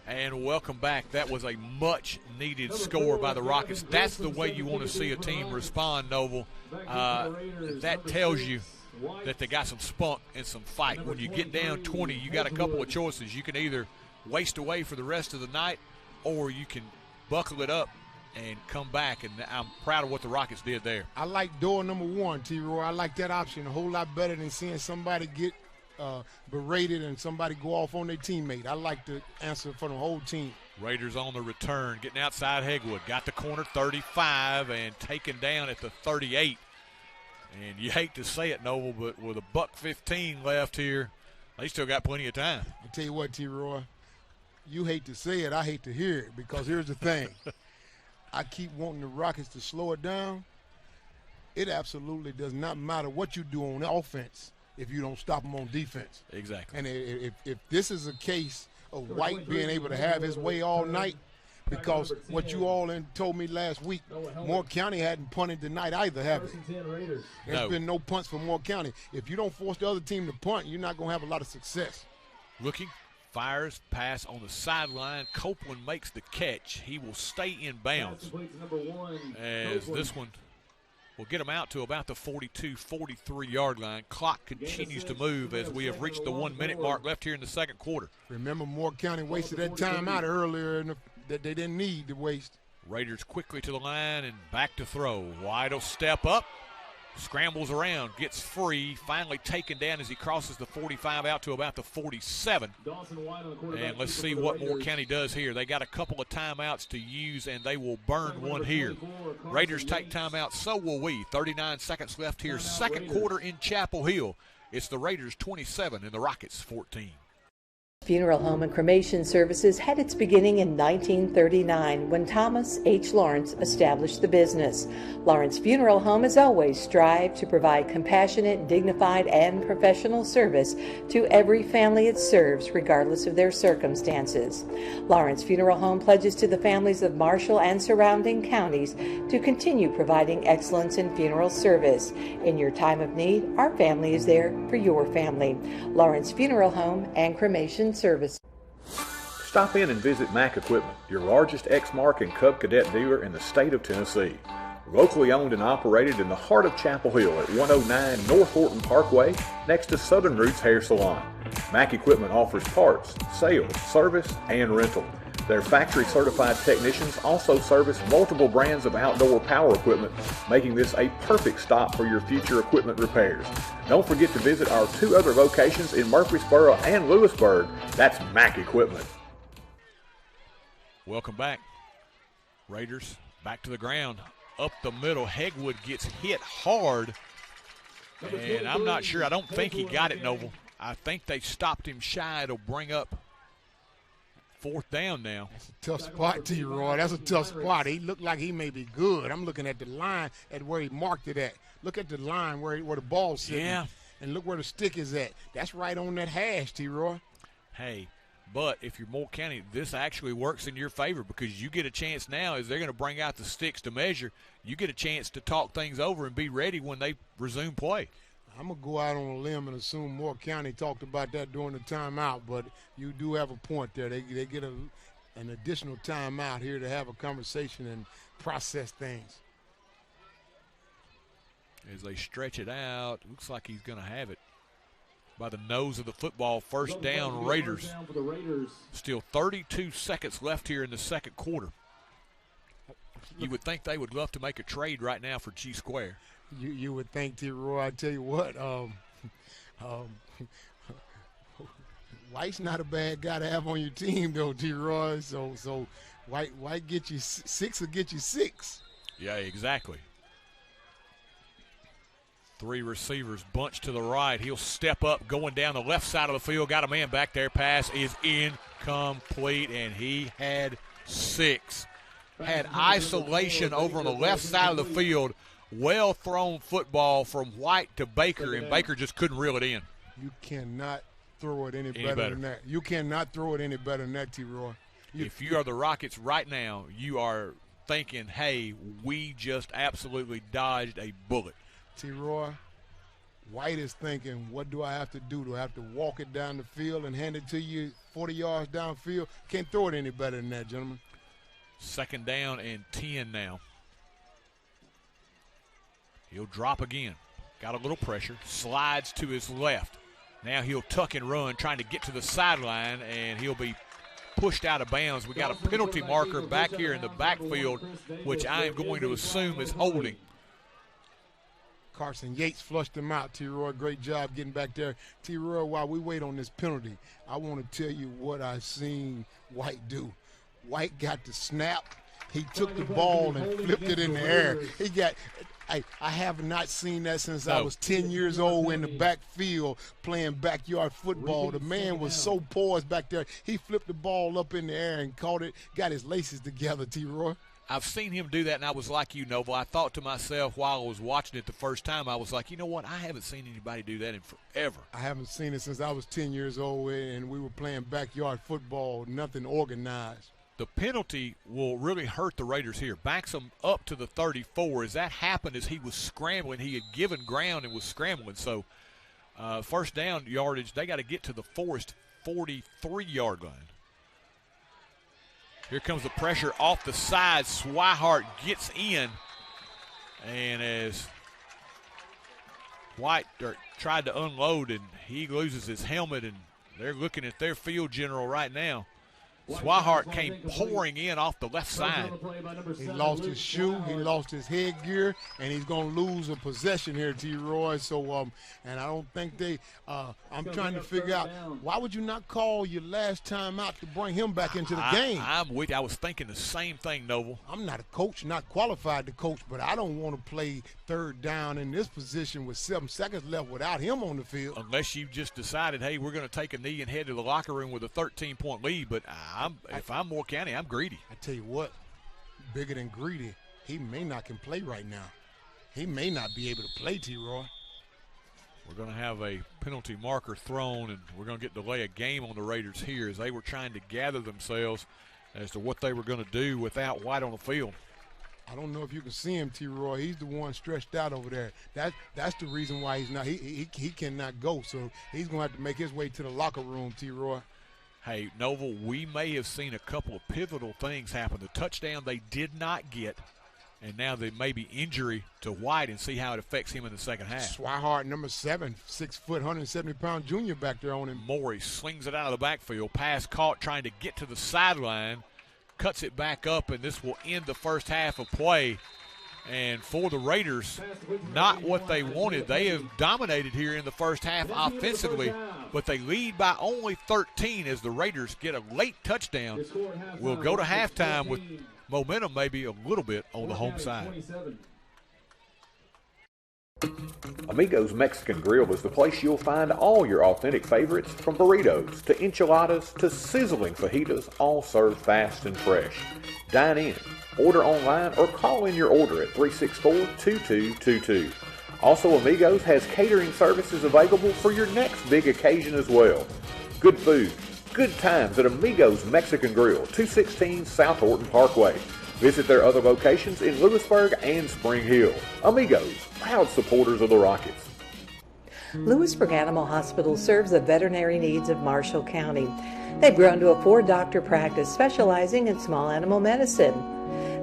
And welcome back. That was a much-needed score by the Rockets. That's the way you want to see a team respond, Noble. That tells you that they got some spunk and some fight. When you get down 20, you got a couple of choices. You can either waste away for the rest of the night, or you can buckle it up and come back, and I'm proud of what the Rockets did there. I like door number 1, T-Roy. I like that option a whole lot better than seeing somebody get berated and somebody go off on their teammate. I like the answer for the whole team. Raiders on the return, getting outside Hegwood. Got the corner 35 and taken down at the 38. And you hate to say it, Noble, but with a $1:15 left here, they still got plenty of time. I tell you what, T-Roy, you hate to say it, I hate to hear it, because here's the thing. I keep wanting the Rockets to slow it down. It absolutely does not matter what you do on offense if you don't stop them on defense. Exactly. And if this is a case of White being able to have his way all night, because what you all told me last week, Moore County hadn't punted tonight either, have they? There's been no punts for Moore County. If you don't force the other team to punt, you're not going to have a lot of success. Looking, fires, pass on the sideline. Copeland makes the catch. He will stay in bounds. As this one will get him out to about the 42, 43-yard line. Clock continues to move as we have reached the 1-minute mark left here in the second quarter. Remember, Moore County wasted that time out earlier that they didn't need to waste. Raiders quickly to the line and back to throw. White will step up Scrambles around, gets free, finally taken down as he crosses the 45 out to about the 47. And let's see what Moore County does here. They got a couple of timeouts to use, and they will burn one here. Raiders take timeout, so will we. 39 seconds left here, second quarter in Chapel Hill. It's the Raiders 27 and the Rockets 14. Funeral home and cremation services had its beginning in 1939 when Thomas H. Lawrence established the business. Lawrence Funeral Home has always strived to provide compassionate, dignified, and professional service to every family it serves, regardless of their circumstances. Lawrence Funeral Home pledges to the families of Marshall and surrounding counties to continue providing excellence in funeral service. In your time of need, our family is there for your family. Lawrence Funeral Home and Cremation Service. Stop in and visit Mack Equipment, your largest Exmark and Cub Cadet dealer in the state of Tennessee. Locally owned and operated in the heart of Chapel Hill at 109 North Horton Parkway, next to Southern Roots Hair Salon. Mack Equipment offers parts, sales, service, and rental. Their factory-certified technicians also service multiple brands of outdoor power equipment, making this a perfect stop for your future equipment repairs. Don't forget to visit our two other locations in Murfreesboro and Lewisburg. That's Mack Equipment. Welcome back. Raiders back to the ground. Up the middle, Hegwood gets hit hard. And I'm not sure. I don't think he got it, Noble. I think they stopped him shy. It'll bring up fourth down now. That's a tough spot, T-Roy. That's a tough spot. He looked like he may be good. I'm looking at the line at where he marked it at. Look at the line where the ball's sitting. Yeah. And look where the stick is at. That's right on that hash, T-Roy. Hey, but if you're Moore County, this actually works in your favor because you get a chance now as they're going to bring out the sticks to measure. You get a chance to talk things over and be ready when they resume play. I'm going to go out on a limb and assume Moore County talked about that during the timeout, but you do have a point there. They get an additional timeout here to have a conversation and process things. As they stretch it out, looks like he's going to have it by the nose of the football. First down, Raiders. Still 32 seconds left here in the second quarter. You would think they would love to make a trade right now for G-Square. You would think, T-Roy. I tell you what, White's not a bad guy to have on your team, though, T-Roy. So White get you six will get you six. Yeah, exactly. Three receivers bunched to the right. He'll step up going down the left side of the field. Got a man back there. Pass is incomplete, and he had six. Had isolation over on the left side of the field. Well-thrown football from White to Baker, and Baker just couldn't reel it in. You cannot throw it any better than that. You cannot throw it any better than that, T-Roy. If you are the Rockets right now, you are thinking, hey, we just absolutely dodged a bullet. T-Roy, White is thinking, what do I have to do? Do I have to walk it down the field and hand it to you 40 yards downfield? Can't throw it any better than that, gentlemen. Second down and 10 now. He'll drop again. Got a little pressure. Slides to his left. Now he'll tuck and run, trying to get to the sideline, and he'll be pushed out of bounds. We got a penalty marker back here in the backfield, which I am going to assume is holding. Carson Yates flushed him out, T-Roy. Great job getting back there. T-Roy, while we wait on this penalty, I want to tell you what I've seen White do. White got the snap. He took the ball and flipped it in the air. I have not seen that since I was 10 years old in the backfield playing backyard football. The man was so poised back there. He flipped the ball up in the air and caught it, got his laces together, T-Roy. I've seen him do that, and I was like you, Nova. I thought to myself while I was watching it the first time, I was like, you know what? I haven't seen anybody do that in forever. I haven't seen it since I was 10 years old, and we were playing backyard football, nothing organized. The penalty will really hurt the Raiders here. Backs them up to the 34. As that happened, as he was scrambling, he had given ground and was scrambling. So first down yardage, they got to get to the Forrest 43-yard line. Here comes the pressure off the side. Swihart gets in. And as White tried to unload, and he loses his helmet, and they're looking at their field general right now. Swihart came pouring in off the left side. He lost his shoe, he lost his headgear, and he's going to lose a possession here, T-Roy. So, and I don't think I'm trying to figure out, why would you not call your last time out to bring him back into the game? I'm with you. I was thinking the same thing, Noble. I'm not a coach, not qualified to coach, but I don't want to play third down in this position with 7 seconds left without him on the field. Unless you just decided, hey, we're going to take a knee and head to the locker room with a 13-point lead. But if I'm Moore County, I'm greedy. I tell you what, bigger than greedy, he may not can play right now. He may not be able to play, T-Roy. We're going to have a penalty marker thrown, and we're going to get delay a game on the Raiders here as they were trying to gather themselves as to what they were going to do without White on the field. I don't know if you can see him, T-Roy. He's the one stretched out over there. That's the reason why he's not. He cannot go, so he's going to have to make his way to the locker room, T-Roy. Hey, Noble, we may have seen a couple of pivotal things happen. The touchdown they did not get, and now there may be injury to White, and see how it affects him in the second half. Swihart, number 7, 6 foot, 170-pound junior back there on him. Morey slings it out of the backfield. Pass caught, trying to get to the sideline. Cuts it back up, and this will end the first half of play. And for the Raiders, not what they wanted. They have dominated here in the first half offensively, but they lead by only 13 as the Raiders get a late touchdown. We'll go to halftime with momentum maybe a little bit on the home side. Amigos Mexican Grill is the place you'll find all your authentic favorites, from burritos to enchiladas to sizzling fajitas, all served fast and fresh. Dine in, order online, or call in your order at 364-2222. Also, Amigos has catering services available for your next big occasion as well. Good food, good times at Amigos Mexican Grill, 216 South Horton Parkway. Visit their other locations in Lewisburg and Spring Hill. Amigos, proud supporters of the Rockets. Lewisburg Animal Hospital serves the veterinary needs of Marshall County. They've grown to a 4-doctor practice specializing in small animal medicine.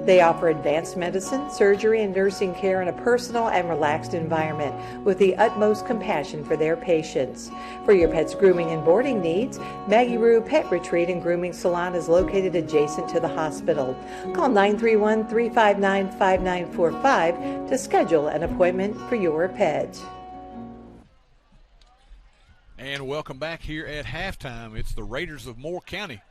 They offer advanced medicine, surgery, and nursing care in a personal and relaxed environment with the utmost compassion for their patients. For your pet's grooming and boarding needs, Maggie Rue Pet Retreat and Grooming Salon is located adjacent to the hospital. Call 931-359-5945 to schedule an appointment for your pet. And welcome back here at halftime. It's the Raiders of Moore County,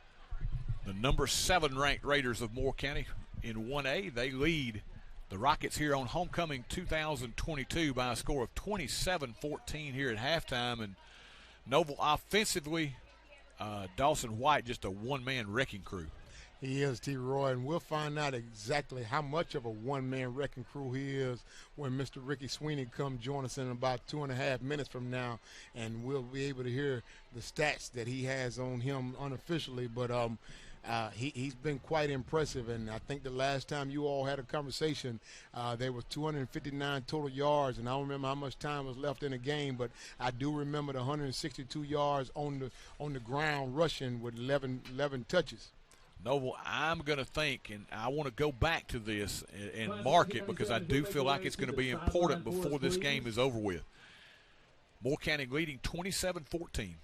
the number 7 ranked Raiders of Moore County. In 1A, they lead the Rockets here on homecoming 2022 by a score of 27-14 here at halftime. And Noble offensively, Dawson White just a one-man wrecking crew. He is, T-Roy, and we'll find out exactly how much of a one-man wrecking crew he is when Mr. Ricky Sweeney come join us in about 2.5 minutes from now, and we'll be able to hear the stats that he has on him unofficially. But he's been quite impressive, and I think the last time you all had a conversation, there was 259 total yards, and I don't remember how much time was left in the game, but I do remember the 162 yards on the ground rushing with 11 touches. Noble, I'm going to think, and I want to go back to this and mark it because I do feel like it's going to be important before this game is over with. Moore County leading 27-14.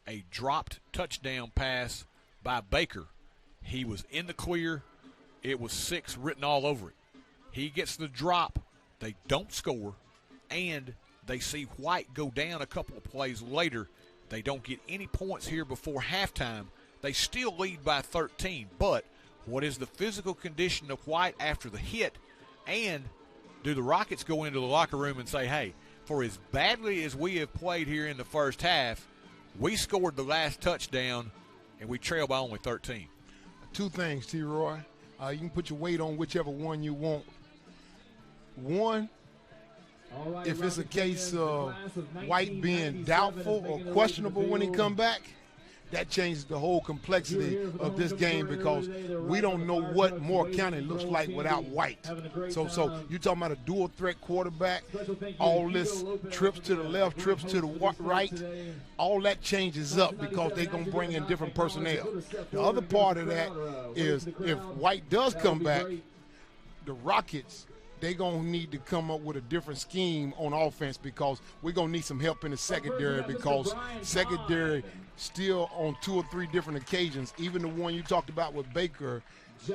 A dropped touchdown pass by Baker. He was in the clear. It was 6 written all over it. He gets the drop. They don't score, and they see White go down a couple of plays later. They don't get any points here before halftime. They still lead by 13, but what is the physical condition of White after the hit? And do the Rockets go into the locker room and say, hey, for as badly as we have played here in the first half, we scored the last touchdown and we trail by only 13? Two things, T-Roy. You can put your weight on whichever one you want. One, if it's a case of White being doubtful or questionable when he come back, that changes the whole complexity of this game because we don't know what Moore County looks like without White. So you're talking about a dual threat quarterback, all this trips to the left, trips to the right, all that changes up because they're going to bring in different personnel. The other part of that is if White does come back, the Rockets they're going to need to come up with a different scheme on offense because we're going to need some help in the secondary because secondary still on 2 or 3 different occasions, even the one you talked about with Baker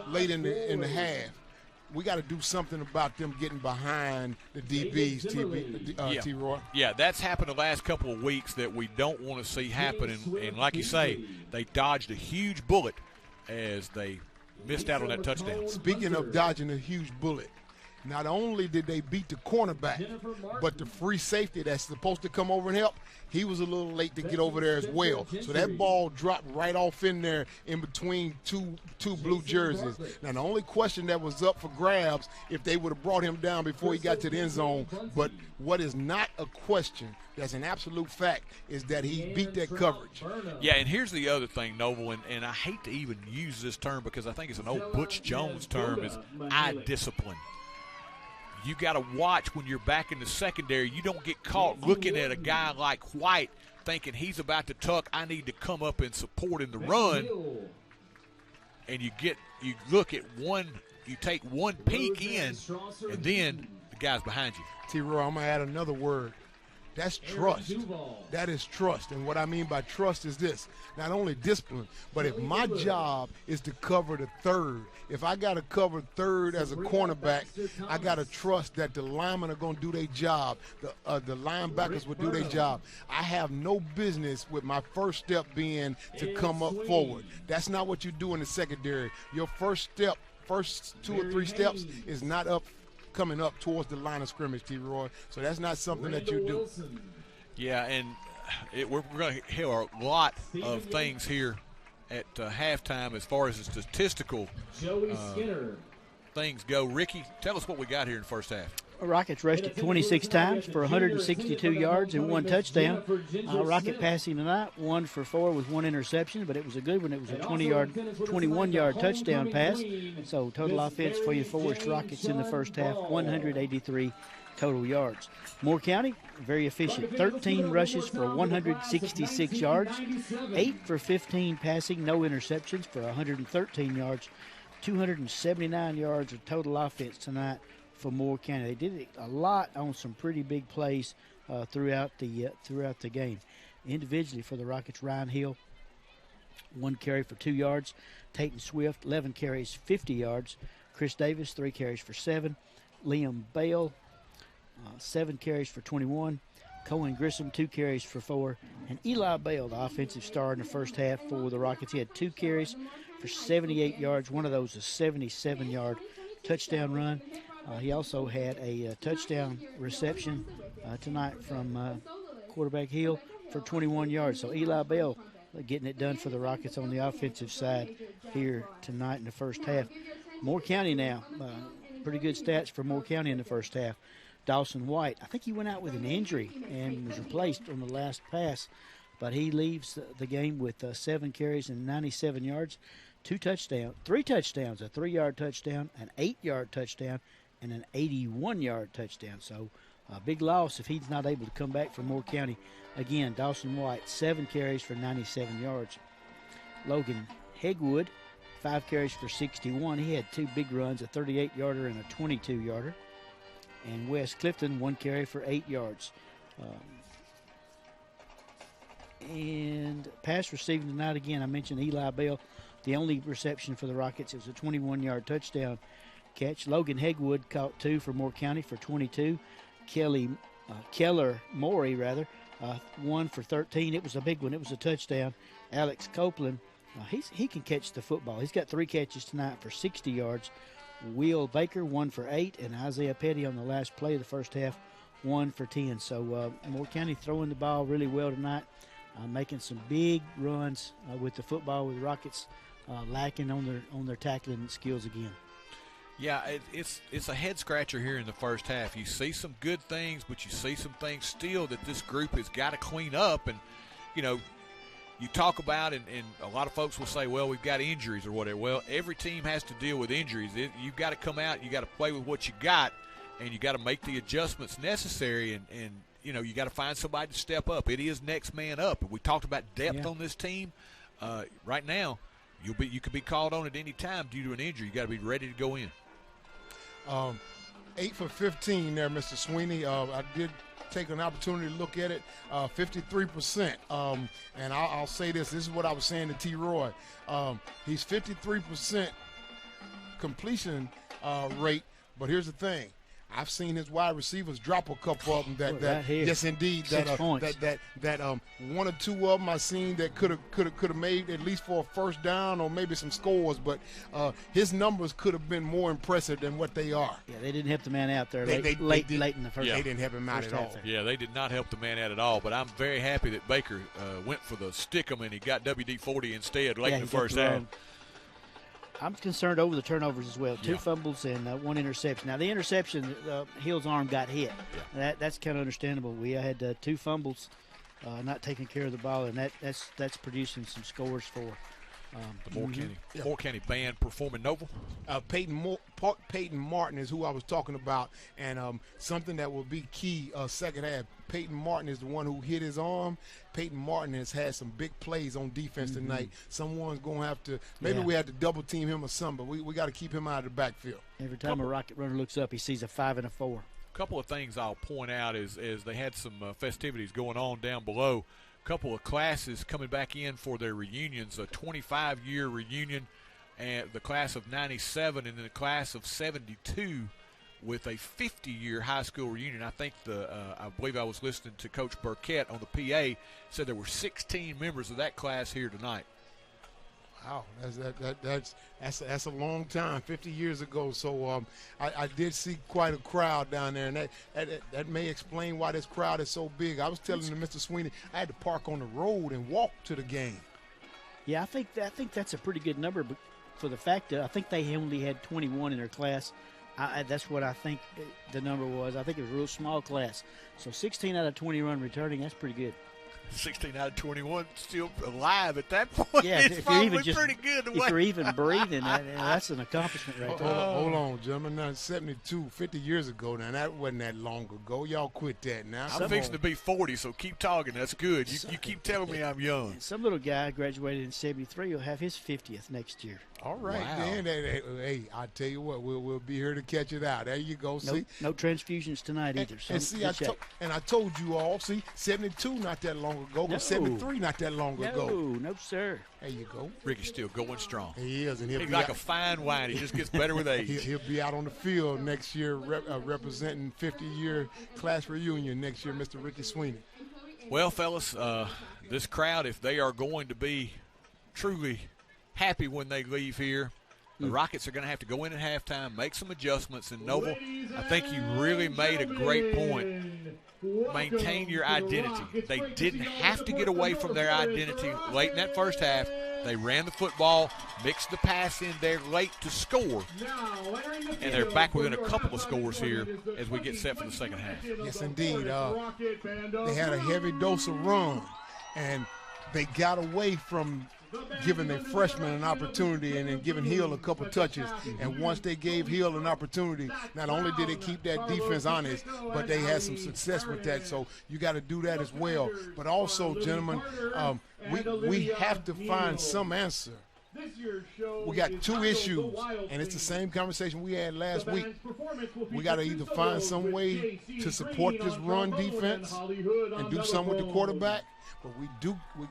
late in the half. We got to do something about them getting behind the DBs, T-Roy. Yeah, that's happened the last couple of weeks that we don't want to see happen. And like you say, they dodged a huge bullet as they missed out on that touchdown. Speaking of dodging a huge bullet, not only did they beat the cornerback, but the free safety that's supposed to come over and help, he was a little late to get over there as well. So that ball dropped right off in there in between two blue jerseys. Now, the only question that was up for grabs if they would have brought him down before he got to the end zone, but what is not a question, that's an absolute fact, is that he beat that coverage. Yeah, and here's the other thing, Noble, and I hate to even use this term because I think it's an old Butch Jones term, is eye discipline. You got to watch when you're back in the secondary. You don't get caught looking at a guy like White thinking he's about to tuck, I need to come up and support in the run. And you look at one, you take one peek in, and then the guy's behind you. T-Roy, I'm going to add another word. That's trust. That is trust. And what I mean by trust is this. Not only discipline, but if my job is to cover the third, if I got to cover third as a cornerback, I got to trust that the linemen are going to do their job. The linebackers will do their job. I have no business with my first step being to come up forward. That's not what you do in the secondary. Your first 2 or 3 steps is not coming up towards the line of scrimmage, T-Roy. So that's not something that you do. Yeah, and we're going to hear a lot of things here at halftime as far as the statistical things go. Ricky, tell us what we got here in the first half. Rockets rushed it 26 times for 162 yards and 1 touchdown. Rocket passing tonight, 1 for 4 with 1 interception, but it was a good one. It was a 21-yard touchdown pass. So total offense for your Forrest Rockets in the first half, 183 total yards. Moore County, very efficient. 13 rushes for 166 yards, 8 for 15 passing, no interceptions for 113 yards, 279 yards of total offense tonight for Moore County. They did it a lot on some pretty big plays throughout the game. Individually for the Rockets, Ryan Hill, 1 carry for 2 yards. Tayton Swift, 11 carries, 50 yards. Chris Davis, 3 carries for 7. Liam Bale, 7 carries for 21. Cohen Grissom, 2 carries for 4. And Eli Bale, the offensive star in the first half for the Rockets, he had 2 carries for 78 yards. One of those a 77-yard touchdown run. He also had a touchdown reception tonight from quarterback Hill for 21 yards. So Eli Bell getting it done for the Rockets on the offensive side here tonight in the first half. Moore County now, pretty good stats for Moore County in the first half. Dawson White, I think he went out with an injury and was replaced on the last pass, but he leaves the game with 7 carries and 97 yards, 3 touchdowns, a 3-yard touchdown, an 8-yard touchdown, and an 81-yard touchdown. So a big loss if he's not able to come back from Moore County. Again, Dawson White, 7 carries for 97 yards. Logan Hegwood, 5 carries for 61. He had 2 big runs, a 38-yarder and a 22-yarder. And Wes Clifton, 1 carry for 8 yards. And pass receiving tonight, again, I mentioned Eli Bell. The only reception for the Rockets, it was a 21-yard touchdown catch. Logan Hegwood caught 2 for Moore County for 22. Keller Morey, 1 for 13. It was a big one. It was a touchdown. Alex Copeland, he can catch the football. He's got 3 catches tonight for 60 yards. Will Baker, 1 for 8. And Isaiah Petty on the last play of the first half, 1 for 10. So Moore County throwing the ball really well tonight, making some big runs with the football, with the Rockets lacking on their tackling skills again. Yeah, it's a head scratcher here in the first half. You see some good things, but you see some things still that this group has got to clean up. And, you know, you talk about, and a lot of folks will say, well, we've got injuries or whatever. Well, every team has to deal with injuries. You've got to come out, you got to play with what you got, and you got to make the adjustments necessary. And you know, you got to find somebody to step up. It is next man up. And we talked about depth on this team. Right now, you could be called on at any time due to an injury. You got to be ready to go in. 8 for 15 there, Mr. Sweeney. I did take an opportunity to look at it, 53%. And I'll say this is what I was saying to T. Roy. He's 53% completion rate, but here's the thing. I've seen his wide receivers drop a couple of them yes indeed that 1 or 2 of them I seen that could have made at least for a first down or maybe some scores, but his numbers could have been more impressive than what they are. Yeah, they didn't help the man out there late in the first. They didn't help him out at all. Yeah, they did not help the man out at all. But I'm very happy that Baker went for the stick 'em and he got WD-40 instead late in the first half. I'm concerned over the turnovers as well. 2 fumbles and 1 interception. Now, the interception, Hill's arm got hit. Yeah. That's kind of understandable. We had 2 fumbles, not taking care of the ball, and that's producing some scores for the Moore County band performing Noble. Peyton Martin is who I was talking about, and something that will be key second half. Peyton Martin is the one who hit his arm. Peyton Martin has had some big plays on defense tonight. Someone's going to have to – maybe we have to double team him or something, but we got to keep him out of the backfield. Every time a Rocket runner looks up, he sees a 5 and a 4. A couple of things I'll point out is they had some festivities going on down below. A couple of classes coming back in for their reunions, a 25-year reunion, and the class of 97 and then the class of 72 with a 50-year high school reunion. I think I believe I was listening to Coach Burkett on the PA, said there were 16 members of that class here tonight. Wow, that's a long time, 50 years ago. So I did see quite a crowd down there, and that may explain why this crowd is so big. I was telling Mr. Sweeney I had to park on the road and walk to the game. Yeah, I think that's a pretty good number, but for the fact that I think they only had 21 in their class. That's what I think the number was. I think it was a real small class. So 16 out of 20 run returning, that's pretty good. 16 out of 21 still alive at that point. Yeah, it's probably pretty good. If you're even breathing, that's an accomplishment right there. Hold on, gentlemen. Now, 72, 50 years ago. Now, that wasn't that long ago. Y'all quit that now. I'm fixing to be 40, so keep talking. That's good. You keep telling me I'm young. Some little guy graduated in 73 will have his 50th next year. All right, wow. Then. Hey, I tell you what, we'll be here to catch it out. There you go. See, no transfusions tonight either. And see, I told you all. See, 72 not that long ago, but 73 not that long ago. No, sir. There you go. Ricky's still going strong. He is, and he's like a fine wine. He just gets better with age. He'll be out on the field next year, representing 50-year class reunion next year, Mr. Ricky Sweeney. Well, fellas, this crowd, if they are going to be truly happy when they leave here, the Rockets are going to have to go in at halftime, make some adjustments. And Noble, I think you really made a great point. Maintain your identity. They didn't have to get away from their identity late in that first half. They ran the football, mixed the pass in there late to score, and they're back within a couple of scores here as we get set for the second half. Yes, indeed. They had a heavy dose of run, and they got away from giving their freshman an opportunity and then giving Hill a couple touches. And once they gave Hill an opportunity, not only did they keep that defense honest, but they had some success with that. So you got to do that as well. But also, gentlemen, we have to find some answer. We got 2 issues, and it's the same conversation we had last week. We got to either find some way to support this run defense and do something with the quarterback, but we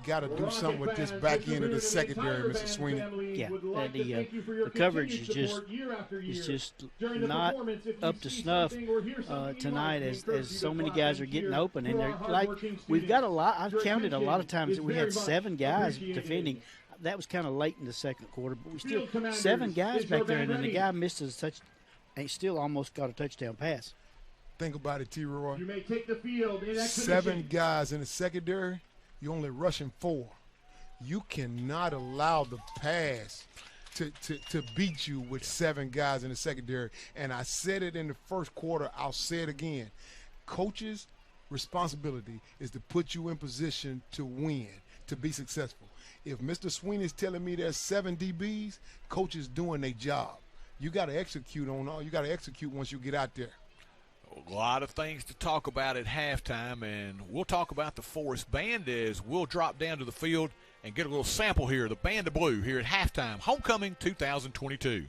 got to do something with this back end of the secondary, Mr. Sweeney. Yeah, the coverage is just not up to snuff tonight as so many guys are getting open, and they're like, we've got a lot. I've counted a lot of times that we had 7 guys defending. That was kind of late in the second quarter, but we still 7 guys back there, and then the guy missed his touch, and still almost got a touchdown pass. Think about it, T. Roy. You may take the field in 7 guys in the secondary. You're only rushing 4. You cannot allow the pass to beat you with 7 guys in the secondary. And I said it in the first quarter. I'll say it again. Coach's responsibility is to put you in position to win, to be successful. If Mr. Sweeney is telling me there's 7 DBs, coach is doing their job. You got to execute you got to execute once you get out there. A lot of things to talk about at halftime, and we'll talk about the Forrest Band as we'll drop down to the field and get a little sample here. The Band of Blue here at halftime, Homecoming 2022.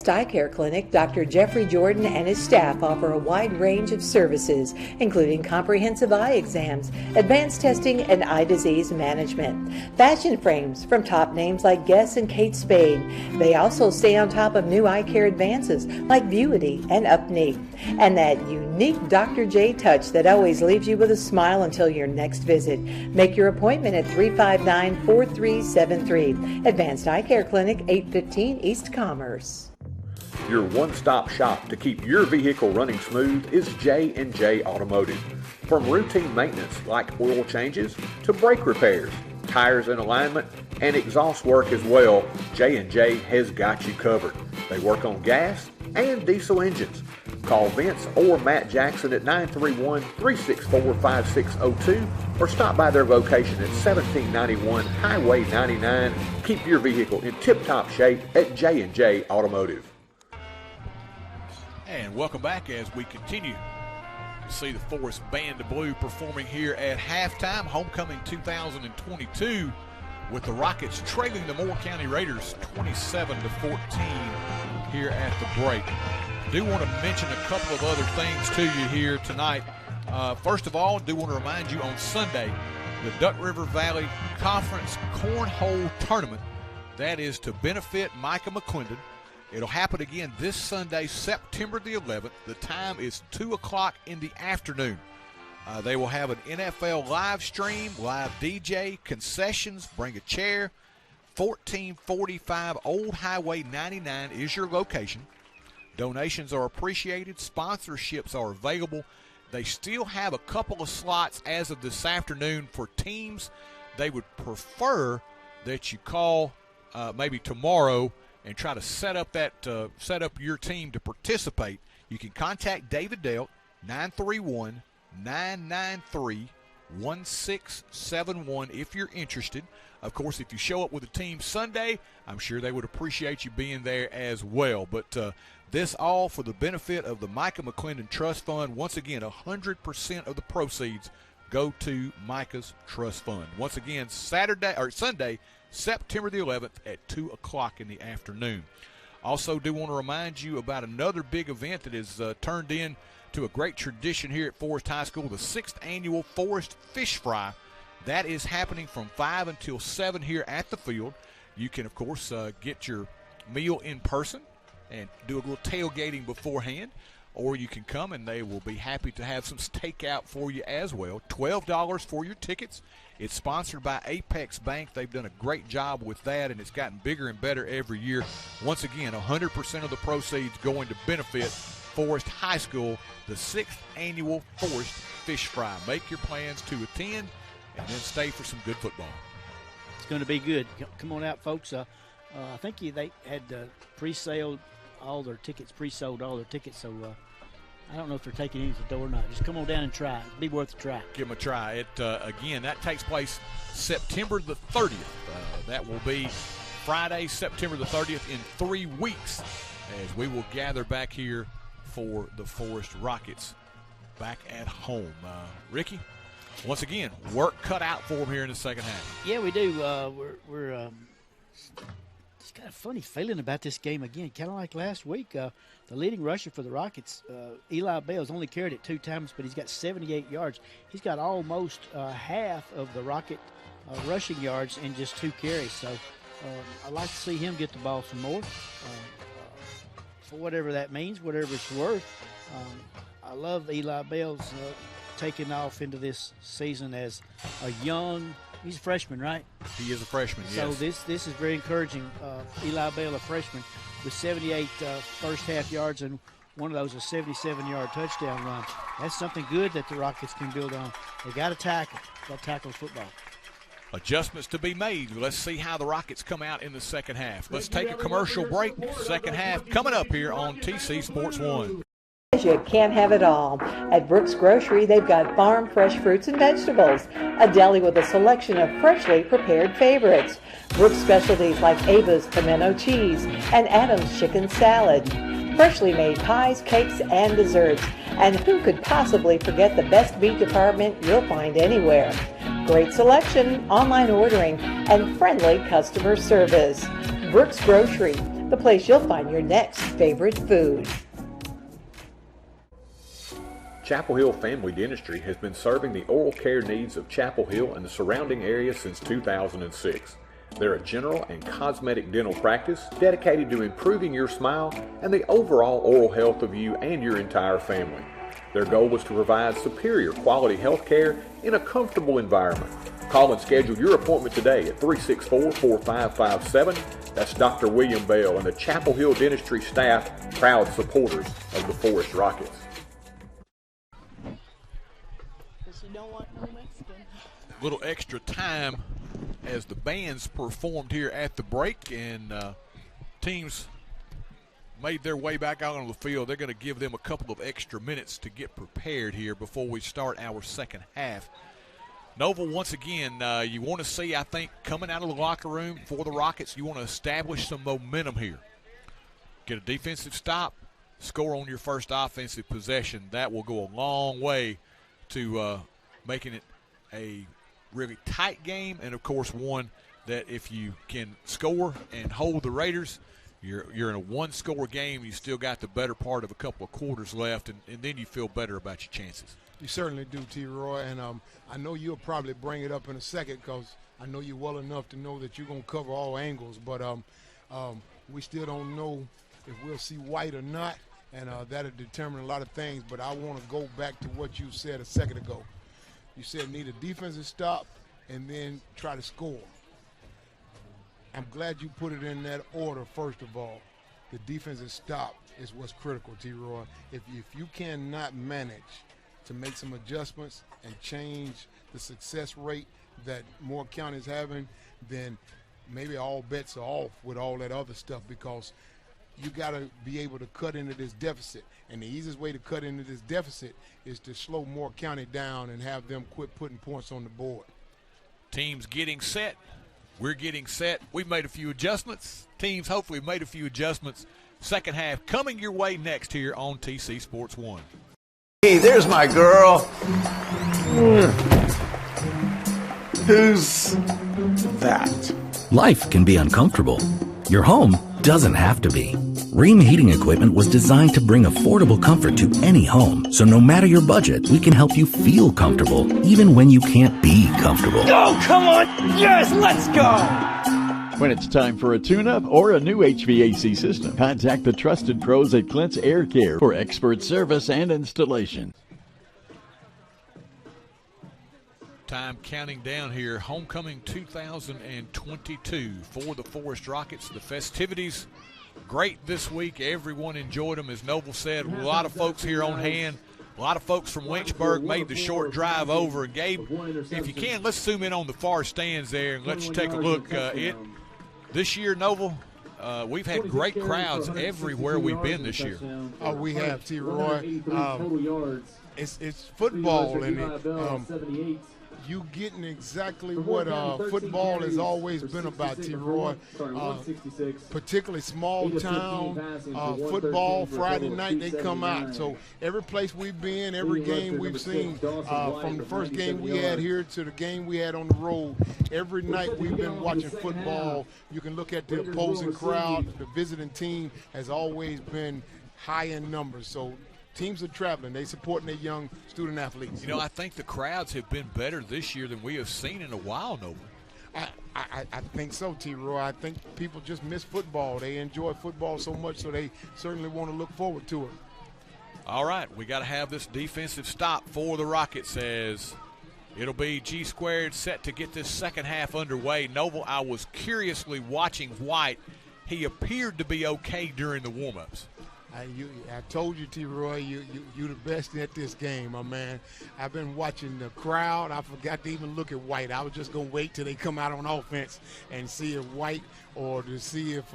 Eye Care Clinic, Dr. Jeffrey Jordan and his staff offer a wide range of services, including comprehensive eye exams, advanced testing, and eye disease management. Fashion frames from top names like Guess and Kate Spade. They also stay on top of new eye care advances like Vuity and Upneat. And that unique Dr. J touch that always leaves you with a smile until your next visit. Make your appointment at 359-4373. Advanced Eye Care Clinic, 815 East Commerce. Your one-stop shop to keep your vehicle running smooth is J&J Automotive. From routine maintenance like oil changes to brake repairs, tires and alignment, and exhaust work as well, J&J has got you covered. They work on gas and diesel engines. Call Vince or Matt Jackson at 931-364-5602 or stop by their location at 1791 Highway 99. Keep your vehicle in tip-top shape at J&J Automotive. And welcome back as we continue to see the Forrest Band of Blue performing here at halftime. Homecoming 2022 with the Rockets trailing the Moore County Raiders 27-14 here at the break. I do want to mention a couple of other things to you here tonight. First of all, I do want to remind you on Sunday, the Duck River Valley Conference Cornhole Tournament. That is to benefit Micah McClendon. It'll happen again this Sunday, September the 11th. The time is 2 o'clock in the afternoon. They will have an NFL live stream, live DJ, concessions, bring a chair. 1445 Old Highway 99 is your location. Donations are appreciated. Sponsorships are available. They still have a couple of slots as of this afternoon for teams. They would prefer that you call maybe tomorrow and try to set up your team to participate. You can contact David Delt, 931-993-1671 if you're interested. Of course, if you show up with a team Sunday, I'm sure they would appreciate you being there as well. But this all for the benefit of the Micah McClendon Trust Fund. Once again, 100% of the proceeds go to Micah's Trust Fund. Once again, Sunday, September the 11th at 2 o'clock in the afternoon. Also do want to remind you about another big event that has turned into a great tradition here at Forrest High School, the 6th annual Forrest Fish Fry. That is happening from 5 until 7 here at the field. You can, of course, get your meal in person and do a little tailgating beforehand, or you can come and they will be happy to have some takeout for you as well. $12 for your tickets. It's sponsored by Apex Bank. They've done a great job with that, and it's gotten bigger and better every year. Once again, 100% of the proceeds going to benefit Forrest High School, the 6th annual Forrest Fish Fry. Make your plans to attend and then stay for some good football. It's going to be good. Come on out, folks. I think they had pre-sold all their tickets, so I don't know if they're taking any to the door or not. Just come on down and try. It'd be worth a try. Give them a try. Again, that takes place September the 30th. That will be Friday, September the 30th in 3 weeks as we will gather back here for the Forrest Rockets back at home. Ricky, once again, work cut out for them here in the second half. Yeah, we do. We're just got a funny feeling about this game again, kind of like last week. The leading rusher for the Rockets, Eli Bell's only carried it 2 times, but he's got 78 yards. He's got almost half of the Rocket rushing yards in just 2 carries. So I'd like to see him get the ball some more. For whatever that means, whatever it's worth. I love Eli Bell's taking off into this season as a young. He's a freshman, right? He is a freshman, so yes. So this is very encouraging. Eli Bell, a freshman, with 78 first half yards, and one of those a 77-yard touchdown run. That's something good that the Rockets can build on. They got to tackle football. Adjustments to be made. Let's see how the Rockets come out in the second half. Let's take a commercial break. Second half coming up here on TC Sports 1. You can't have it all. At Brooks Grocery, they've got farm fresh fruits and vegetables, a deli with a selection of freshly prepared favorites, Brooks specialties like Ava's pimento cheese and Adam's chicken salad, freshly made pies, cakes, and desserts. And who could possibly forget the best meat department you'll find anywhere? Great selection, online ordering, and friendly customer service. Brooks Grocery, the place you'll find your next favorite food. Chapel Hill Family Dentistry has been serving the oral care needs of Chapel Hill and the surrounding area since 2006. They're a general and cosmetic dental practice dedicated to improving your smile and the overall oral health of you and your entire family. Their goal is to provide superior quality health care in a comfortable environment. Call and schedule your appointment today at 364-4557. That's Dr. William Bell and the Chapel Hill Dentistry staff, proud supporters of the Forrest Rockets. Little extra time as the bands performed here at the break, and teams made their way back out on the field. They're going to give them a couple of extra minutes to get prepared here before we start our second half. Nova, once again, you want to see, I think, coming out of the locker room for the Rockets, you want to establish some momentum here. Get a defensive stop, score on your first offensive possession. That will go a long way to making it a really tight game, and of course one that if you can score and hold the Raiders, you're in a one-score game. You still got the better part of a couple of quarters left, and then you feel better about your chances. You certainly do, T-Roy, and I know you'll probably bring it up in a second because I know you well enough to know that you're going to cover all angles, but we still don't know if we'll see White or not, and that'll determine a lot of things, but I want to go back to what you said a second ago. You said need a defensive stop and then try to score. I'm glad you put it in that order, first of all. The defensive stop is what's critical, T-Roy. If you cannot manage to make some adjustments and change the success rate that Moore County is having, then maybe all bets are off with all that other stuff, because you got to be able to cut into this deficit. And the easiest way to cut into this deficit is to slow Moore County down and have them quit putting points on the board. Teams getting set. We're getting set. We've made a few adjustments. Teams hopefully made a few adjustments. Second half coming your way next here on TC Sports 1. Hey, there's my girl. Who's that? Life can be uncomfortable. Your home doesn't have to be. Ream Heating Equipment was designed to bring affordable comfort to any home. So no matter your budget, we can help you feel comfortable, even when you can't be comfortable. Oh, come on. Yes, let's go. When it's time for a tune-up or a new HVAC system, contact the trusted pros at Clint's Air Care for expert service and installation. Time counting down here. Homecoming 2022 for the Forrest Rockets. The festivities great this week. Everyone enjoyed them, as Noble said. A lot of folks here on hand. A lot of folks from Lynchburg made the short drive over. And Gabe, if you can, let's zoom in on the far stands there and let's take a look. This year, Noble, we've had great crowds everywhere we've been this year. Oh, we have, T-Roy. It's football, and you getting exactly what football has always been about, T-Roy. Particularly small town football. Friday night they come out. So every place we've been, every game we've seen, from the first game we had here to the game we had on the road, every night we've been watching football. You can look at the opposing crowd. The visiting team has always been high in numbers. So teams are traveling. They supporting their young student athletes. You know, I think the crowds have been better this year than we have seen in a while, Noble. I think so, T-Roy. I think people just miss football. They enjoy football so much, so they certainly want to look forward to it. All right, we got to have this defensive stop for the Rockets, as it'll be G squared set to get this second half underway. Noble, I was curiously watching White. He appeared to be okay during the warm-ups. I told you, T-Roy, you're the best at this game, my man. I've been watching the crowd. I forgot to even look at White. I was just going to wait till they come out on offense and see if White, or to see if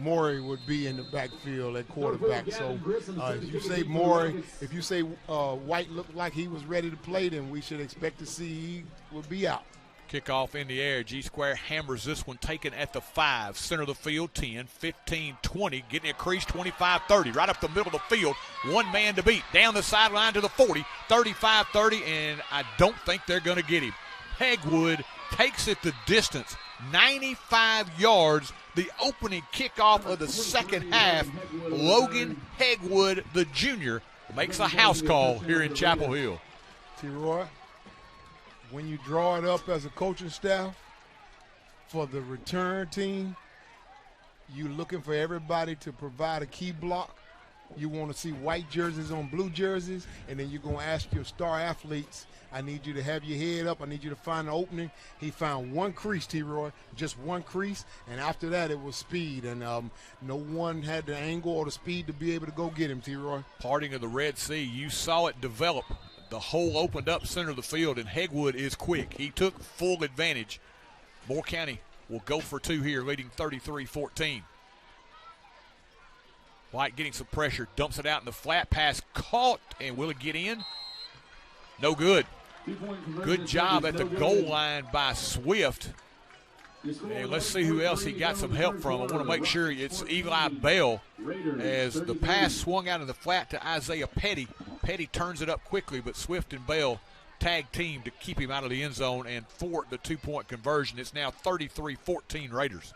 Morey would be in the backfield at quarterback. So if you say Morey, if you say White looked like he was ready to play, then we should expect to see he will be out. Kickoff in the air. G-Square hammers this one, taken at the 5. Center of the field, 10, 15, 20. Getting a crease, 25, 30. Right up the middle of the field. One man to beat. Down the sideline to the 40, 35, 30, and I don't think they're going to get him. Hegwood takes it the distance, 95 yards, the opening kickoff of the second half. Logan Hegwood, the junior, makes a house call here in Chapel Hill. T-Roy, when you draw it up as a coaching staff for the return team, you're looking for everybody to provide a key block. You want to see white jerseys on blue jerseys, and then you're going to ask your star athletes, I need you to have your head up. I need you to find an opening. He found one crease, T-Roy, just one crease, and after that it was speed, and no one had the angle or the speed to be able to go get him, T-Roy. Parting of the Red Sea, you saw it develop. The hole opened up center of the field, and Hegwood is quick. He took full advantage. Moore County will go for two here, leading 33-14. White getting some pressure, dumps it out in the flat, pass caught, and will it get in? No good. Good job at the goal line by Swift. And let's see who else he got some help from. I want to make sure it's Eli Bell, as the pass swung out of the flat to Isaiah Petty. Petty turns it up quickly, but Swift and Bell tag team to keep him out of the end zone and thwart the two-point conversion. It's now 33-14 Raiders.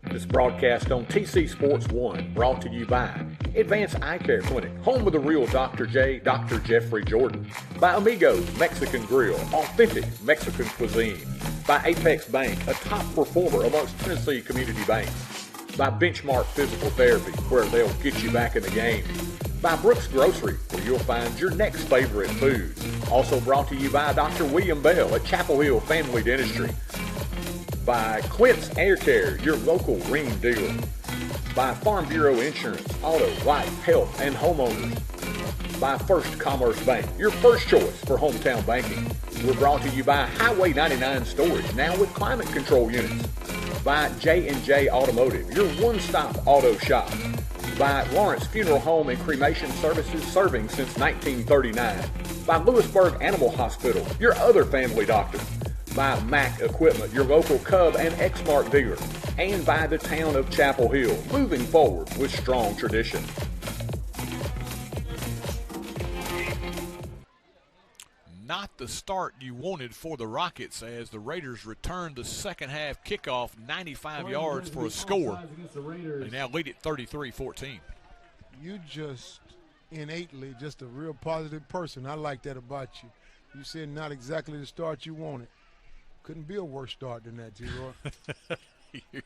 This broadcast on TC Sports 1 brought to you by Advanced Eye Care Clinic, home of the real Dr. J, Dr. Jeffrey Jordan. By Amigos Mexican Grill, authentic Mexican cuisine. By Apex Bank, a top performer amongst Tennessee community banks. By Benchmark Physical Therapy, where they'll get you back in the game. By Brooks Grocery, where you'll find your next favorite food. Also brought to you by Dr. William Bell at Chapel Hill Family Dentistry. By Clint's Air Care, your local ring dealer. By Farm Bureau Insurance, auto, life, health, and homeowners. By First Commerce Bank, your first choice for hometown banking. We're brought to you by Highway 99 Storage, now with climate control units. By J&J Automotive, your one-stop auto shop. By Lawrence Funeral Home and Cremation Services, serving since 1939. By Lewisburg Animal Hospital, your other family doctor. By Mac Equipment, your local Cub and Exmark dealer. And by the town of Chapel Hill, moving forward with strong tradition. Not the start you wanted for the Rockets, as the Raiders return the second half kickoff 95 yards for a score. They now lead it 33-14. You just innately just a real positive person. I like that about you. You said not exactly the start you wanted. Couldn't be a worse start than that, T-Roy.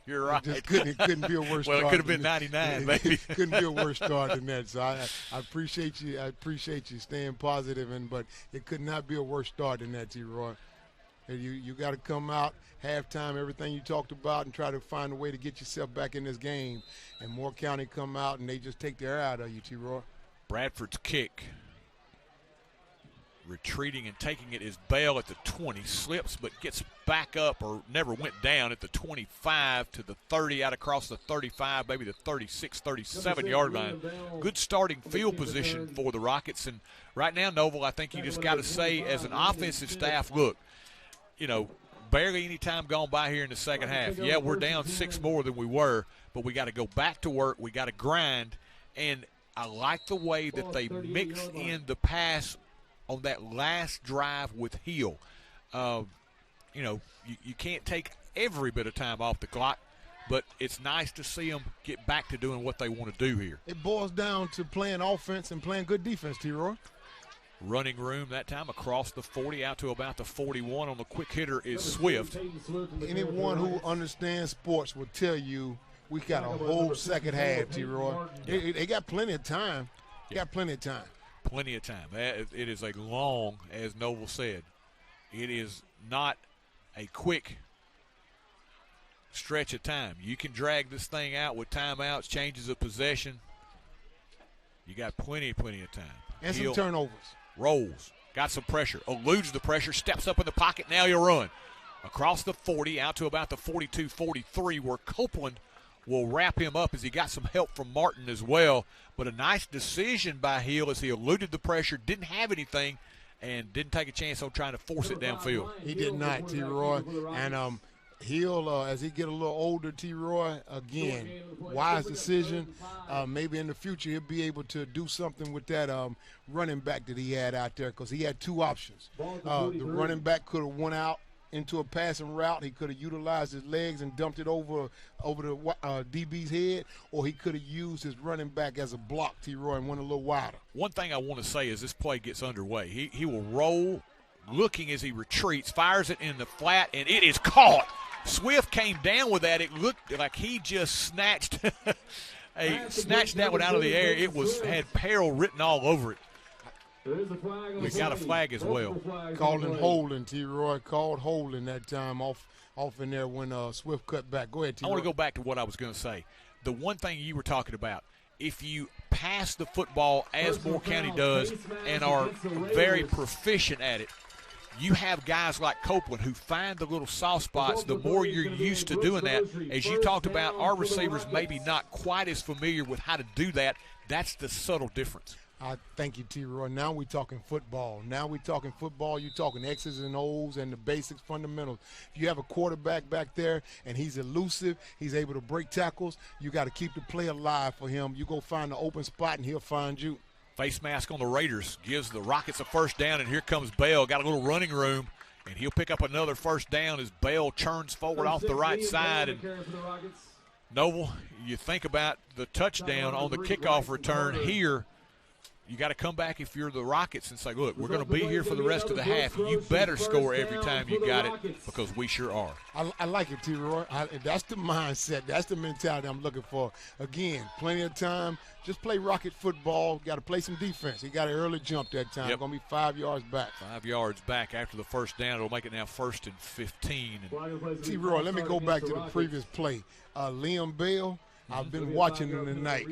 You're right. It couldn't be a worse start. Well, it could have been 99, maybe. Couldn't be a worse start than that. So I appreciate you. I appreciate you staying positive, but it could not be a worse start than that, T-Roy. You got to come out halftime, everything you talked about, and try to find a way to get yourself back in this game. And Moore County come out and they just take their eye out of you, T-Roy. Bradford's kick. Retreating and taking it is Bell at the 20. Slips but gets back up, or never went down, at the 25 to the 30, out across the 35, maybe the 36, 37-yard line. Good starting field position for the Rockets. And right now, Noble, I think you just got to say, as an offensive staff, look, barely any time gone by here in the second half. Yeah, we're down 6 more than we were, but we got to go back to work. We got to grind. And I like the way that they mixed in the pass on that last drive with Hill. You can't take every bit of time off the clock, but it's nice to see them get back to doing what they want to do here. It boils down to playing offense and playing good defense, T-Roy. Running room that time across the 40 out to about the 41 on the quick hitter is Swift. Anyone who understands sports will tell you we got a whole second half, T-Roy. They got plenty of time. Plenty of time. It is a long, as Noble said, it is not a quick stretch of time. You can drag this thing out with timeouts, changes of possession. You got plenty of time. And some turnovers. Rolls. Got some pressure. Eludes the pressure. Steps up in the pocket. Now he'll run. Across the 40 out to about the 42-43, where Copeland will wrap him up, as he got some help from Martin as well. But a nice decision by Hill, as he eluded the pressure, didn't have anything, and didn't take a chance on trying to force it downfield. He did not, T-Roy. And He'll, as he get a little older, T-Roy, again, wise decision. Maybe in the future he'll be able to do something with that running back that he had out there, because he had two options. The running back could have went out into a passing route. He could have utilized his legs and dumped it over the DB's head, or he could have used his running back as a block, T-Roy, and went a little wider. One thing I want to say as this play gets underway, he will roll, looking as he retreats, fires it in the flat, and it is caught. Swift came down with that. It looked like he just snatched that one out of the air. It had peril written all over it. We got a flag as well. Calling holding, T-Roy. Called holding that time off in there when Swift cut back. Go ahead, T-Roy. I want to go back to what I was going to say. The one thing you were talking about, if you pass the football as Moore County does and are very proficient at it, you have guys like Copeland who find the little soft spots. The more you're used to doing that, as you talked about, our receivers maybe not quite as familiar with how to do that. That's the subtle difference. Thank you, T-Roy. Now we're talking football. You're talking X's and O's and the basics, fundamentals. If you have a quarterback back there and he's elusive, he's able to break tackles, you got to keep the play alive for him. You go find the open spot and he'll find you. Face mask on the Raiders gives the Rockets a first down, and here comes Bell. Got a little running room, and he'll pick up another first down as Bell churns forward off the right side. And Noble, you think about the touchdown on the kickoff return here. You got to come back if you're the Rockets and say, look, we're going to be here for the rest of the half. You better score every time you got it, because we sure are. I like it, T-Roy. That's the mindset. That's the mentality I'm looking for. Again, plenty of time. Just play Rocket football. Got to play some defense. He got an early jump that time. Going to be 5 yards back. 5 yards back after the first down. It'll make it now 1st and 15. T-Roy, let me go back to the previous play. Liam Bell, I've been watching him tonight.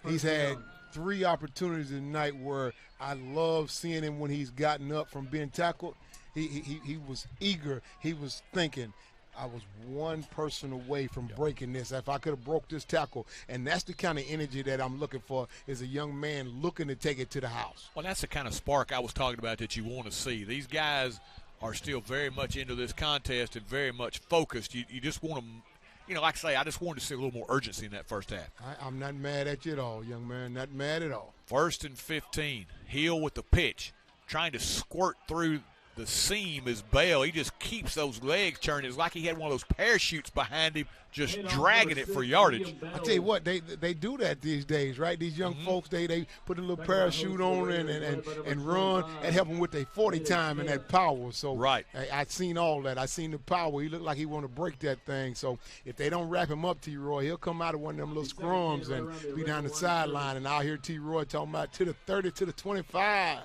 He's had 3 opportunities tonight where I love seeing him when he's gotten up from being tackled. He was eager. He was thinking, I was one person away from breaking this. If I could have broke this tackle. And that's the kind of energy that I'm looking for, is a young man looking to take it to the house. Well, that's the kind of spark I was talking about that you want to see. These guys are still very much into this contest and very much focused. You just want them. Like I say, I just wanted to see a little more urgency in that first half. I'm not mad at you at all, young man. Not mad at all. 1st and 15. Hill with the pitch, trying to squirt through the seam is Bell. He just keeps those legs turning. It's like he had one of those parachutes behind him, just dragging it for yardage. I tell you what, they do that these days, right? These young folks, they put a little parachute on and run and help them with their 40 time and that power. So right. I seen all that. I seen the power. He looked like he want to break that thing. So if they don't wrap him up, T-Roy, he'll come out of one of them little scrums and be down the sideline. And I'll hear T-Roy talking about to the 30, to the 25.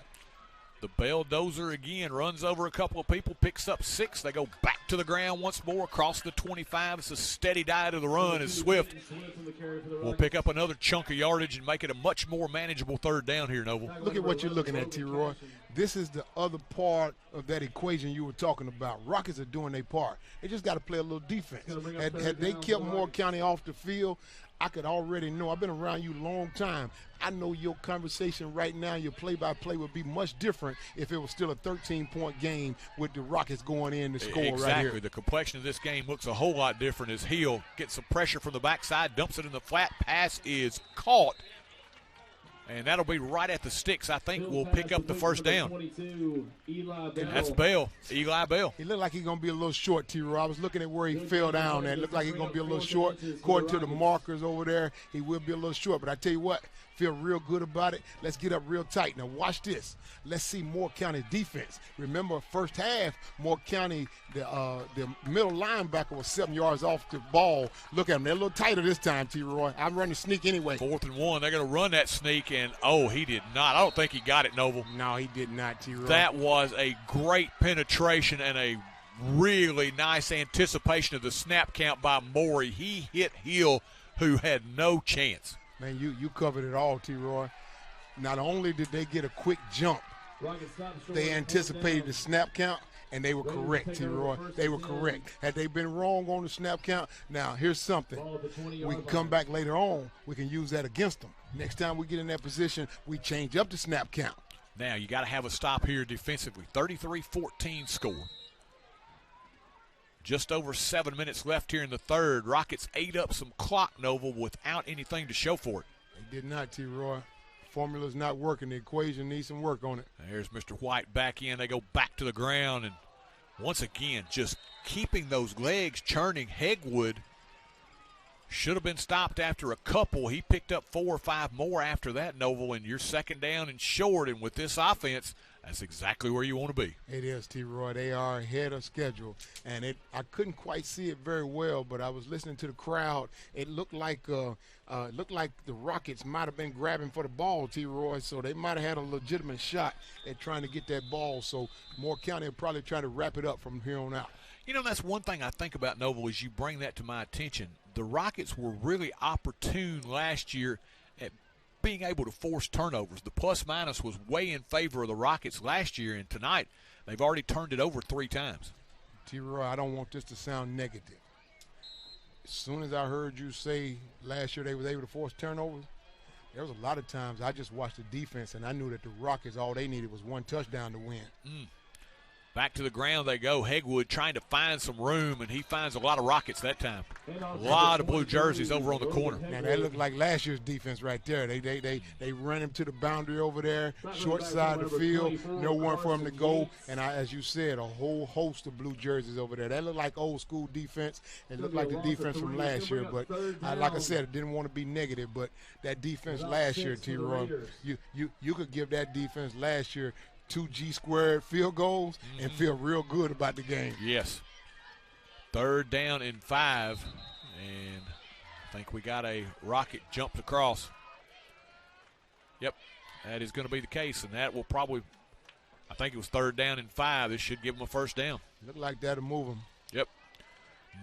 The Bell dozer again, runs over a couple of people, picks up 6. They go back to the ground once more, across the 25. It's a steady diet of the run as Swift will pick up another chunk of yardage and make it a much more manageable 3rd down here, Noble. Look at what you're looking at, T-Roy. This is the other part of that equation you were talking about. Rockets are doing their part. They just got to play a little defense. Had they kept Moore County off the field, I could already know. I've been around you a long time. I know your conversation right now, your play-by-play would be much different if it was still a 13-point game with the Rockets going in to score right here. Exactly. The complexion of this game looks a whole lot different as Hill gets some pressure from the backside, dumps it in the flat. Pass is caught. And that'll be right at the sticks. I think we'll pick up the first down. That's Bell, Eli Bell. He looked like he's going to be a little short, T-Roy. I was looking at where he fell down at. It looked like he's going to be a little short. According to the markers over there, he will be a little short. But I tell you what, feel real good about it. Let's get up real tight. Now watch this. Let's see Moore County defense. Remember, first half, Moore County, the middle linebacker was 7 yards off the ball. Look at them. They're a little tighter this time, T-Roy. I'm running sneak anyway. 4th and 1. They're going to run that sneak, and, he did not. I don't think he got it, Noble. No, he did not, T-Roy. That was a great penetration and a really nice anticipation of the snap count by Morey. He hit Hill, who had no chance. Man, you covered it all, T-Roy. Not only did they get a quick jump, they anticipated the snap count, and they were correct, T-Roy. They were correct. Had they been wrong on the snap count, now here's something. We can come back later on. We can use that against them. Next time we get in that position, we change up the snap count. Now you got to have a stop here defensively. 33-14 score. Just over 7 minutes left here in the third. Rockets ate up some clock, Noble, without anything to show for it. They did not, T-Roy. Formula's not working. The equation needs some work on it. There's Mr. White back in. They go back to the ground, and once again, just keeping those legs churning. Hegwood should have been stopped after a couple. He picked up 4 or 5 more after that, Noble, and you're second down and short. And with this offense, that's exactly where you want to be. It is, T-Roy. They are ahead of schedule. And I couldn't quite see it very well, but I was listening to the crowd. It looked like the Rockets might have been grabbing for the ball, T-Roy, so they might have had a legitimate shot at trying to get that ball. So Moore County will probably try to wrap it up from here on out. You know, that's one thing I think about, Noble, is you bring that to my attention. The Rockets were really opportune last year at being able to force turnovers. The plus-minus was way in favor of the Rockets last year, and tonight they've already turned it over 3 times. T-Roy, I don't want this to sound negative. As soon as I heard you say last year they was able to force turnovers, there was a lot of times I just watched the defense, and I knew that the Rockets, all they needed was 1 touchdown to win. Back to the ground they go. Hegwood trying to find some room, and he finds a lot of Rockets that time. A lot of blue jerseys over on the corner. Now, that looked like last year's defense right there. They run him to the boundary over there, short side of the field, no one for him to go. And as you said, a whole host of blue jerseys over there. That looked like old school defense. It looked like the defense from last year. But like I said, I didn't want to be negative, but that defense last year, T-Roy, you could give that defense last year 2 G-squared field goals and feel real good about the game. Yes. 3rd down and 5, and I think we got a Rocket jumped across. Yep, that is going to be the case, and that will probably, I think it was 3rd down and 5. This should give them a 1st down. Look like that'll move them. Yep.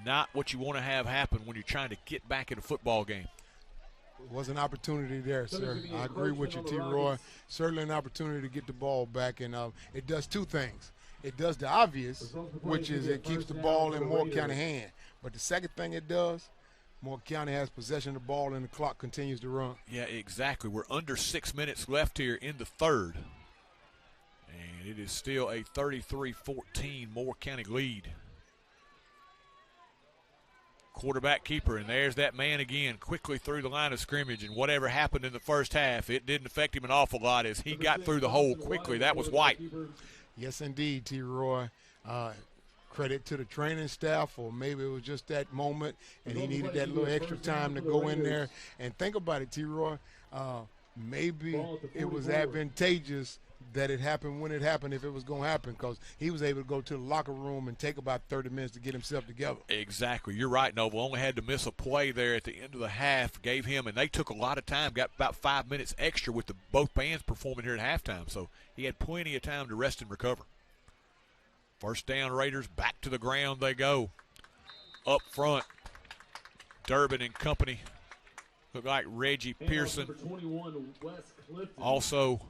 Not what you want to have happen when you're trying to get back in a football game. Was an opportunity there, sir. I agree with you, T-Roy. Certainly an opportunity to get the ball back, and it does 2 things. It does the obvious, which is it keeps the ball in Moore County hand. But the second thing it does, Moore County has possession of the ball, and the clock continues to run. Yeah, exactly. We're under 6 minutes left here in the third, and it is still a 33-14 Moore County lead. Quarterback keeper, and there's that man again, quickly through the line of scrimmage, and whatever happened in the first half, it didn't affect him an awful lot as he got through the hole quickly. That was White. Yes, indeed, T-Roy. Credit to the training staff, or maybe it was just that moment, and he needed that little extra time to go in there. And think about it, T-Roy. Maybe it was advantageous that it happened when it happened, if it was going to happen, because he was able to go to the locker room and take about 30 minutes to get himself together. Exactly. You're right, Nova. Only had to miss a play there at the end of the half. Gave him, and they took a lot of time, got about 5 minutes extra with both bands performing here at halftime. So he had plenty of time to rest and recover. 1st down, Raiders. Back to the ground they go. Up front, Durbin and company. Look like Reggie Pearson. Also,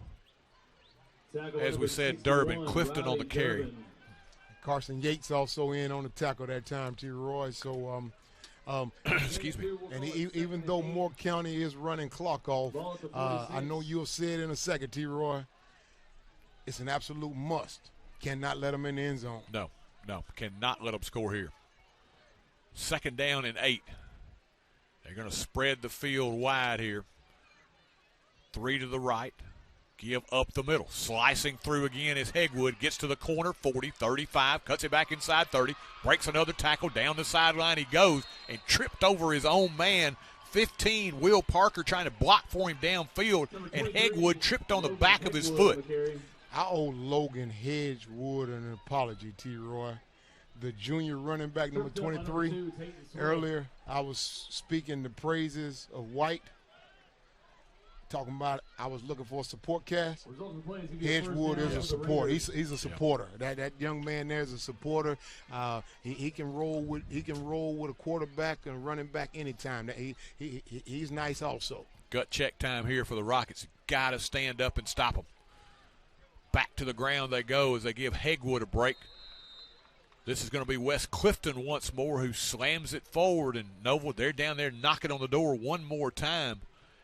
as we said, Durbin, Clifton on the carry. Carson Yates also in on the tackle that time, T-Roy. So, excuse me. And even though Moore County is running clock off, I know you'll say it in a second, T-Roy. It's an absolute must. Cannot let them in the end zone. No, cannot let them score here. 2nd down and 8. They're going to spread the field wide here. 3 to the right. Give up the middle. Slicing through again is Hegwood. Gets to the corner, 40, 35. Cuts it back inside 30. Breaks another tackle. Down the sideline he goes and tripped over his own man. 15, Will Parker trying to block for him downfield, and Hegwood tripped on the back of his foot. I owe Logan Hedgewood an apology, T-Roy. The junior running back, number 23. Earlier, I was speaking the praises of White. Talking about I was looking for a support cast. Hedgewood is a support. He's a supporter. That young man there is a supporter. He can roll with a quarterback and running back anytime. He's nice also. Gut check time here for the Rockets. Got to stand up and stop them. Back to the ground they go as they give Hegwood a break. This is going to be Wes Clifton once more, who slams it forward, and Nova, they're down there knocking on the door one more time.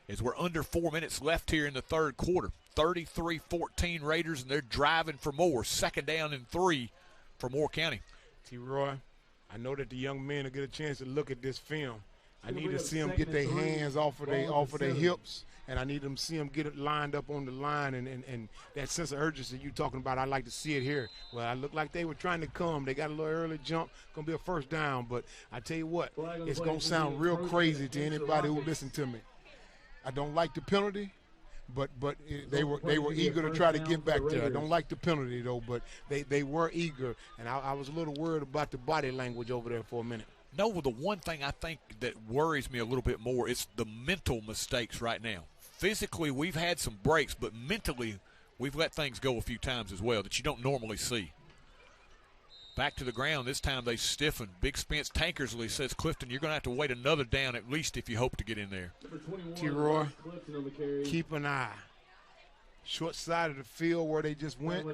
As we're under 4 minutes left here in the third quarter. 33-14 Raiders, and they're driving for more. 2nd down and 3 for Moore County. T-Roy, I know that the young men will get a chance to look at this film. I need to see them get their hands off of their hips, and I need them to see them get it lined up on the line, and that sense of urgency you talking about, I like to see it here. Well, I look like they were trying to come. They got a little early jump. Going to be a first down, but I tell you what, it's going to sound real crazy to anybody who listen to me. I don't like the penalty. But they were eager to try to get back there. I don't like the penalty, though, but they were eager, and I was a little worried about the body language over there for a minute. No, well, the one thing I think that worries me a little bit more is the mental mistakes right now. Physically, we've had some breaks, but mentally, we've let things go a few times as well that you don't normally see. Back to the ground. This time they stiffened. Big Spence Tankersley says, Clifton, you're going to have to wait another down at least if you hope to get in there. T-Roy, keep an eye. Short side of the field where they just went.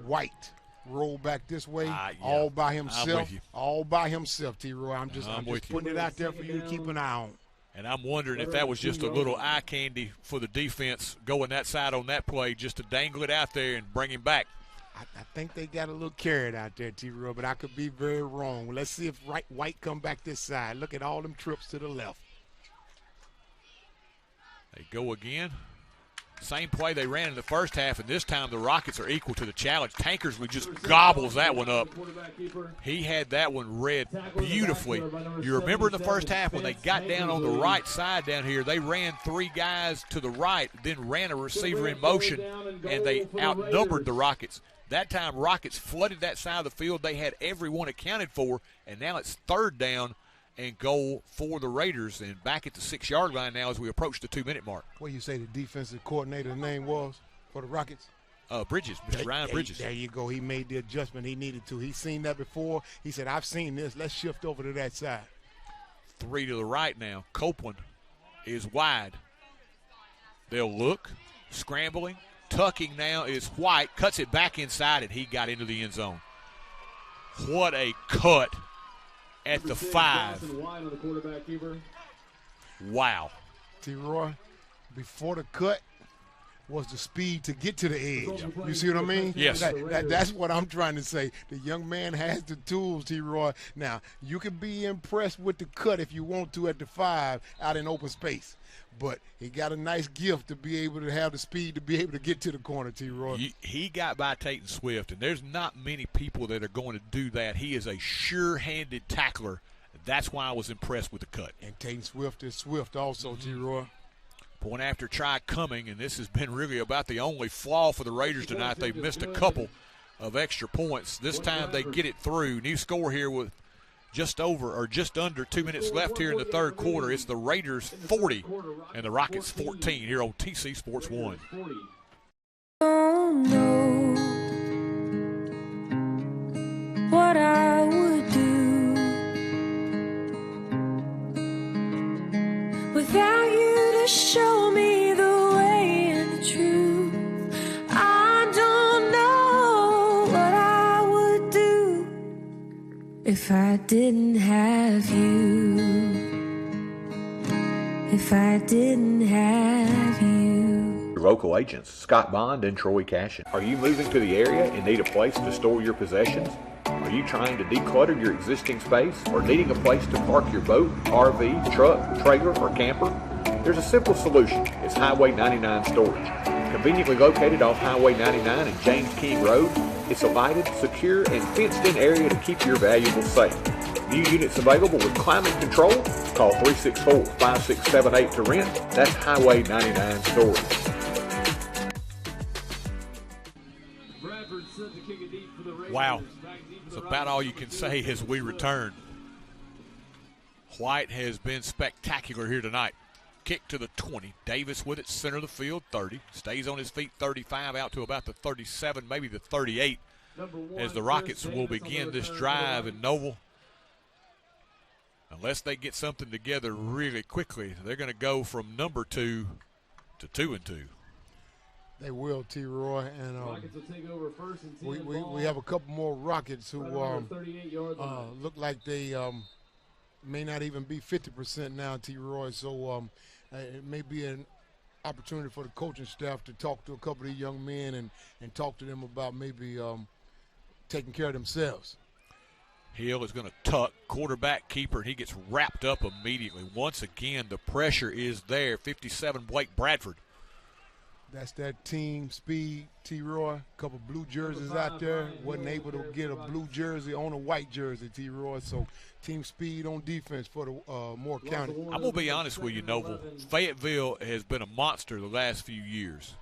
White. Roll back this way, all by himself. All by himself, T-Roy. I'm just putting it out there for you to keep an eye on. And I'm wondering if that was just a little eye candy for the defense going that side on that play just to dangle it out there and bring him back. I think they got a little carrot out there, T-Roy, but I could be very wrong. Let's see if White come back this side. Look at all them trips to the left. They go again. Same play they ran in the first half, and this time the Rockets are equal to the challenge. Tankersley just gobbles that one up. He had that one read beautifully. You remember in the first half when they got down on the right side down here, they ran three guys to the right, then ran a receiver in motion, and they outnumbered the Rockets. That time, Rockets flooded that side of the field. They had everyone accounted for, and now it's third down and goal for the Raiders. And back at the 6-yard line now as we approach the 2-minute mark. What you say the defensive coordinator's name was for the Rockets? Bridges, Mr. Ryan Bridges. There you go. He made the adjustment he needed to. He's seen that before. He said, I've seen this. Let's shift over to that side. 3 to the right now. Copeland is wide. They'll look, scrambling. Tucking now is White, cuts it back inside, and he got into the end zone. What a cut at the 5. Wow. T-Roy, before the cut was the speed to get to the edge. You see what I mean? Yes. That's what I'm trying to say. The young man has the tools, T-Roy. Now, you can be impressed with the cut if you want to at the 5 out in open space. But he got a nice gift to be able to have the speed to be able to get to the corner, T-Roy. He got by Tatum Swift, and there's not many people that are going to do that. He is a sure-handed tackler. That's why I was impressed with the cut. And Tatum Swift is swift also, T-Roy. Point after try coming, and this has been really about the only flaw for the Raiders tonight. They've missed a couple of extra points. This time they get it through. New score here with just under 2 minutes left here in the third quarter. It's the Raiders 40 and the Rockets 14 here on TC Sports 1. Don't know what I would do without you to show me the way and the truth. I don't know what I would do if I didn't have you. If I didn't have you. Your local agents, Scott Bond and Troy Cashin. Are you moving to the area and need a place to store your possessions? Are you trying to declutter your existing space or needing a place to park your boat, RV, truck, trailer, or camper? There's a simple solution. It's Highway 99 Storage. Conveniently located off Highway 99 and James King Road, it's a lighted, secure, and fenced-in area to keep your valuables safe. New units available with climate control. Call 364-5678 to rent. That's Highway 99 Storage. Wow. That's about all you can say as we return. White has been spectacular here tonight. Kick to the 20. Davis with it, center of the field, 30. Stays on his feet, 35, out to about the 37, maybe the 38. As the Rockets will begin this drive in Noble. Unless they get something together really quickly, they're going to go from number 2 to 2-2. They will, T-Roy, and Rockets will take over first and 10 we have a couple more Rockets who look like they may not even be 50% now, T-Roy. So it may be an opportunity for the coaching staff to talk to a couple of these young men and talk to them about maybe taking care of themselves. Hill is going to tuck, quarterback keeper, and he gets wrapped up immediately. Once again, the pressure is there. 57, Blake Bradford. That's that team speed, T-Roy. A couple blue jerseys out there. Wasn't able to get a blue jersey on a white jersey, T-Roy. So team speed on defense for the Moore County. I'm going to be honest with you, Noble. Fayetteville has been a monster the last few years.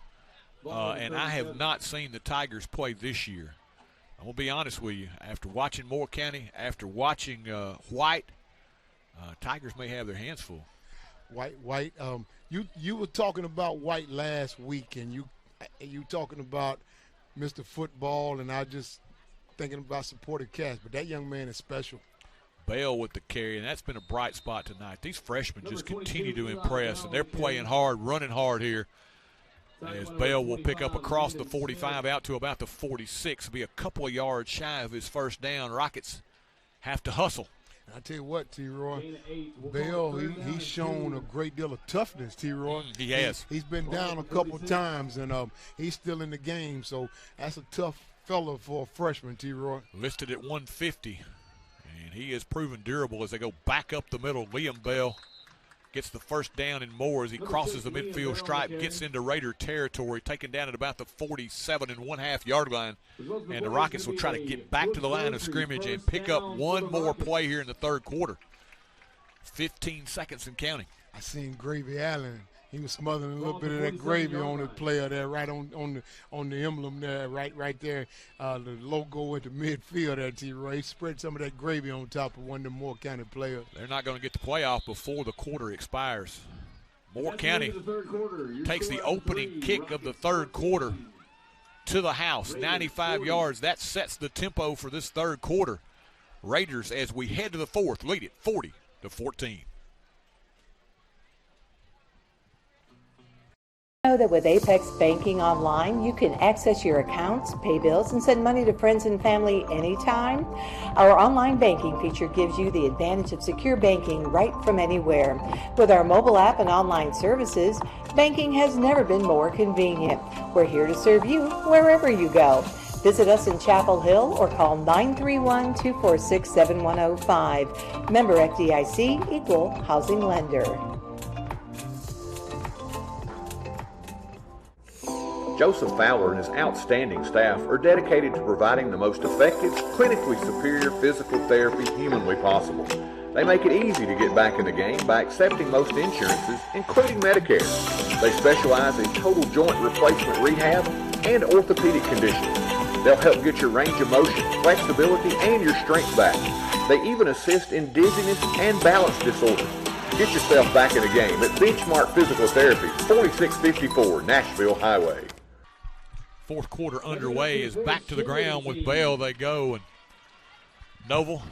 And I have not seen the Tigers play this year. I'm going to be honest with you. After watching Moore County, after watching White, Tigers may have their hands full. White. You were talking about White last week, and you talking about Mr. Football, and I just thinking about supported cast. But that young man is special. Bell with the carry, and that's been a bright spot tonight. These freshmen just continue to impress, and they're playing hard, running hard here. As Bell will pick up across the 45 out to about the 46. Be a couple of yards shy of his first down. Rockets have to hustle. I tell you what, T-Roy, Bell, he's shown a great deal of toughness, T-Roy. He has. He's been down a couple times, and he's still in the game. So that's a tough fella for a freshman, T-Roy. Listed at 150, and he has proven durable as they go back up the middle. Liam Bell gets the first down and more as he crosses the midfield stripe, gets into Raider territory, taken down at about the 47.5 yard line. And the Rockets will try to get back to the line of scrimmage and pick up one more play here in the third quarter. 15 seconds and counting. I seen Gravy Allen. He was smothering a little bit of that gravy on the player there, right on the emblem there, right there, the logo at the midfield there, T-Roy. He spread some of that gravy on top of one of the Moore County players. They're not going to get the playoff before the quarter expires. Moore County takes the opening kick of the third quarter to the house, 95 yards. That sets the tempo for this third quarter. Raiders, as we head to the fourth, lead it 40-14. Know that with Apex Banking Online, you can access your accounts, pay bills, and send money to friends and family anytime. Our online banking feature gives you the advantage of secure banking right from anywhere. With our mobile app and online services, banking has never been more convenient. We're here to serve you wherever you go. Visit us in Chapel Hill or call 931-246-7105. Member FDIC, Equal Housing Lender. Joseph Fowler and his outstanding staff are dedicated to providing the most effective, clinically superior physical therapy humanly possible. They make it easy to get back in the game by accepting most insurances, including Medicare. They specialize in total joint replacement rehab and orthopedic conditions. They'll help get your range of motion, flexibility, and your strength back. They even assist in dizziness and balance disorders. Get yourself back in the game at Benchmark Physical Therapy, 4654 Nashville Highway. Fourth quarter underway is back to the ground with Bell. They go. And Noble,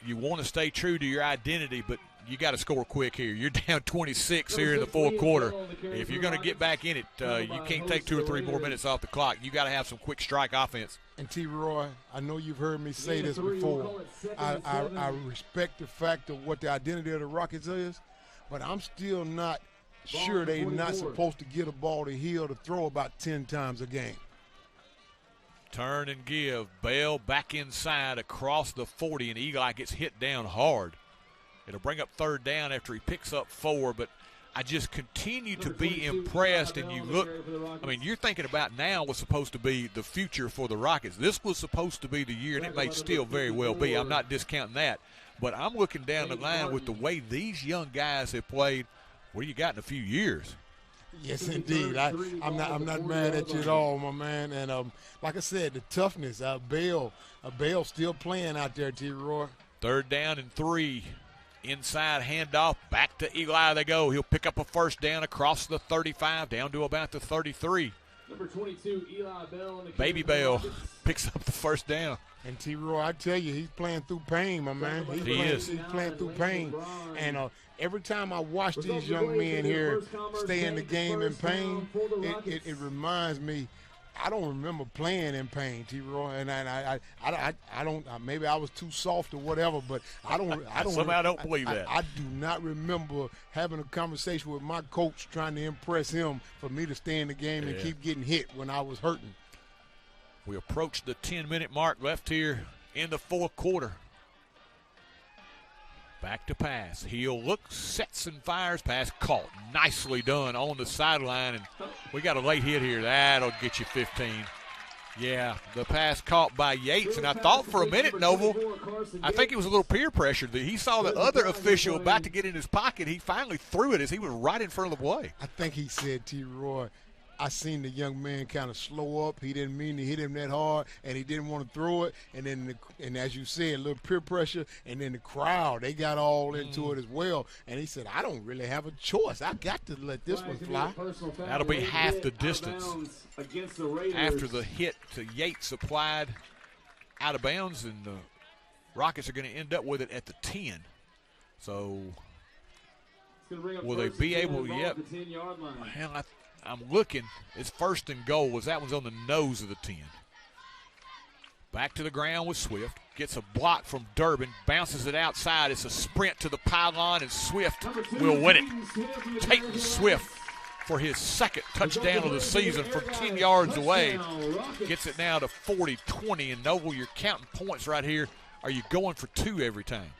you want to stay true to your identity, but you got to score quick here. You're down 26 here in the fourth quarter. If you're going to get back in it, you can't take 2 or 3 more minutes off the clock. You got to have some quick strike offense. And T-Roy, I know you've heard me say this before. I respect the fact of what the identity of the Rockets is, but I'm still not sure they're not supposed to get a ball to Hill to throw about 10 times a game. Turn and give. Bell back inside across the 40, and Eli gets hit down hard. It'll bring up third down after he picks up 4, but I just continue to be impressed. And you look, I mean, you're thinking about now was supposed to be the future for the Rockets. This was supposed to be the year, and it may still very well be. I'm not discounting that. But I'm looking down the line with the way these young guys have played. What do you got in a few years? Yes, indeed. I'm not mad at you at all, my man. And like I said, the toughness. Bell still playing out there, T-Roy. Third down and 3. Inside handoff. Back to Eli they go. He'll pick up a first down across the 35 down to about the 33. Number 22, Eli Bell. Baby Bell picks up the first down. And T-Roy, I tell you, he's playing through pain, my man. He's playing through pain. And every time I watch these young men here stay in the game in pain, it reminds me, I don't remember playing in pain, T-Roy, and I don't. Maybe I was too soft or whatever, but I don't. Somehow I don't believe that. I do not remember having a conversation with my coach trying to impress him for me to stay in the game and keep getting hit when I was hurting. We approach the 10-minute mark left here in the fourth quarter. Back to pass. Heel looks, sets and fires. Pass caught. Nicely done on the sideline. And we got a late hit here. That'll get you 15. Yeah, the pass caught by Yates. And I thought for a minute, Noble, I think it was a little peer pressure. That he saw the other official about to get in his pocket. He finally threw it as he was right in front of the play. I think he said, T. Roy, I seen the young man kind of slow up. He didn't mean to hit him that hard, and he didn't want to throw it. And then, and as you said, a little peer pressure, and then the crowd, they got all into it as well. And he said, I don't really have a choice. I got to let this one fly. That'll be half the distance after the hit to Yates applied out of bounds, and the Rockets are going to end up with it at the 10. So will they be able? Yep. Hell, I'm looking. It's first and goal. That one's on the nose of the 10. Back to the ground with Swift. Gets a block from Durbin. Bounces it outside. It's a sprint to the pylon, and Swift will win it. Tatum Swift for his second touchdown of the season from 10 yards away. Gets it now to 40-20. And Noble, you're counting points right here. Are you going for 2 every time?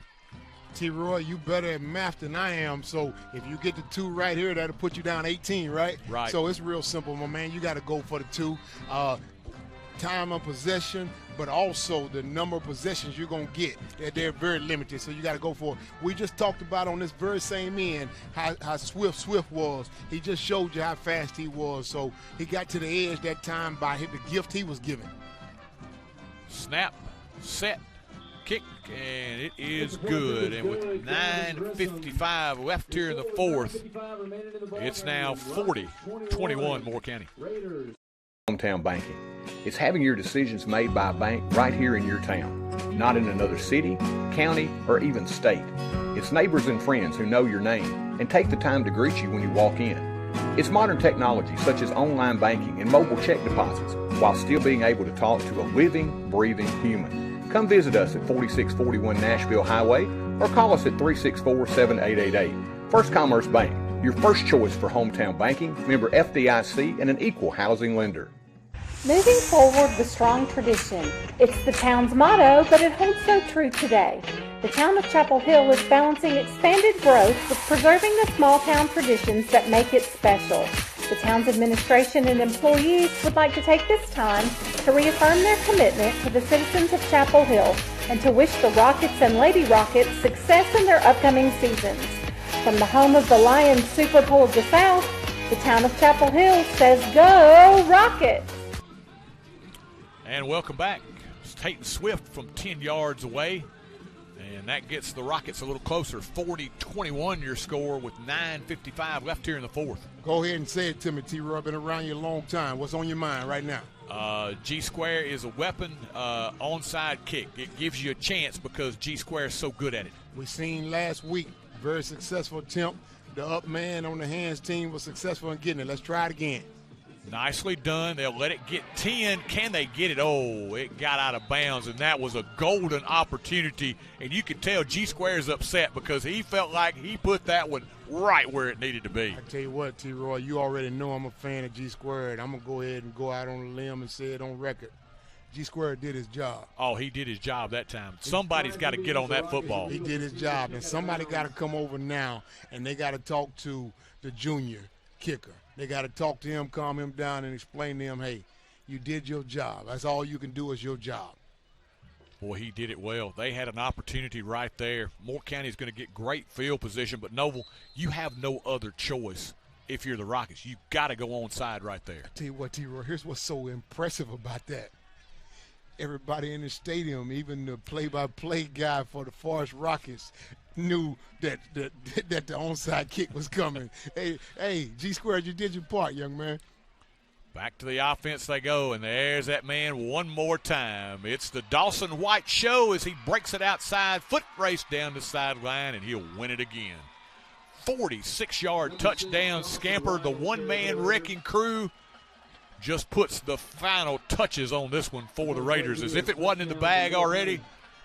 T-Roy, you better at math than I am, so if you get the 2 right here, that'll put you down 18, right? Right. So it's real simple, my man. You got to go for the 2. Time of possession, but also the number of possessions you're going to get. They're very limited, so you got to go for it. We just talked about on this very same end how Swift was. He just showed you how fast he was, so he got to the edge that time by the gift he was given. Snap, set, kick, and it is good. And with 9:55 left here in the fourth, it's now 40-21 Moore County. Hometown banking. It's having your decisions made by a bank right here in your town, not in another city, county, or even state. It's neighbors and friends who know your name and take the time to greet you when you walk in. It's modern technology such as online banking and mobile check deposits while still being able to talk to a living, breathing human. Come visit us at 4641 Nashville Highway or call us at 364-7888. First Commerce Bank, your first choice for hometown banking, member FDIC, and an equal housing lender. Moving forward with strong tradition. It's the town's motto, but it holds so true today. The town of Chapel Hill is balancing expanded growth with preserving the small town traditions that make it special. The town's administration and employees would like to take this time to reaffirm their commitment to the citizens of Chapel Hill and to wish the Rockets and Lady Rockets success in their upcoming seasons. From the home of the Lions Super Bowl of the South, the town of Chapel Hill says, "Go Rockets!" And welcome back. It's Tatum Swift from 10 yards away. And that gets the Rockets a little closer. 40-21 your score with 9:55 left here in the fourth. Go ahead and say it to me, T-Roy. I've been around you a long time. What's on your mind right now? G-square is a weapon, onside kick. It gives you a chance because G-square is so good at it. We seen last week, very successful attempt. The up man on the hands team was successful in getting it. Let's try it again. Nicely done. They'll let it get 10. Can they get it? Oh, it got out of bounds, and that was a golden opportunity. And you can tell G-Square is upset because he felt like he put that one right where it needed to be. I tell you what, T-Roy, you already know I'm a fan of G-Squared. I'm going to go ahead and go out on a limb and say it on record. G-Squared did his job. Oh, he did his job that time. Somebody's got to get on that football. He did his job, and somebody got to come over now, and they got to talk to the junior kicker. They got to talk to him, calm him down, and explain to him, hey, you did your job. That's all you can do is your job. Boy, he did it well. They had an opportunity right there. Moore County is going to get great field position, but Noble, you have no other choice if you're the Rockets. You got to go onside right there. I tell you what, T-Roy, here's what's so impressive about that. Everybody in the stadium, even the play-by-play guy for the Forrest Rockets, knew that the onside kick was coming. Hey, G-Squared, you did your part, young man. Back to the offense they go, and there's that man one more time. It's the Dawson White show as he breaks it outside, foot race down the sideline, and he'll win it again. 46-yard touchdown scamper. The one-man wrecking crew just puts the final touches on this one for the Raiders. As if it wasn't in the bag already,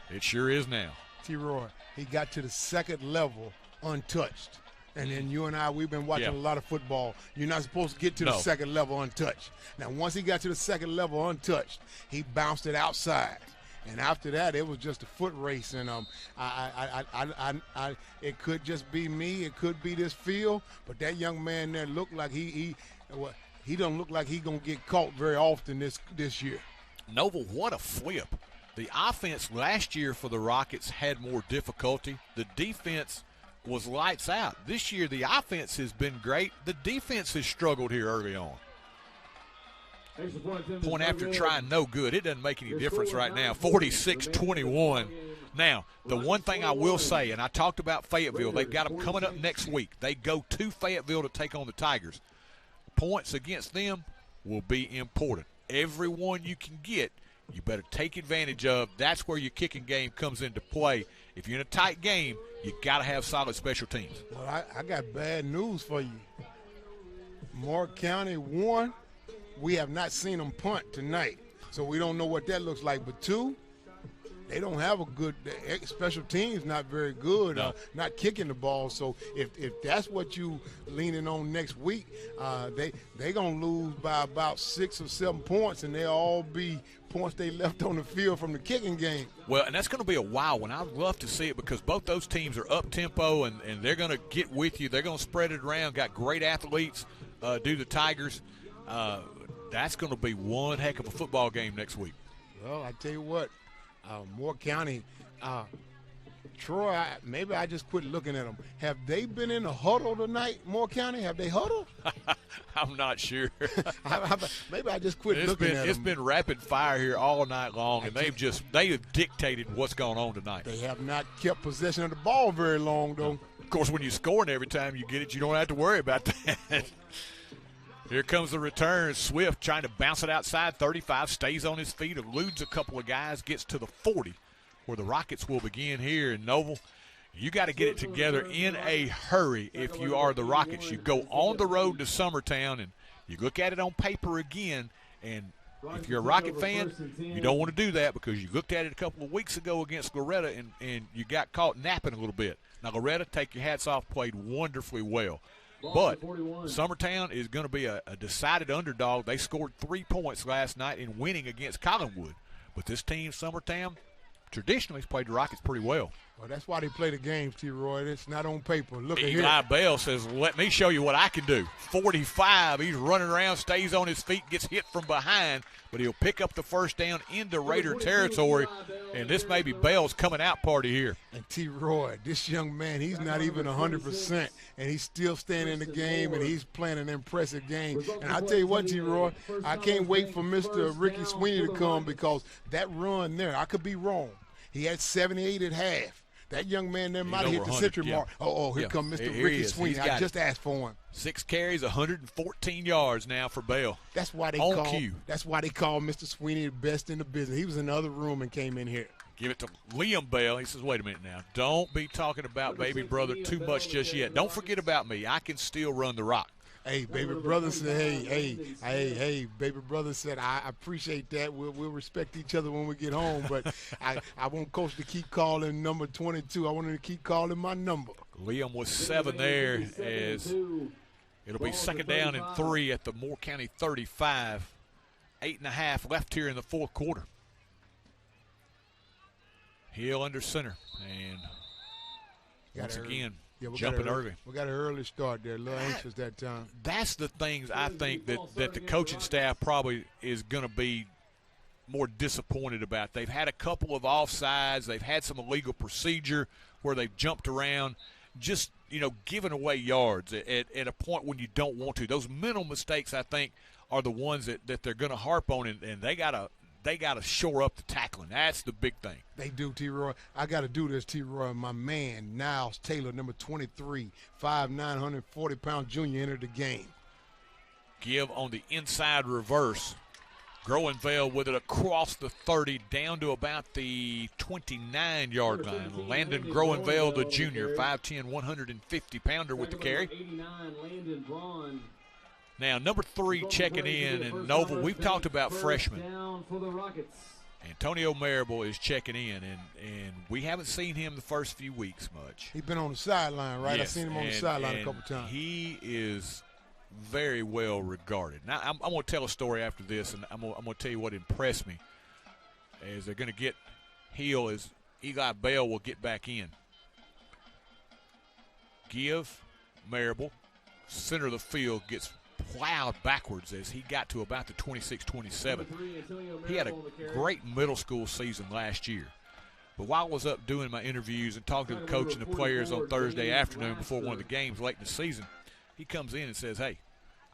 it sure is now. T-Roy, he got to the second level untouched. And then you and I, we've been watching a lot of football. You're not supposed to get to the second level untouched. Now, once he got to the second level untouched, he bounced it outside. And after that, it was just a foot race. And it could just be me. It could be this field. But that young man there looked like he don't look like he's going to get caught very often this year. Noble, what a flip. The offense last year for the Rockets had more difficulty. The defense was lights out. This year, the offense has been great. The defense has struggled here early on. Point after trying, no good. It doesn't make any difference right now. 46-21. Now, the one thing I will say, and I talked about Fayetteville, they've got them coming up next week. They go to Fayetteville to take on the Tigers. Points against them will be important. Every one you can get, you better take advantage of. That's where your kicking game comes into play. If you're in a tight game, you got to have solid special teams. Well, I got bad news for you. Moore County, 1, we have not seen them punt tonight, so we don't know what that looks like. But 2, they don't have a good special teams, not very good, no. Not kicking the ball. So if that's what you leaning on next week, they gonna lose by about 6 or 7 points, and they'll all be points they left on the field from the kicking game. Well, and that's going to be a wild one. I'd love to see it because both those teams are up-tempo, and they're going to get with you. They're going to spread it around, got great athletes, do the Tigers. That's going to be one heck of a football game next week. Well, I tell you what, Moore County, Troy, maybe I just quit looking at them. Have they been in a huddle tonight, Moore County? Have they huddled? I'm not sure. Maybe I just quit looking at them. It's been rapid fire here all night long, and they have dictated what's going on tonight. They have not kept possession of the ball very long, though. Of course, when you're scoring every time you get it, you don't have to worry about that. Here comes the return. Swift trying to bounce it outside 35, stays on his feet, eludes a couple of guys, gets to the 40, where the Rockets will begin here in Noble. You got to get it together in a hurry if you are the Rockets. You go on the road to Summertown, and you look at it on paper again, and if you're a Rocket fan, you don't want to do that because you looked at it a couple of weeks ago against Loretta, and you got caught napping a little bit. Now, Loretta, take your hats off, played wonderfully well. But Summertown is going to be a decided underdog. They scored 3 points last night in winning against Collinwood. But this team, Summertown, traditionally has played the Rockets pretty well. Well, that's why they play the games, T-Roy. It's not on paper. Look at here. Eli Bell says, let me show you what I can do. 45, he's running around, stays on his feet, gets hit from behind, but he'll pick up the first down into Raider territory, and this may be Bell's coming out party here. And T-Roy, this young man, he's not even 100%, and he's still staying in the game, and he's playing an impressive game. And I tell you what, T-Roy, I can't wait for Mr. Ricky Sweeney to come because that run there, I could be wrong. He had 78 at half. That young man there might have hit the century mark. Here comes Mr. Ricky Sweeney. I just asked for him. 6 carries, 114 yards now for Bell. That's why they That's why they call Mr. Sweeney the best in the business. He was in the other room and came in here. Give it to Liam Bell. He says, wait a minute now. Don't be talking about baby brother too much just yet. Don't forget about me. I can still run the rock. Hey, baby brother said, hey, baby brother said, I appreciate that. We'll respect each other when we get home, but I want Coach to keep calling number 22. I want him to keep calling my number. Liam was 7 there as it'll be second down and 3 at the Moore County 35. 8.5 left here in the fourth quarter. Hill under center, and once again, jumping early. We got an early start there. A little anxious that time. That's the things I think that the coaching staff probably is going to be more disappointed about. They've had a couple of offsides. They've had some illegal procedure where they've jumped around, just, giving away yards at a point when you don't want to. Those mental mistakes, I think, are the ones that they're going to harp on, and they got to shore up the tackling. That's the big thing. They do, T-Roy. I got to do this, T-Roy. My man, Niles Taylor, number 23, 5'9", 140-pound junior, entered the game. Give on the inside reverse. Groenville with it across the 30 down to about the 29-yard line. Landon Groenville, the junior, 5'10", 150-pounder with the carry. Now, number 3 checking in, and Noble, we've talked about freshmen. Antonio Marable is checking in, and we haven't seen him the first few weeks much. He's been on the sideline, right? Yes, I've seen him on the sideline a couple times. He is very well regarded. Now, I'm going to tell a story after this, and I'm going to tell you what impressed me. as they're going to get Hill as Eli Bell will get back in. Give, Marable, center of the field, gets plowed backwards as he got to about the 26-27. He had a great middle school season last year. But while I was up doing my interviews and talking to the coach and the players on Thursday afternoon before one of the games late in the season, he comes in and says, hey,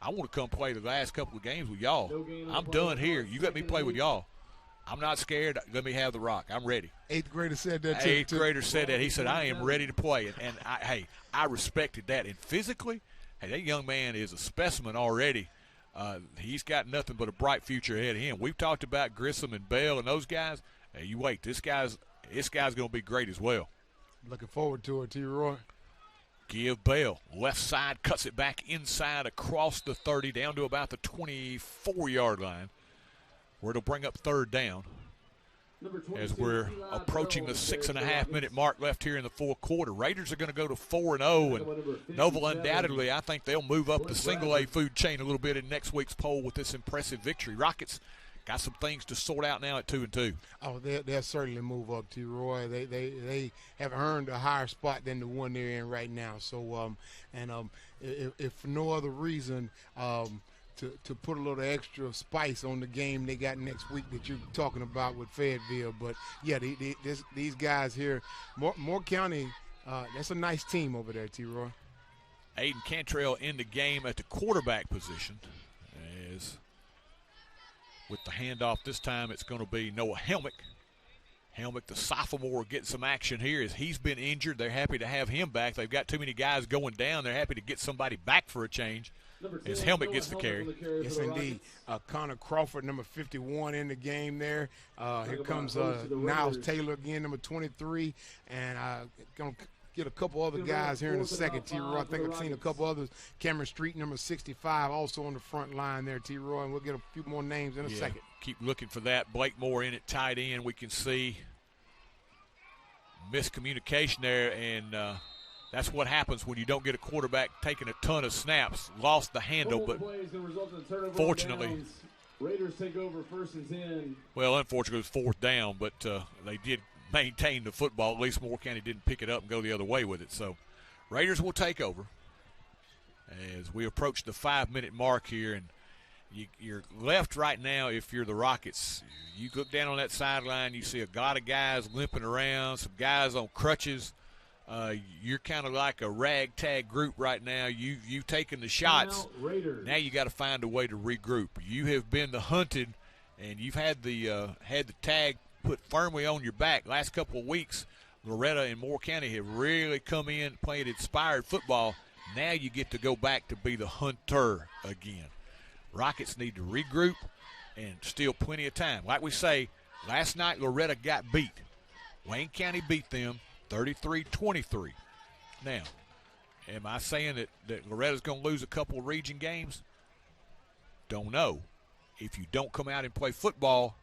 I want to come play the last couple of games with y'all. I'm done here. You let me play with y'all. I'm not scared. Let me have the rock. I'm ready. Eighth grader said that too. Eighth grader said that. He said, I am ready to play. And I respected that. And physically, hey, that young man is a specimen already. He's got nothing but a bright future ahead of him. We've talked about Grissom and Bell and those guys. Hey, you wait. This guy's going to be great as well. Looking forward to it, T. Roy. Give Bell. Left side, cuts it back inside across the 30 down to about the 24-yard line, where it'll bring up third down as we're approaching the 6.5-minute mark left here in the fourth quarter. Raiders are going to go to 4-0, and Nova undoubtedly, I think they'll move up the single-A food chain a little bit in next week's poll with this impressive victory. Rockets got some things to sort out now at 2-2. Oh, they'll certainly move up, T. Roy. They have earned a higher spot than the one they're in right now. So, if for no other reason, to put a little extra spice on the game they got next week that you're talking about with Fayetteville. But yeah, these guys here, Moore County, that's a nice team over there, T. Roy. Aiden Cantrell in the game at the quarterback position. As with the handoff this time, it's going to be Noah Helmick. Helmick, the sophomore, getting some action here as he's been injured. They're happy to have him back. They've got too many guys going down. They're happy to get somebody back for a change as Helmick gets the carry. Yes, indeed. Connor Crawford, number 51, in the game there. Here comes Niles Taylor again, number 23. And going to get a couple other guys here in a second, T-Roy. I think I've seen a couple others. Cameron Street, number 65, also on the front line there, T-Roy. And we'll get a few more names in a second. Keep looking for that. Blake Moore in at tight end. We can see miscommunication there, and that's what happens when you don't get a quarterback taking a ton of snaps. Lost the handle, but fortunately, Raiders take over 1st and 10. Well, unfortunately, it was 4th down, but they did maintain the football. At least Moore County didn't pick it up and go the other way with it. So Raiders will take over as we approach the 5-minute mark here. And you're left right now, if you're the Rockets, you look down on that sideline, you see a lot of guys limping around, some guys on crutches. You're kind of like a ragtag group right now. You've taken the shots. Now you got to find a way to regroup. You have been the hunted, and you've had the tag put firmly on your back. Last couple of weeks, Loretta and Moore County have really come in, playing inspired football. Now you get to go back to be the hunter again. Rockets need to regroup and still plenty of time. Like we say, last night Loretta got beat. Wayne County beat them 33-23. Now, am I saying that Loretta's going to lose a couple of region games? Don't know. If you don't come out and play football,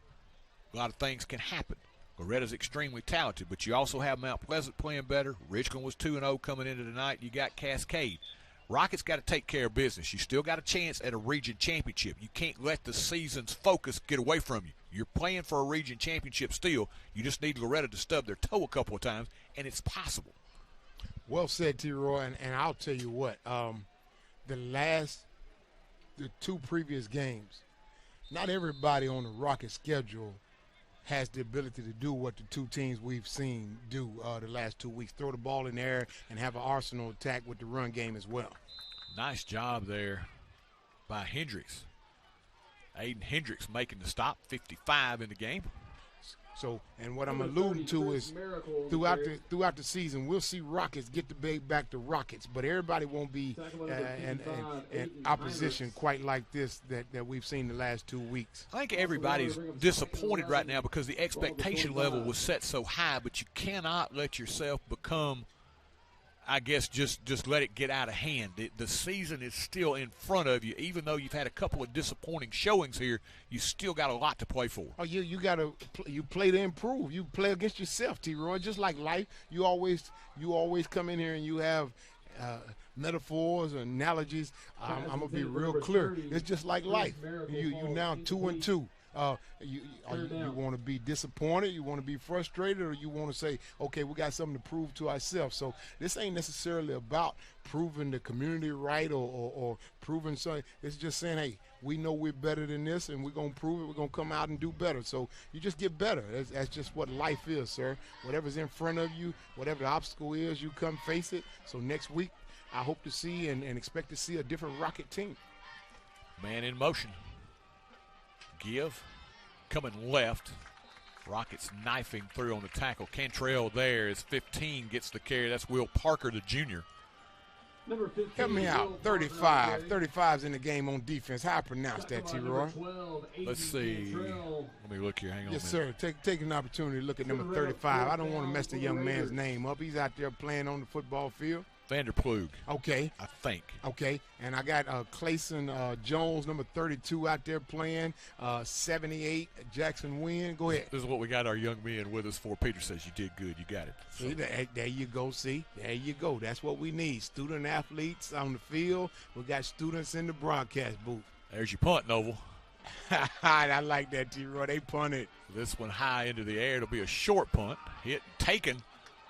a lot of things can happen. Loretta's extremely talented, but you also have Mount Pleasant playing better. Richland was 2-0 coming into tonight. You got Cascade. Rockets got to take care of business. You still got a chance at a region championship. You can't let the season's focus get away from you. You're playing for a region championship still. You just need Loretta to stub their toe a couple of times, and it's possible. Well said, T-Roy, and I'll tell you what. The 2 previous games, not everybody on the Rocket schedule has the ability to do what the 2 teams we've seen do the last 2 weeks. Throw the ball in the air and have an arsenal attack with the run game as well. Nice job there by Hendricks. Aiden Hendricks making the stop, 55 in the game. So, and what I'm alluding to is throughout the season, we'll see Rockets get the big back to Rockets, but everybody won't be in opposition quite like this that we've seen the last 2 weeks. I think everybody's disappointed right now because the expectation level was set so high, but you cannot let yourself become, I guess, just let it get out of hand. The season is still in front of you. Even though you've had a couple of disappointing showings here, you still got a lot to play for. Oh, you got to you play to improve. You play against yourself, T-Roy. Just like life, you always come in here and you have metaphors or analogies. I'm gonna be real clear. It's just like life. You now 2-2. You want to be disappointed, you want to be frustrated, or you want to say, okay, we got something to prove to ourselves. So this ain't necessarily about proving the community right or proving something. It's just saying, hey, we know we're better than this, and we're going to prove it. We're going to come out and do better. So you just get better. That's just what life is, sir. Whatever's in front of you, whatever the obstacle is, you come face it. So next week, I hope to see and expect to see a different Rocket team. Man in motion. Give. Coming left. Rockets knifing through on the tackle. Cantrell there is 15, gets the carry. That's Will Parker, the junior. Number 15, help me out. 35. 35's in the game on defense. How I pronounce that, T-Roy? Let's see. Let me look here. Hang on. Yes, sir. Take an opportunity to look at number 35. I don't want to mess the young man's name up. He's out there playing on the football field. Vanderplug. Okay. I think. Okay. And I got Clayson Jones, number 32, out there playing. 78, Jackson Wynn. Go ahead. This is what we got our young men with us for. Peter says you did good. You got it. See, there you go. See, there you go. That's what we need. Student athletes on the field. We got students in the broadcast booth. There's your punt, Noble. I like that, T-Roy. They punted. This one high into the air. It'll be a short punt. Taken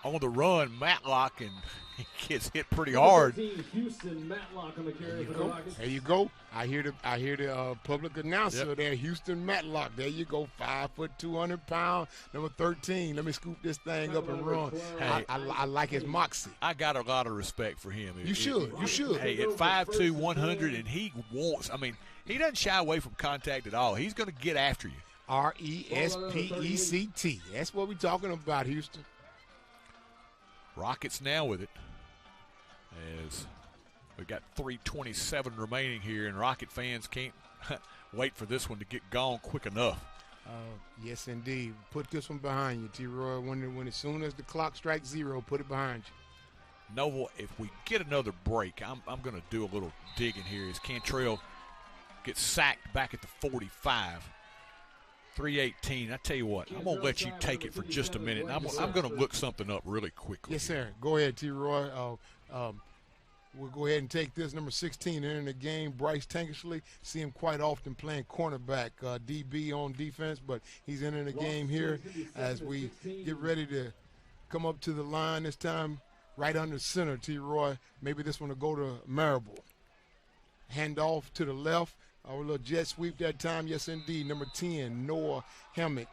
on the run, Matlock, and he gets hit pretty hard. Houston Matlock on the carry for the Rockets. There you go. I hear the public announcer there, Houston Matlock. There you go, 5 foot, 200 pounds, number 13. Let me scoop this thing up and run. Hey, I like his moxie. I got a lot of respect for him. You should. Hey, at 5'2", 100, and he wants. I mean, he doesn't shy away from contact at all. He's going to get after you. RESPECT. That's what we're talking about, Houston. Rockets now with it, as we've got 3:27 remaining here, and Rocket fans can't wait for this one to get gone quick enough. Yes, indeed. Put this one behind you, T-Roy. When as soon as the clock strikes 0, put it behind you. Noble, if we get another break, I'm going to do a little digging here as Cantrell gets sacked back at the 45. 3:18. I tell you what, I'm going to let you take it for just a minute. I'm going to look something up really quickly. Yes, sir. Go ahead, T-Roy. We'll go ahead and take this. Number 16 entering the game, Bryce Tankersley. See him quite often playing cornerback, DB on defense, but he's entering the game here as we get ready to come up to the line this time, right under center, T-Roy. Maybe this one will go to Marable. Hand off to the left. Our little jet sweep that time, yes, indeed. Number 10, Noah Hemmick.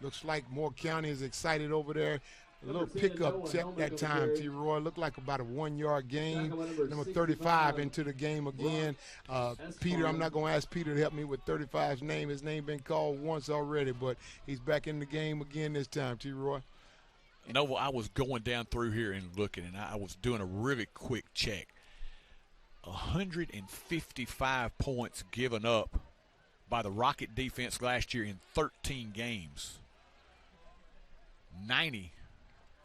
Looks like Moore County is excited over there. A little pickup check that time, T-Roy. Looked like about a 1-yard gain. Number 35 into the game again. Peter, I'm not going to ask Peter to help me with 35's name. His name been called once already, but he's back in the game again this time, T-Roy. No, I was going down through here and looking, and I was doing a really quick check. 155 points given up by the Rocket defense last year in 13 games. 90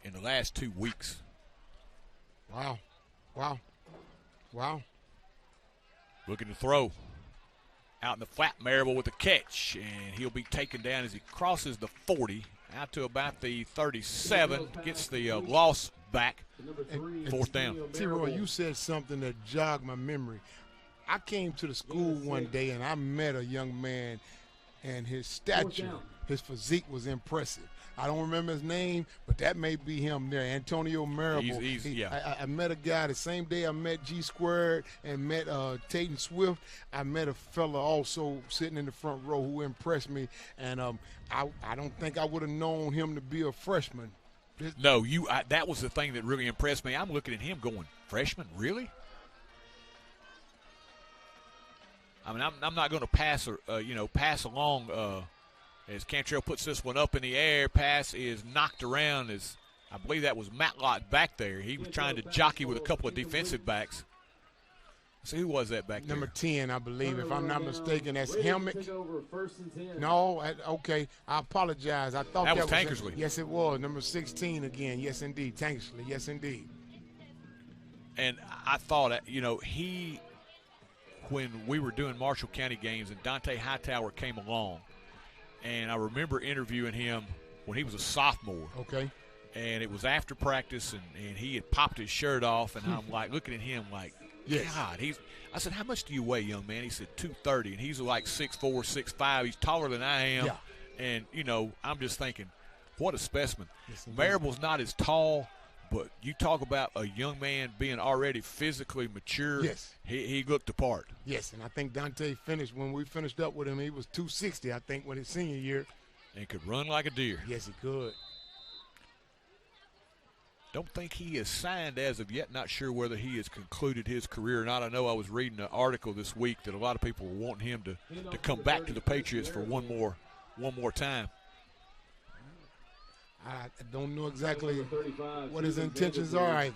in the last 2 weeks. Wow. Looking to throw. Out in the flat, Marable with the catch, and he'll be taken down as he crosses the 40, out to about the 37, gets the loss back. Fourth down. T-Roy, you said something that jogged my memory. I came to the school one day and I met a young man, and his stature, his physique was impressive. I don't remember his name, but that may be him there, Antonio Marable. I met a guy the same day I met G Squared and met Tayton Swift. I met a fella also sitting in the front row who impressed me, and I don't think I would have known him to be a freshman. No, that was the thing that really impressed me. I'm looking at him going, freshman, really? I mean, I'm not going to pass along as Cantrell puts this one up in the air. Pass is knocked around as I believe that was Matlock back there. He was trying to jockey with a couple of defensive backs. So who was that back there? Number 10, I believe, if I'm not mistaken. That's Helmick. No, okay. I apologize. I thought that was Tankersley. Yes, it was. Number 16 again. Yes, indeed. Tankersley. Yes, indeed. And I thought, when we were doing Marshall County games and Dante Hightower came along, and I remember interviewing him when he was a sophomore. Okay. And it was after practice, and he had popped his shirt off, and I'm like looking at him like, Yes. God, I said, how much do you weigh, young man? He said 230, and he's like 6'4", 6'5". He's taller than I am. Yeah. And, I'm just thinking, what a specimen. Yes, Marable's not as tall, but you talk about a young man being already physically mature. Yes. He looked the part. Yes, and I think Dante finished, when we finished up with him, he was 260, I think, when his senior year. And could run like a deer. Yes, he could. Don't think he is signed as of yet. Not sure whether he has concluded his career or not. I know I was reading an article this week that a lot of people were wanting him to come back to the Patriots for one more time. I don't know exactly what his intentions are either.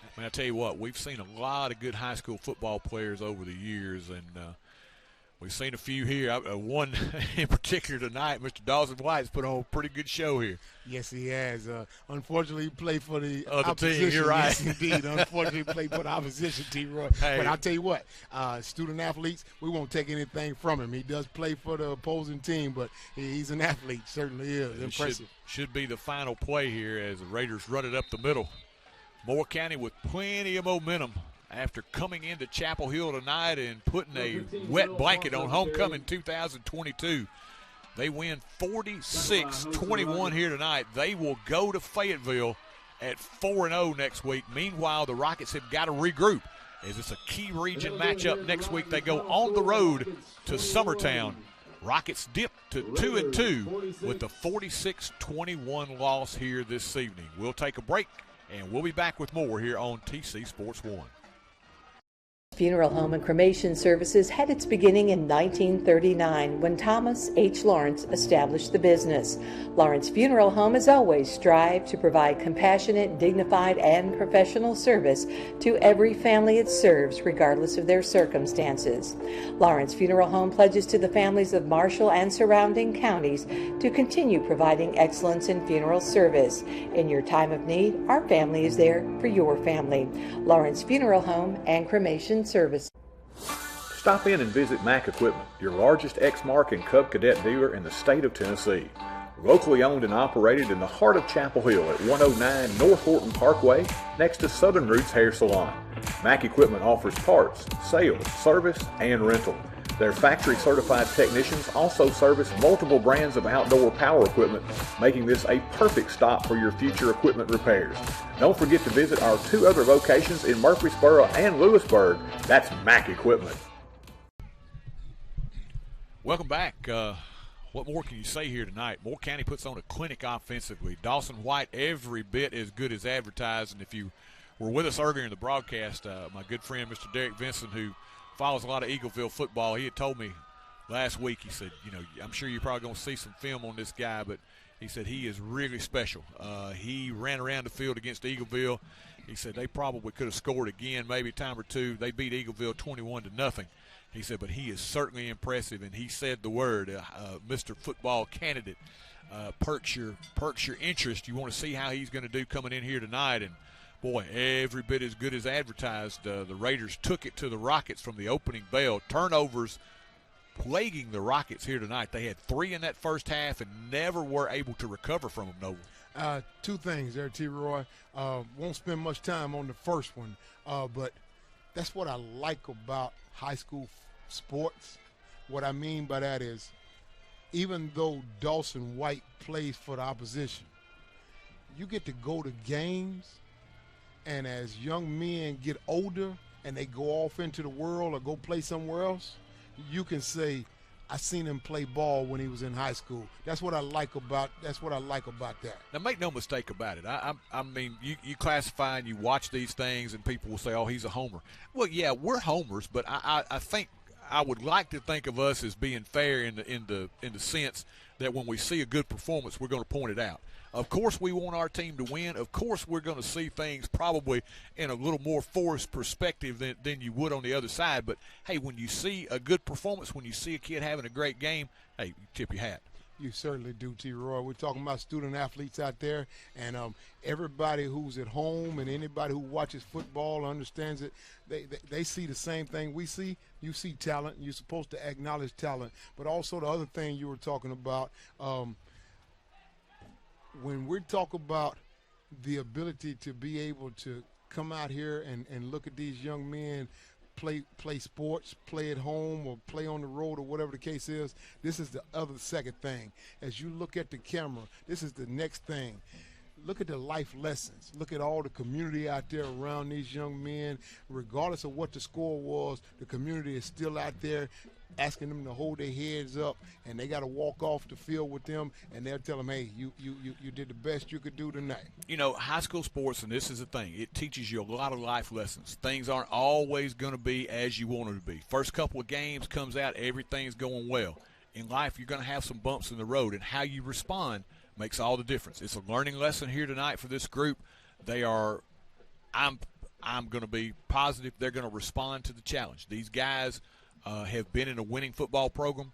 I mean, I tell you what, we've seen a lot of good high school football players over the years, and we've seen a few here. One in particular tonight, Mr. Dawson White's put on a pretty good show here. Yes, he has. Unfortunately, he played for the other opposition. team. You're right. Yes, indeed. Unfortunately, he played for the opposition, T-Roy. Hey. But I'll tell you what, student athletes, we won't take anything from him. He does play for the opposing team, but he's an athlete. Certainly is. Impressive. Should be the final play here as the Raiders run it up the middle. Moore County with plenty of momentum after coming into Chapel Hill tonight and putting a wet blanket on homecoming 2022. They win 46-21 here tonight. They will go to Fayetteville at 4-0 next week. Meanwhile, the Rockets have got to regroup as it's a key region matchup next week. They go on the road to Summertown. Rockets dip to 2-2 with the 46-21 loss here this evening. We'll take a break, and we'll be back with more here on TC Sports 1. Funeral home and cremation services had its beginning in 1939 when Thomas H. Lawrence established the business. Lawrence Funeral Home has always strived to provide compassionate, dignified, and professional service to every family it serves, regardless of their circumstances. Lawrence Funeral Home pledges to the families of Marshall and surrounding counties to continue providing excellence in funeral service. In your time of need, our family is there for your family. Lawrence Funeral Home and Cremation Service. Stop in and visit Mac Equipment, your largest Exmark and Cub Cadet dealer in the state of Tennessee. Locally owned and operated in the heart of Chapel Hill at 109 North Horton Parkway, next to Southern Roots Hair Salon. Mac Equipment offers parts, sales, service, and rental. Their factory-certified technicians also service multiple brands of outdoor power equipment, making this a perfect stop for your future equipment repairs. Don't forget to visit our two other locations in Murfreesboro and Lewisburg. That's Mac Equipment. Welcome back. What more can you say here tonight? Moore County puts on a clinic offensively. Dawson White every bit as good as advertised. And if you were with us earlier in the broadcast, my good friend Mr. Derek Vinson, who follows a lot of Eagleville football, he had told me last week, he said, I'm sure you're probably going to see some film on this guy, but he said he is really special. He ran around the field against Eagleville. He said they probably could have scored again, maybe a time or two. They beat Eagleville 21-0. He said, but he is certainly impressive, and he said the word, Mr. Football Candidate, perks your interest. You want to see how he's going to do coming in here tonight, and boy, every bit as good as advertised. The Raiders took it to the Rockets from the opening bell. Turnovers plaguing the Rockets here tonight. They had 3 in that first half and never were able to recover from them, Noble. Two things there, T-Roy. Won't spend much time on the first one, but that's what I like about high school sports. What I mean by that is, even though Dawson White plays for the opposition, you get to go to games, and as young men get older and they go off into the world or go play somewhere else, you can say, I seen him play ball when he was in high school. That's what I like about that. Now, make no mistake about it. I mean, you classify and you watch these things, and people will say, "Oh, he's a homer." Well, yeah, we're homers, but I think I would like to think of us as being fair in the sense that when we see a good performance, we're going to point it out. Of course, we want our team to win. Of course, we're going to see things probably in a little more Forrest perspective than you would on the other side. But, hey, when you see a good performance, when you see a kid having a great game, hey, you tip your hat. You certainly do, T-Roy. We're talking about student athletes out there, and everybody who's at home and anybody who watches football understands it. They see the same thing we see. You see talent. You're supposed to acknowledge talent. But also the other thing you were talking about, when we talk about the ability to be able to come out here and look at these young men play sports, play at home or play on the road or whatever the case is. This is the other second thing. As you look at the camera, this is the next thing. Look at the life lessons. Look at all the community out there around these young men. Regardless of what the score was, the community is still out there asking them to hold their heads up, and they got to walk off the field with them, and they'll tell them, hey, you did the best you could do tonight. You know, high school sports, and this is the thing, it teaches you a lot of life lessons. Things aren't always going to be as you want them to be. First couple of games comes out, everything's going well. In life, you're going to have some bumps in the road, and how you respond makes all the difference. It's a learning lesson here tonight for this group. I'm going to be positive they're going to respond to the challenge. These guys have been in a winning football program.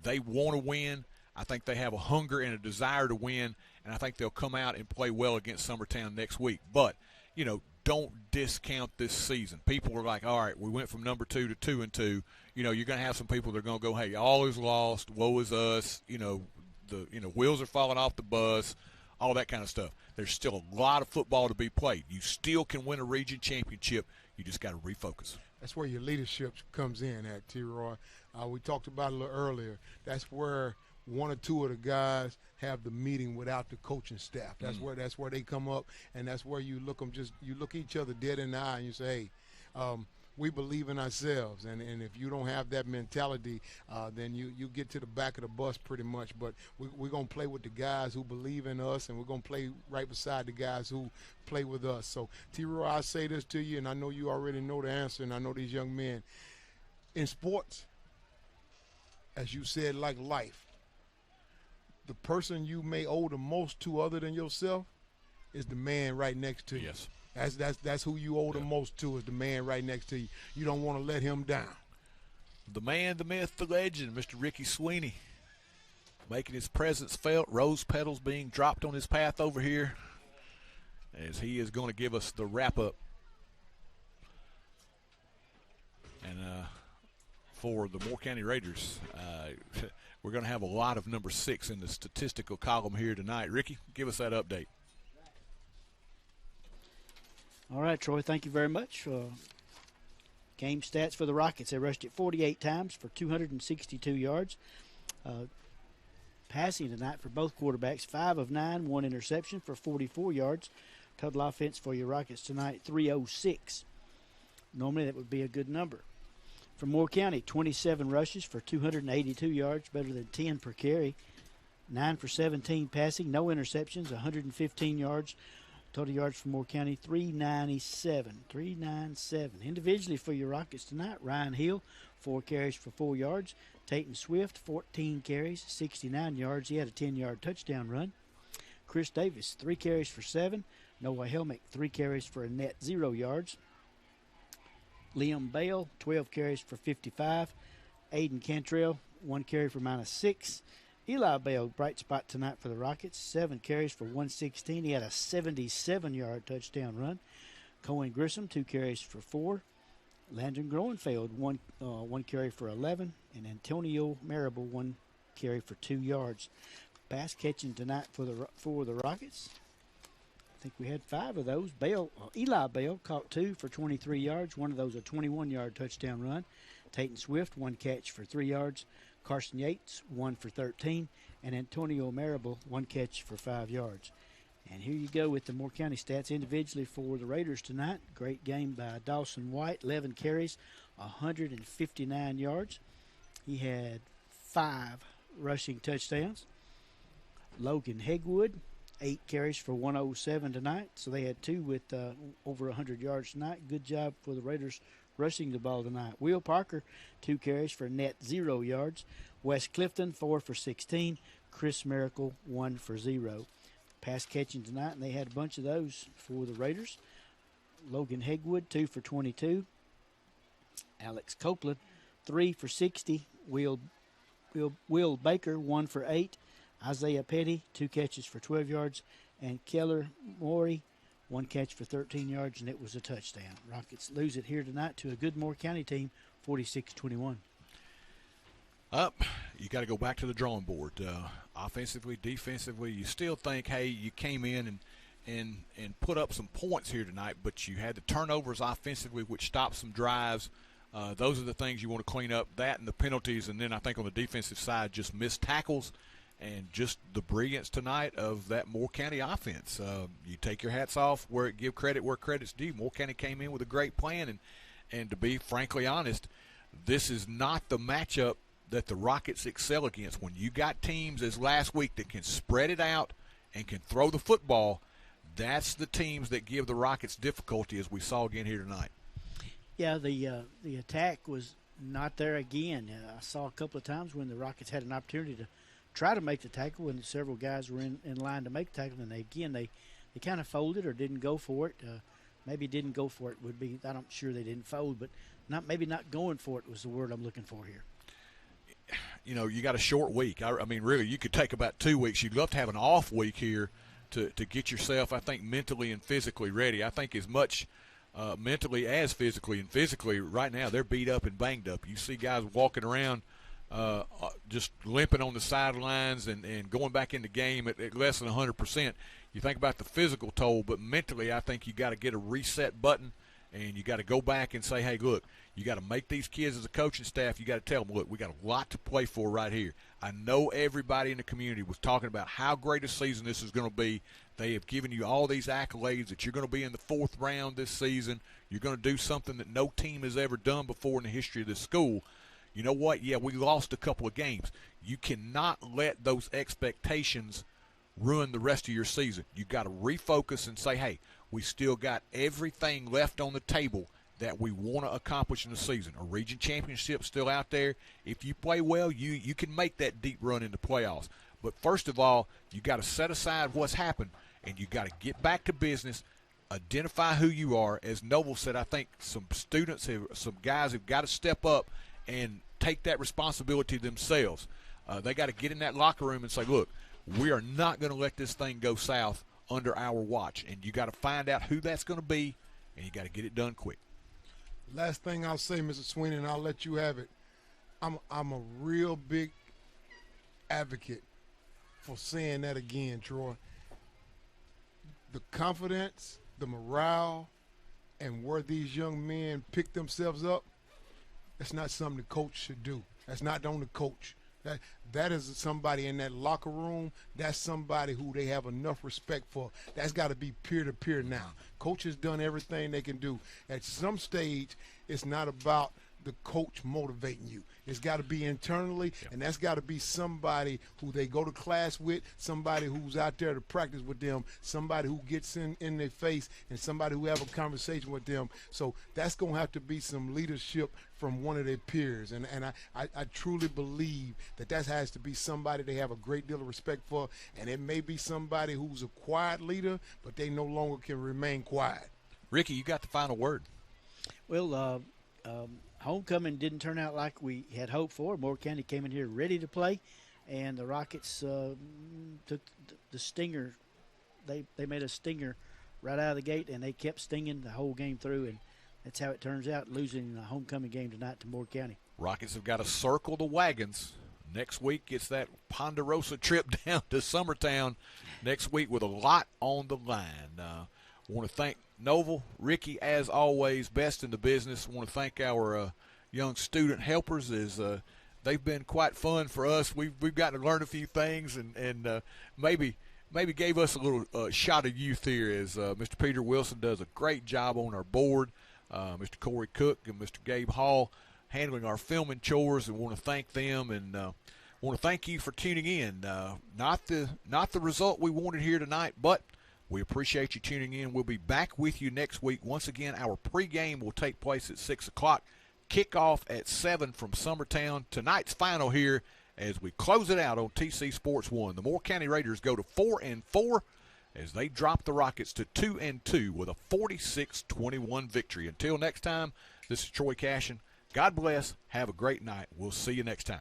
They want to win. I think they have a hunger and a desire to win, and I think they'll come out and play well against Summertown next week. But, you know, don't discount this season. People are like, all right, we went from number 2 to 2-2. You know, you're going to have some people that are going to go, hey, all is lost, woe is us, wheels are falling off the bus, all that kind of stuff. There's still a lot of football to be played. You still can win a region championship. You just got to refocus. That's where your leadership comes in at, T-Roy. We talked about it a little earlier. That's where one or two of the guys have the meeting without the coaching staff. That's where they come up, and that's where you look each other dead in the eye and you say, hey, we believe in ourselves, and if you don't have that mentality, then you get to the back of the bus pretty much. But we're going to play with the guys who believe in us, and we're going to play right beside the guys who play with us. So, T-Roy, I say this to you, and I know you already know the answer, and I know these young men. In sports, as you said, like life, the person you may owe the most to other than yourself is the man right next to you. Yes. That's who you owe the most to, is the man right next to you. You don't want to let him down. The man, the myth, the legend, Mr. Ricky Sweeney, making his presence felt. Rose petals being dropped on his path over here as he is going to give us the wrap-up. And for the Moore County Raiders, we're going to have a lot of number 6 in the statistical column here tonight. Ricky, give us that update. All right, Troy, thank you very much. Game stats for the Rockets. They rushed it 48 times for 262 yards. Passing tonight for both quarterbacks, 5 of 9, 1 interception for 44 yards. Total offense for your Rockets tonight, 306. Normally that would be a good number. For Moore County, 27 rushes for 282 yards, better than 10 per carry. 9 for 17 passing, no interceptions, 115 yards. Total yards for Moore County, 397. Individually for your Rockets tonight, Ryan Hill, 4 carries for 4 yards. Tayton Swift, 14 carries, 69 yards. He had a 10-yard touchdown run. Chris Davis, 3 carries for 7. Noah Helmick, 3 carries for a net 0 yards. Liam Bale, 12 carries for 55. Aiden Cantrell, 1 carry for -6. Eli Bell, bright spot tonight for the Rockets, 7 carries for 116. He had a 77-yard touchdown run. Cohen Grissom, 2 carries for 4. Landon Groenfeld, 1 carry for 11. And Antonio Marable, 1 carry for 2 yards. Pass catching tonight for the Rockets. I think we had 5 of those. Eli Bell caught 2 for 23 yards. One of those a 21-yard touchdown run. Tayton Swift, 1 catch for 3 yards. Carson Yates, 1 for 13, and Antonio Marable, 1 catch for 5 yards. And here you go with the Moore County stats individually for the Raiders tonight. Great game by Dawson White, 11 carries, 159 yards. He had 5 rushing touchdowns. Logan Hegwood, 8 carries for 107 tonight, so they had 2 with over 100 yards tonight. Good job for the Raiders rushing the ball tonight. Will Parker, 2 carries for net 0 yards. Wes Clifton, 4 for 16. Chris Miracle, 1 for 0. Pass catching tonight, and they had a bunch of those for the Raiders. Logan Hegwood, 2 for 22. Alex Copeland, 3 for 60. Will Baker, 1 for 8. Isaiah Petty, 2 catches for 12 yards. And Keller Morey, 1 catch for 13 yards, and it was a touchdown. Rockets lose it here tonight to a good Moore County team, 46-21. You got to go back to the drawing board. Offensively, defensively, you still think, hey, you came in and and put up some points here tonight, but you had the turnovers offensively, which stopped some drives. Those are the things you want to clean up, that and the penalties. And then I think on the defensive side, just missed tackles and just the brilliance tonight of that Moore County offense. You take your hats off, give credit where credit's due. Moore County came in with a great plan, and to be frankly honest, this is not the matchup that the Rockets excel against. When you got teams as last week that can spread it out and can throw the football, that's the teams that give the Rockets difficulty, as we saw again here tonight. Yeah, the attack was not there again. I saw a couple of times when the Rockets had an opportunity to try to make the tackle when several guys were in line to make the tackle, and they kind of folded or didn't go for it. Maybe didn't go for it would be, I'm sure they didn't fold, but maybe not going for it was the word I'm looking for here. You know, you got a short week. I mean, really, you could take about 2 weeks. You'd love to have an off week here to get yourself, I think, mentally and physically ready. I think as much mentally as physically. And physically, right now, they're beat up and banged up. You see guys walking around just limping on the sidelines and going back in the game at less than 100%. You think about the physical toll, but mentally, I think you got to get a reset button, and you got to go back and say, hey, look, you got to make these kids as a coaching staff, you got to tell them, look, we got a lot to play for right here. I know everybody in the community was talking about how great a season this is going to be. They have given you all these accolades that you're going to be in the 4th round this season. You're going to do something that no team has ever done before in the history of this school. You know what? Yeah, we lost a couple of games. You cannot let those expectations ruin the rest of your season. You've got to refocus and say, hey, we still got everything left on the table that we want to accomplish in the season. A region championship still out there. If you play well, you can make that deep run into playoffs. But first of all, you got to set aside what's happened, and you got to get back to business, identify who you are. As Noble said, I think some guys have got to step up and take that responsibility themselves. They got to get in that locker room and say, look, we are not going to let this thing go south under our watch. And you got to find out who that's going to be, and you got to get it done quick. Last thing I'll say, Mr. Sweeney, and I'll let you have it. I'm a real big advocate for saying that again, Troy. The confidence, the morale, and where these young men pick themselves up, that's not something the coach should do. That's not on the coach. That is somebody in that locker room. That's somebody who they have enough respect for. That's got to be peer-to-peer now. Coach has done everything they can do. At some stage, it's not about the coach motivating you. It's got to be internally, and that's got to be somebody who they go to class with, somebody who's out there to practice with them, somebody who gets in their face, and somebody who have a conversation with them. So that's going to have to be some leadership from one of their peers. And I truly believe that has to be somebody they have a great deal of respect for, and it may be somebody who's a quiet leader, but they no longer can remain quiet. Ricky, you got the final word. Well, homecoming didn't turn out like we had hoped for. Moore County came in here ready to play, and the Rockets took the stinger. They made a stinger right out of the gate, and they kept stinging the whole game through, and that's how it turns out, losing the homecoming game tonight to Moore County. Rockets have got to circle the wagons. Next week, it's that Ponderosa trip down to Summertown next week with a lot on the line. I want to thank Noble, Ricky, as always, best in the business. I want to thank our young student helpers. They've been quite fun for us. We've gotten to learn a few things and maybe gave us a little shot of youth here as Mr. Peter Wilson does a great job on our board. Mr. Corey Cook and Mr. Gabe Hall handling our filming chores, and want to thank them and want to thank you for tuning in. Not the result we wanted here tonight, but we appreciate you tuning in. We'll be back with you next week. Once again, our pregame will take place at 6 o'clock. Kickoff at 7 from Summertown. Tonight's final here as we close it out on TC Sports 1. The Moore County Raiders go to 4-4 as they drop the Rockets to 2-2 with a 46-21 victory. Until next time, this is Troy Cashin. God bless. Have a great night. We'll see you next time.